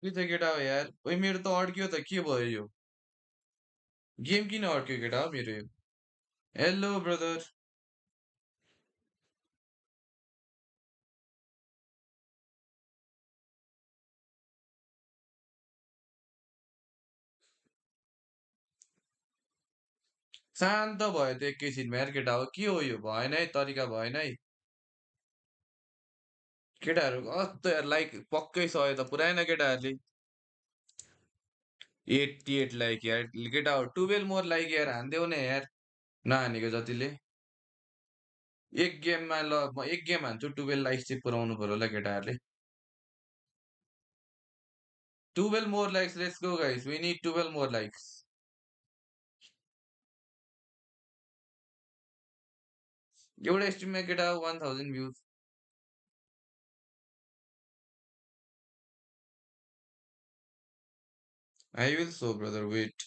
के त केटा हो यार ओइ मेरो त अड्क्यो त के भयो यो गेम किन अड्क्यो केटा हो मेरो यो हेलो ब्रदर शान्त भयो त एकैछिनमा यार केटा हो के हो यो भएन है तरिका भएन है केटाहरू कस्तो यार लाइक पक्कै सय त पुराएन केटाहरूले 88 लाइक यार केटा हो 12 मोर लाइक यार हान्देऊ न यार नहानेको जतिले एक गेममा ल म एक गेम हान्छु 12 लाइक्स चाहिँ पुराउनु पर्यो होला केटाहरूले 12 more likes let's go guys we need 12 more likes एउटा स्ट्रिममा केटा 1000 views I will so brother wait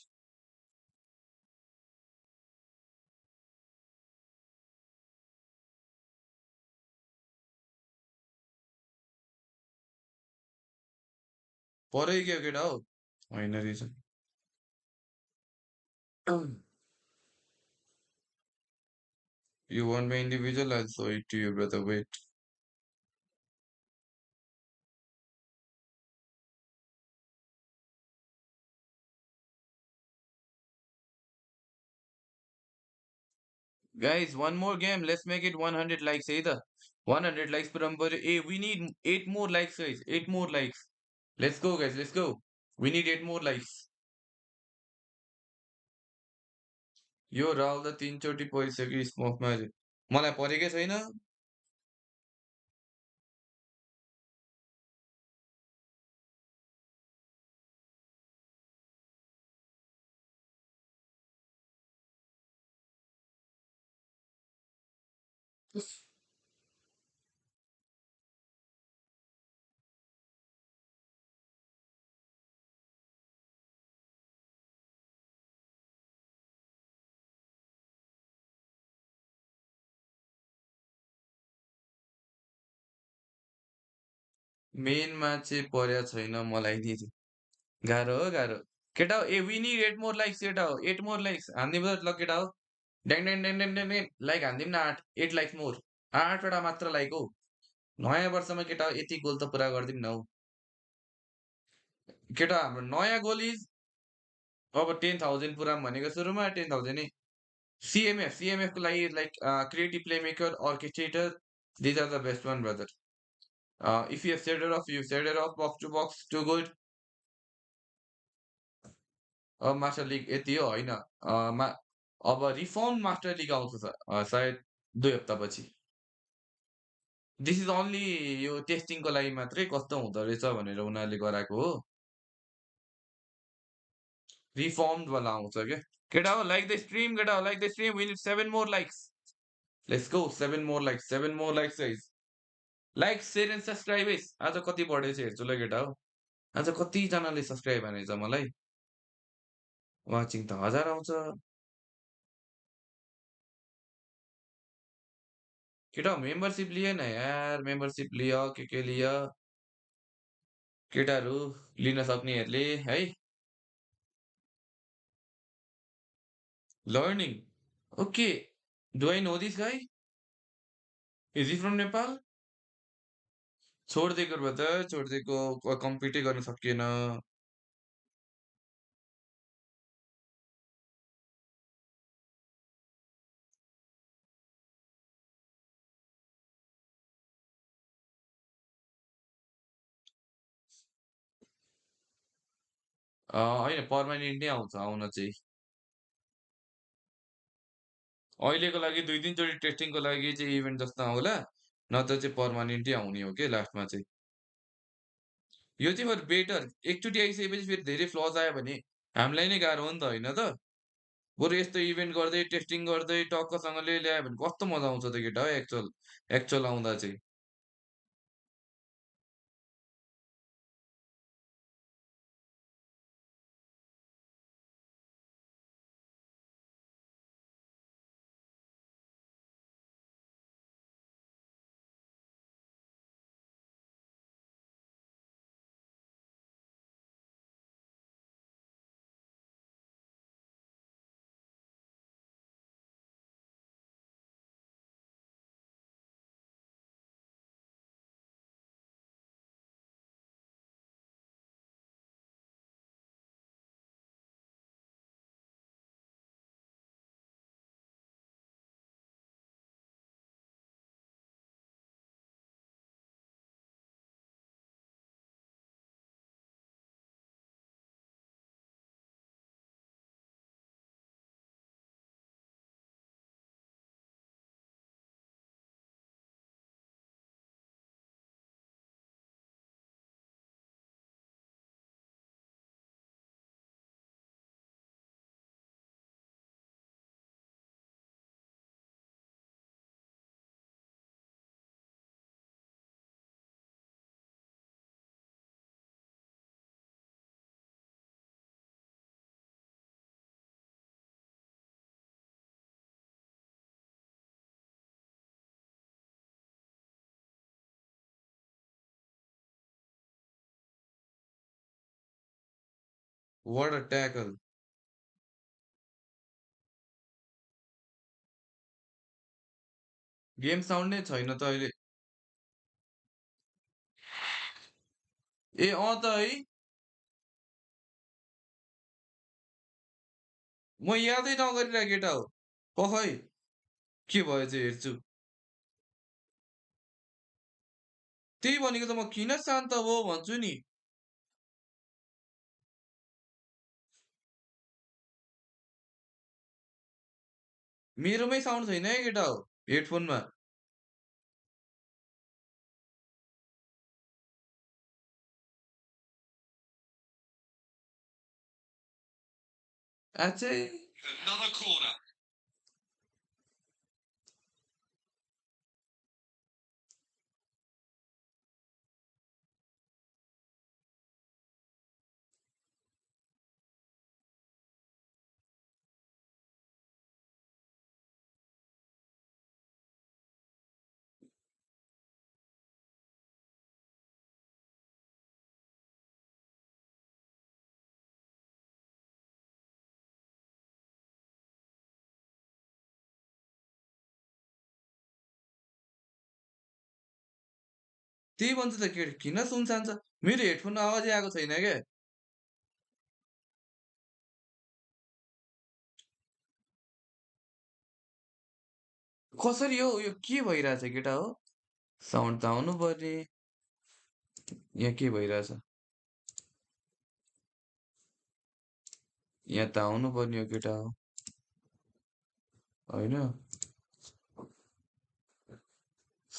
परै के केटा हो होइन रहेछ You want my individual? I'll show it to you, brother. Wait. Guys, one more game. Let's make it 100 likes either. 100 likes per number. Hey, we need 8 more likes, guys. 8 more likes. Let's go, guys. Let's go. We need 8 more likes. यो राहुल त 3 चोटि परिसक्यो स्मोकमा मलाई परेकै छैन मेनमा चाहिँ पर्या छैन मलाई नि गाह्रो हो गाह्रो केटा हो A V need 8 more likes केटा हो 8 मोर लाइक्स हान्दिउँ ल केटा हो ड्याङ ड्याङ ड्याङ ड्याङ ड्याङ ड्याङ लाइक हान्दिउँ न 8 8 लाइक्स मोर 8 वटा मात्र लाइक हो नयाँ वर्षमा केटा हो यति गोल त पुरा गरिदिउँ न हौ केटा हाम्रो नयाँ गोल इज अब 10,000 पुरा भनेको सुरुमा 10,000 नै CMF को लागि like creative playmaker orchestrator these are the best one brother if you have set it off you set it off box to box too good अब मास्टर लिग यति हो होइन अब रिफर्म मास्टर लिग आउँछ सायद 2 हप्ता पछि दिस इज ओन्ली यो टेस्टिङको लागि मात्रै कस्तो हुँदो रहेछ भनेर उनीहरूले गराएको हो। रिफर्म्ड वाला आउँछ क्या। केटा हो लाइक द स्ट्रिम, केटा हो like the stream, we need 7 more likes. Let's go 7 more likes, 7 more likes guys. Like share and subscribe है। आज कति बढेछ हेर्छु ल केटा हो। आज कतिजनाले सब्सक्राइब हानेछ मलाई। वाचिङ त 1000 आउँछ। केटा हो मेम्बरसिप लिए न यार, मेम्बरसिप लियो, के लियो। केटाहरू लिन सक्नेहरूले है। Learning okay. Do I know this guy? Is he from Nepal? छोडिदिएको ब्रदर, छोडिदिएको कम्पिटै गर्न सकिएन। होइन पर्मानेन्ट नै आउँछ आउन चाहिँ। अहिलेको लागि 2-3 चोटि टेस्टिङको लागि चाहिँ इभेन्ट जस्तो आउला, नत्र चाहिँ पर्मानेन्टै आउने हो के लास्टमा चाहिँ। यो चाहिँ फर बेटर। एकचोटि आइसकेपछि फेरि धेरै फ्लज आयो भने हामीलाई नै गाह्रो हो नि त, होइन त? बरु यस्तो इभेन्ट गर्दै, टेस्टिङ गर्दै, टक्कसँगले ल्यायो भने कस्तो मजा आउँछ त केटा हो एक्चुअल आउँदा चाहिँ। What a tackle. Game sound नै छैन त अहिले। ए अँ त है। म यादै नगरिरहेको केटा हो। खै के भयो चाहिँ हेर्छु। त्यही भनेको त म किन शान्त हो भन्छु नि। मेरोमै साउन्ड छैन है केटा हो हेडफोनमा। अझै त्यही भन्छ त के किन सुनसान छ। मेरो हेडफोनमा आवाजै आएको छैन क्या। कसरी हो यो के भइरहेछ केटा हो। साउन्ड त आउनु पर्ने। यहाँ के भइरहेछ। यहाँ त आउनु पर्ने हो केटा हो। होइन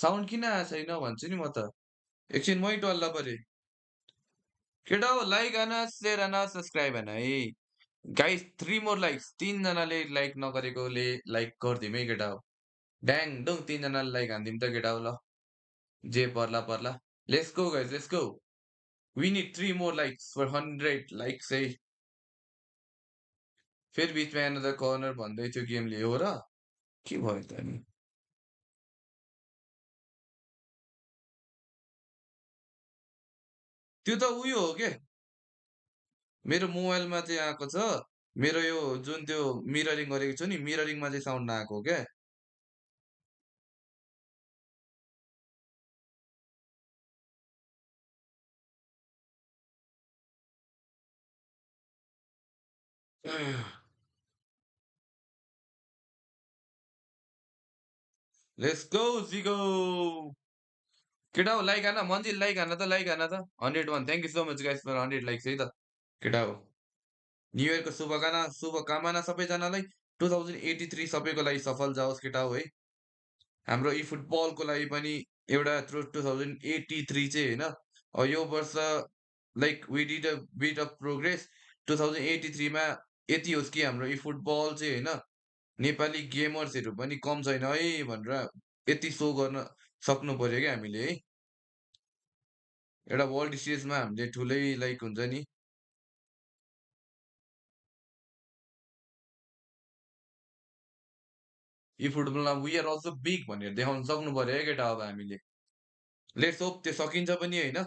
साउन्ड किन आएको छैन भन्छु नि म त एकछिन मै डल्ला परे केटा हो लाइक आन सेयर आन सब्सक्राइब आन है गाइस 3 मोर लाइक्स 3 जनाले लाइक नगरेकोले लाइक गरिदिउँ है केटा हो ड्याङ डुङ 3 जनाले लाइक हानिदिउँ त केटा हो ल जे पर्ला पर्ला let's go guys let's go we need 3 more likes for 100 likes है फेरि बिचमा एनदर कर्नर भन्दै थियो गेमले हो र के भयो त अनि त्यो त उयो हो के मेरो मोबाइलमा चाहिँ आएको छ मेरो यो जुन त्यो मिररिङ गरेको छु नि मिररिङमा चाहिँ साउन्ड नआएको क्या लेट्स गो जिगो केटा हो लाइक हान मन्जिल लाइक हान त लाइक हान त 101 thank you so much guys for 100 likes है त केटा हो न्यु इयरको शुभकामना सबैजनालाई 2083 सबैको लागि सफल जाओस् केटा हो है हाम्रो यी फुटबलको लागि पनि एउटा 2083 चाहिँ होइन यो वर्ष like we did a bit of progress 2083 मा यति होस् कि हाम्रो यी फुटबल चाहिँ होइन नेपाली गेमर्सहरू पनि कम छैन है भनेर यति सो गर्न सक्नु पर्यो क्या हामीले है एउटा वर्ल्ड स्टेजमा हामीले ठुलै लाइक हुन्छ नि यी फुटबलमा वी आर अल्सो बिग भनेर देखाउन सक्नु पर्यो है केटा अब हामीले लेट्स होप त्यो सकिन्छ पनि होइन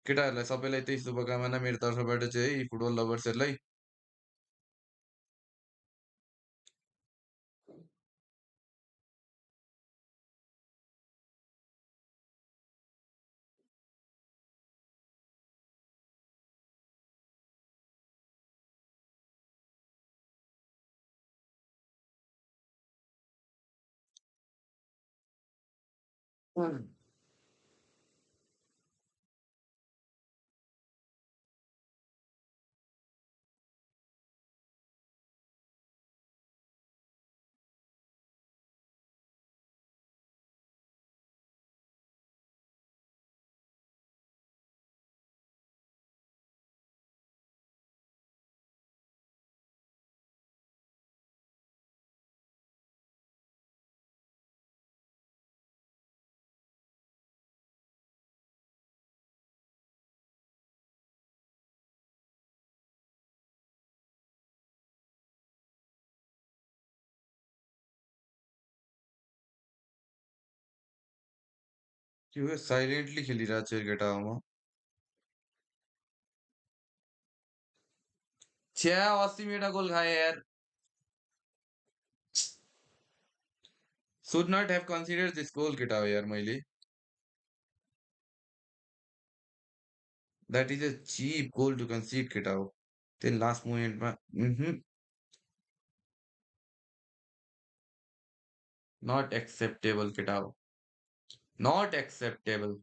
केटाहरूलाई सबैलाई त्यही शुभकामना मेरो तर्फबाट चाहिँ है फुटबल लभर्सहरूलाई त्यो साइलेन्टली खेलिरहेको छ केटा म छ्या 80 मिनट गोल खाए यार should not have consider this goal केटा हो यार मैले that is a cheap goal to consider केटा हो त्यही लास्ट मोमेन्टमा नट एक्सेप्टेबल केटा हो नट एक्सेप्टेबल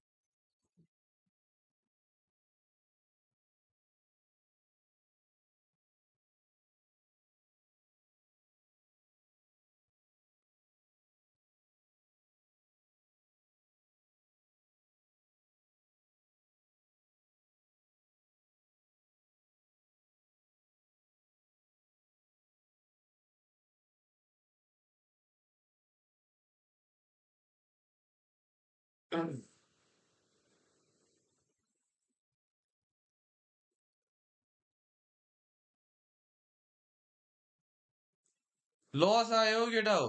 लस आयो केटा हो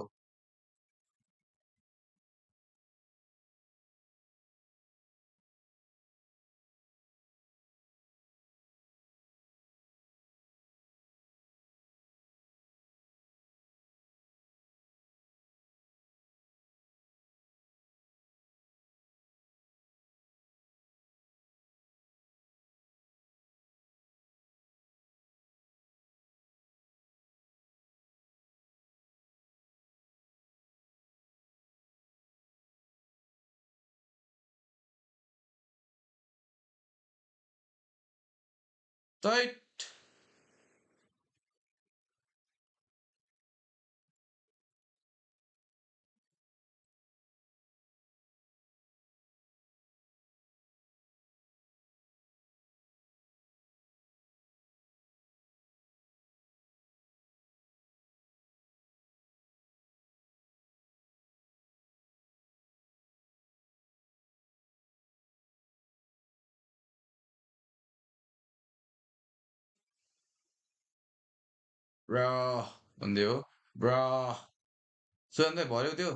तै ब्र भन्दै हो ब्र सुन्दै भर्यो त्यो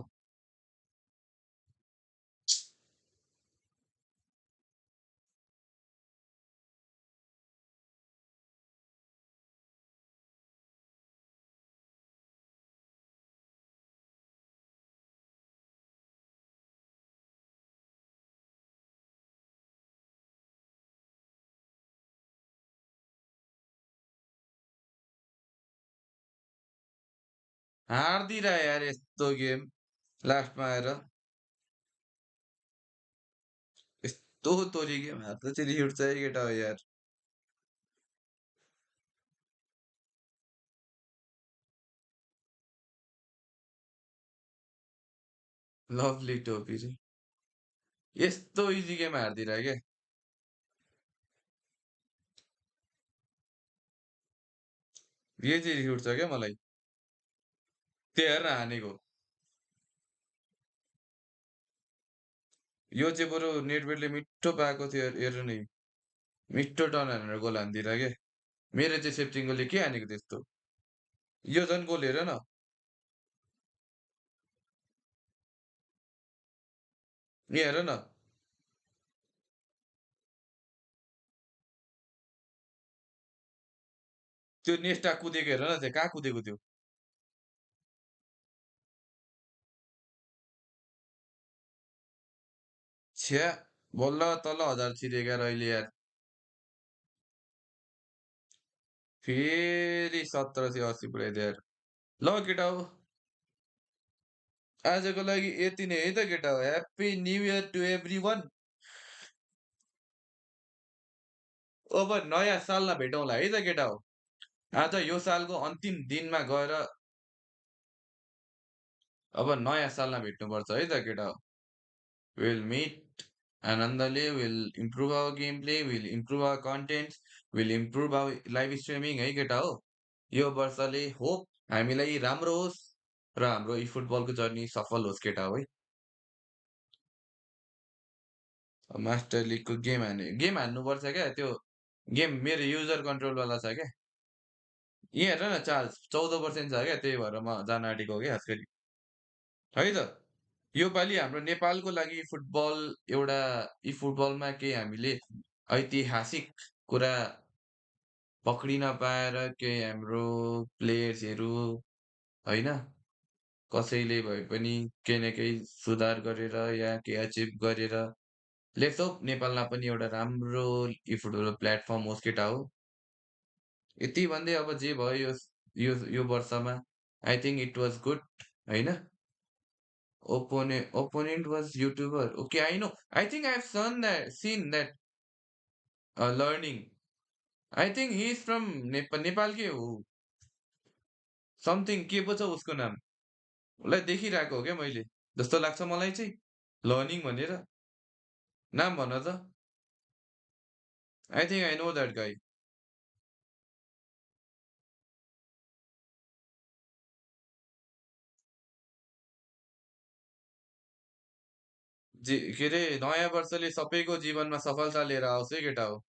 हार्दिरह यार यस्तो गेम लास्टमा आएर यस्तो तोरी गेम हात चाहिँ रिस उठ्छ है केटा हो यार लभली टोपी रे यस्तो इजी गेम हारिदिएर क्या यो चाहिँ रिस उठ्छ क्या मलाई त्यो हेरेर हानेको यो चाहिँ बरु नेटवेटले मिठो पाएको थियो हेर नि मिठो टर्न हानेर गोल हानिदिएर क्या मेरो चाहिँ सेप्टिङकोले के हानेको त्यस्तो यो झन् गोल हेर न यहाँ हेर न त्यो नेस्टा कुदेको हेर न त्यहाँ कहाँ कुदेको त्यो छ्या बल्ल तल 1000 छिरेका अहिले यार फेरि 1780 पुऱ्याइदियो यार ल केटा हो आजको लागि यति नै है त केटा हो happy new year to everyone अब नयाँ सालमा भेटौँला है त केटा हो आज यो सालको अन्तिम दिनमा गएर अब नयाँ सालमा भेट्नुपर्छ है त केटा हो विल मिट आनन्दले will improve our game play will improve our content will improve our live streaming है केटा हो यो वर्षले होप हामीलाई राम्रो होस् र हाम्रो यी फुटबलको जर्नी सफल होस् केटा हो है मास्टर लिगको गेम हान्नुपर्छ क्या त्यो गेम मेरो युजर कन्ट्रोलवाला छ क्या यहाँ हेर न चार्ज 14% छ क्या त्यही भएर म जान आँटेको हो क्या खास गरी है त यो पालि हाम्रो नेपालको लागि फुटबल एउटा यी फुटबलमा केही हामीले ऐतिहासिक कुरा पक्रिन पाएर केही हाम्रो प्लेयर्सहरू होइन कसैले भए पनि केही न केही सुधार गरेर या केही अचिभ गरेर लेट्स होप नेपालमा पनि एउटा राम्रो यी फुटबल प्लेटफर्म होस् केटा हो यति भन्दै अब जे भयो यो वर्षमा I think it was good होइन opponent was YouTuber. Okay, I know. I think I've seen that learning. I think he's from Nepal के हो समथिङ के पो छ उसको नाम उसलाई देखिरहेको हो क्या मैले जस्तो लाग्छ मलाई चाहिँ लर्निङ भनेर नाम भन त I think I know that गाई के अरे नयाँ वर्षले सबैको जीवनमा सफलता लिएर आओस् है केटा हो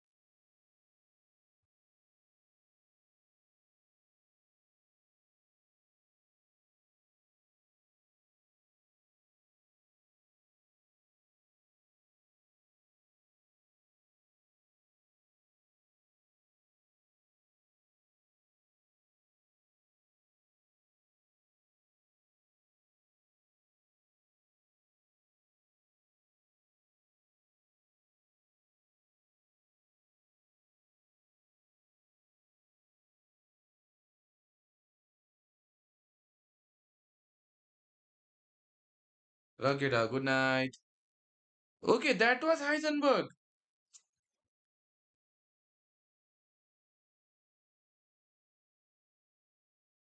र केटा good night okay that was Heisenberg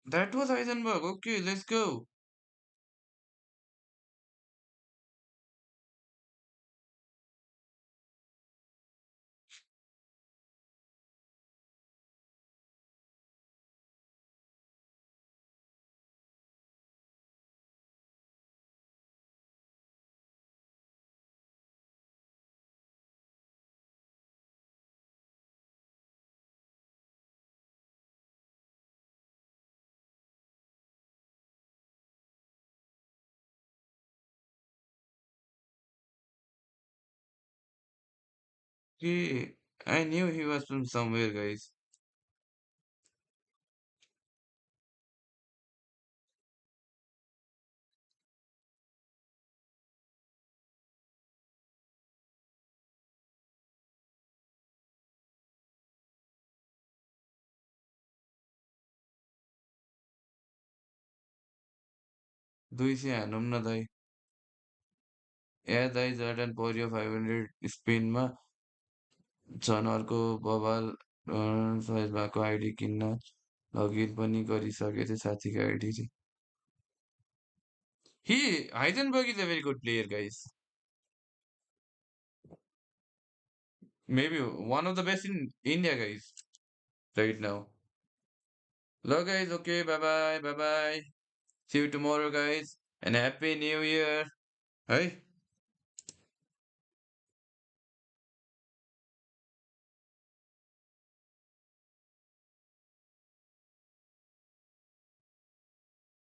that was Heisenberg okay let's go I knew he was from somewhere, guys. 200 हानौँ न दाइ ए दाइ जर्डन पर्यो 500 स्पिनमा झन् अर्को बवाल साइज भएको आइडी किन्न लगइन पनि गरिसकेको थियो साथीको आइडी चाहिँ Heisenberg is a very good player, guys. Maybe one of the best in India, guys, right now. Hello, guys. Okay, bye bye, bye bye. See you tomorrow, guys, and happy New Year. Hey.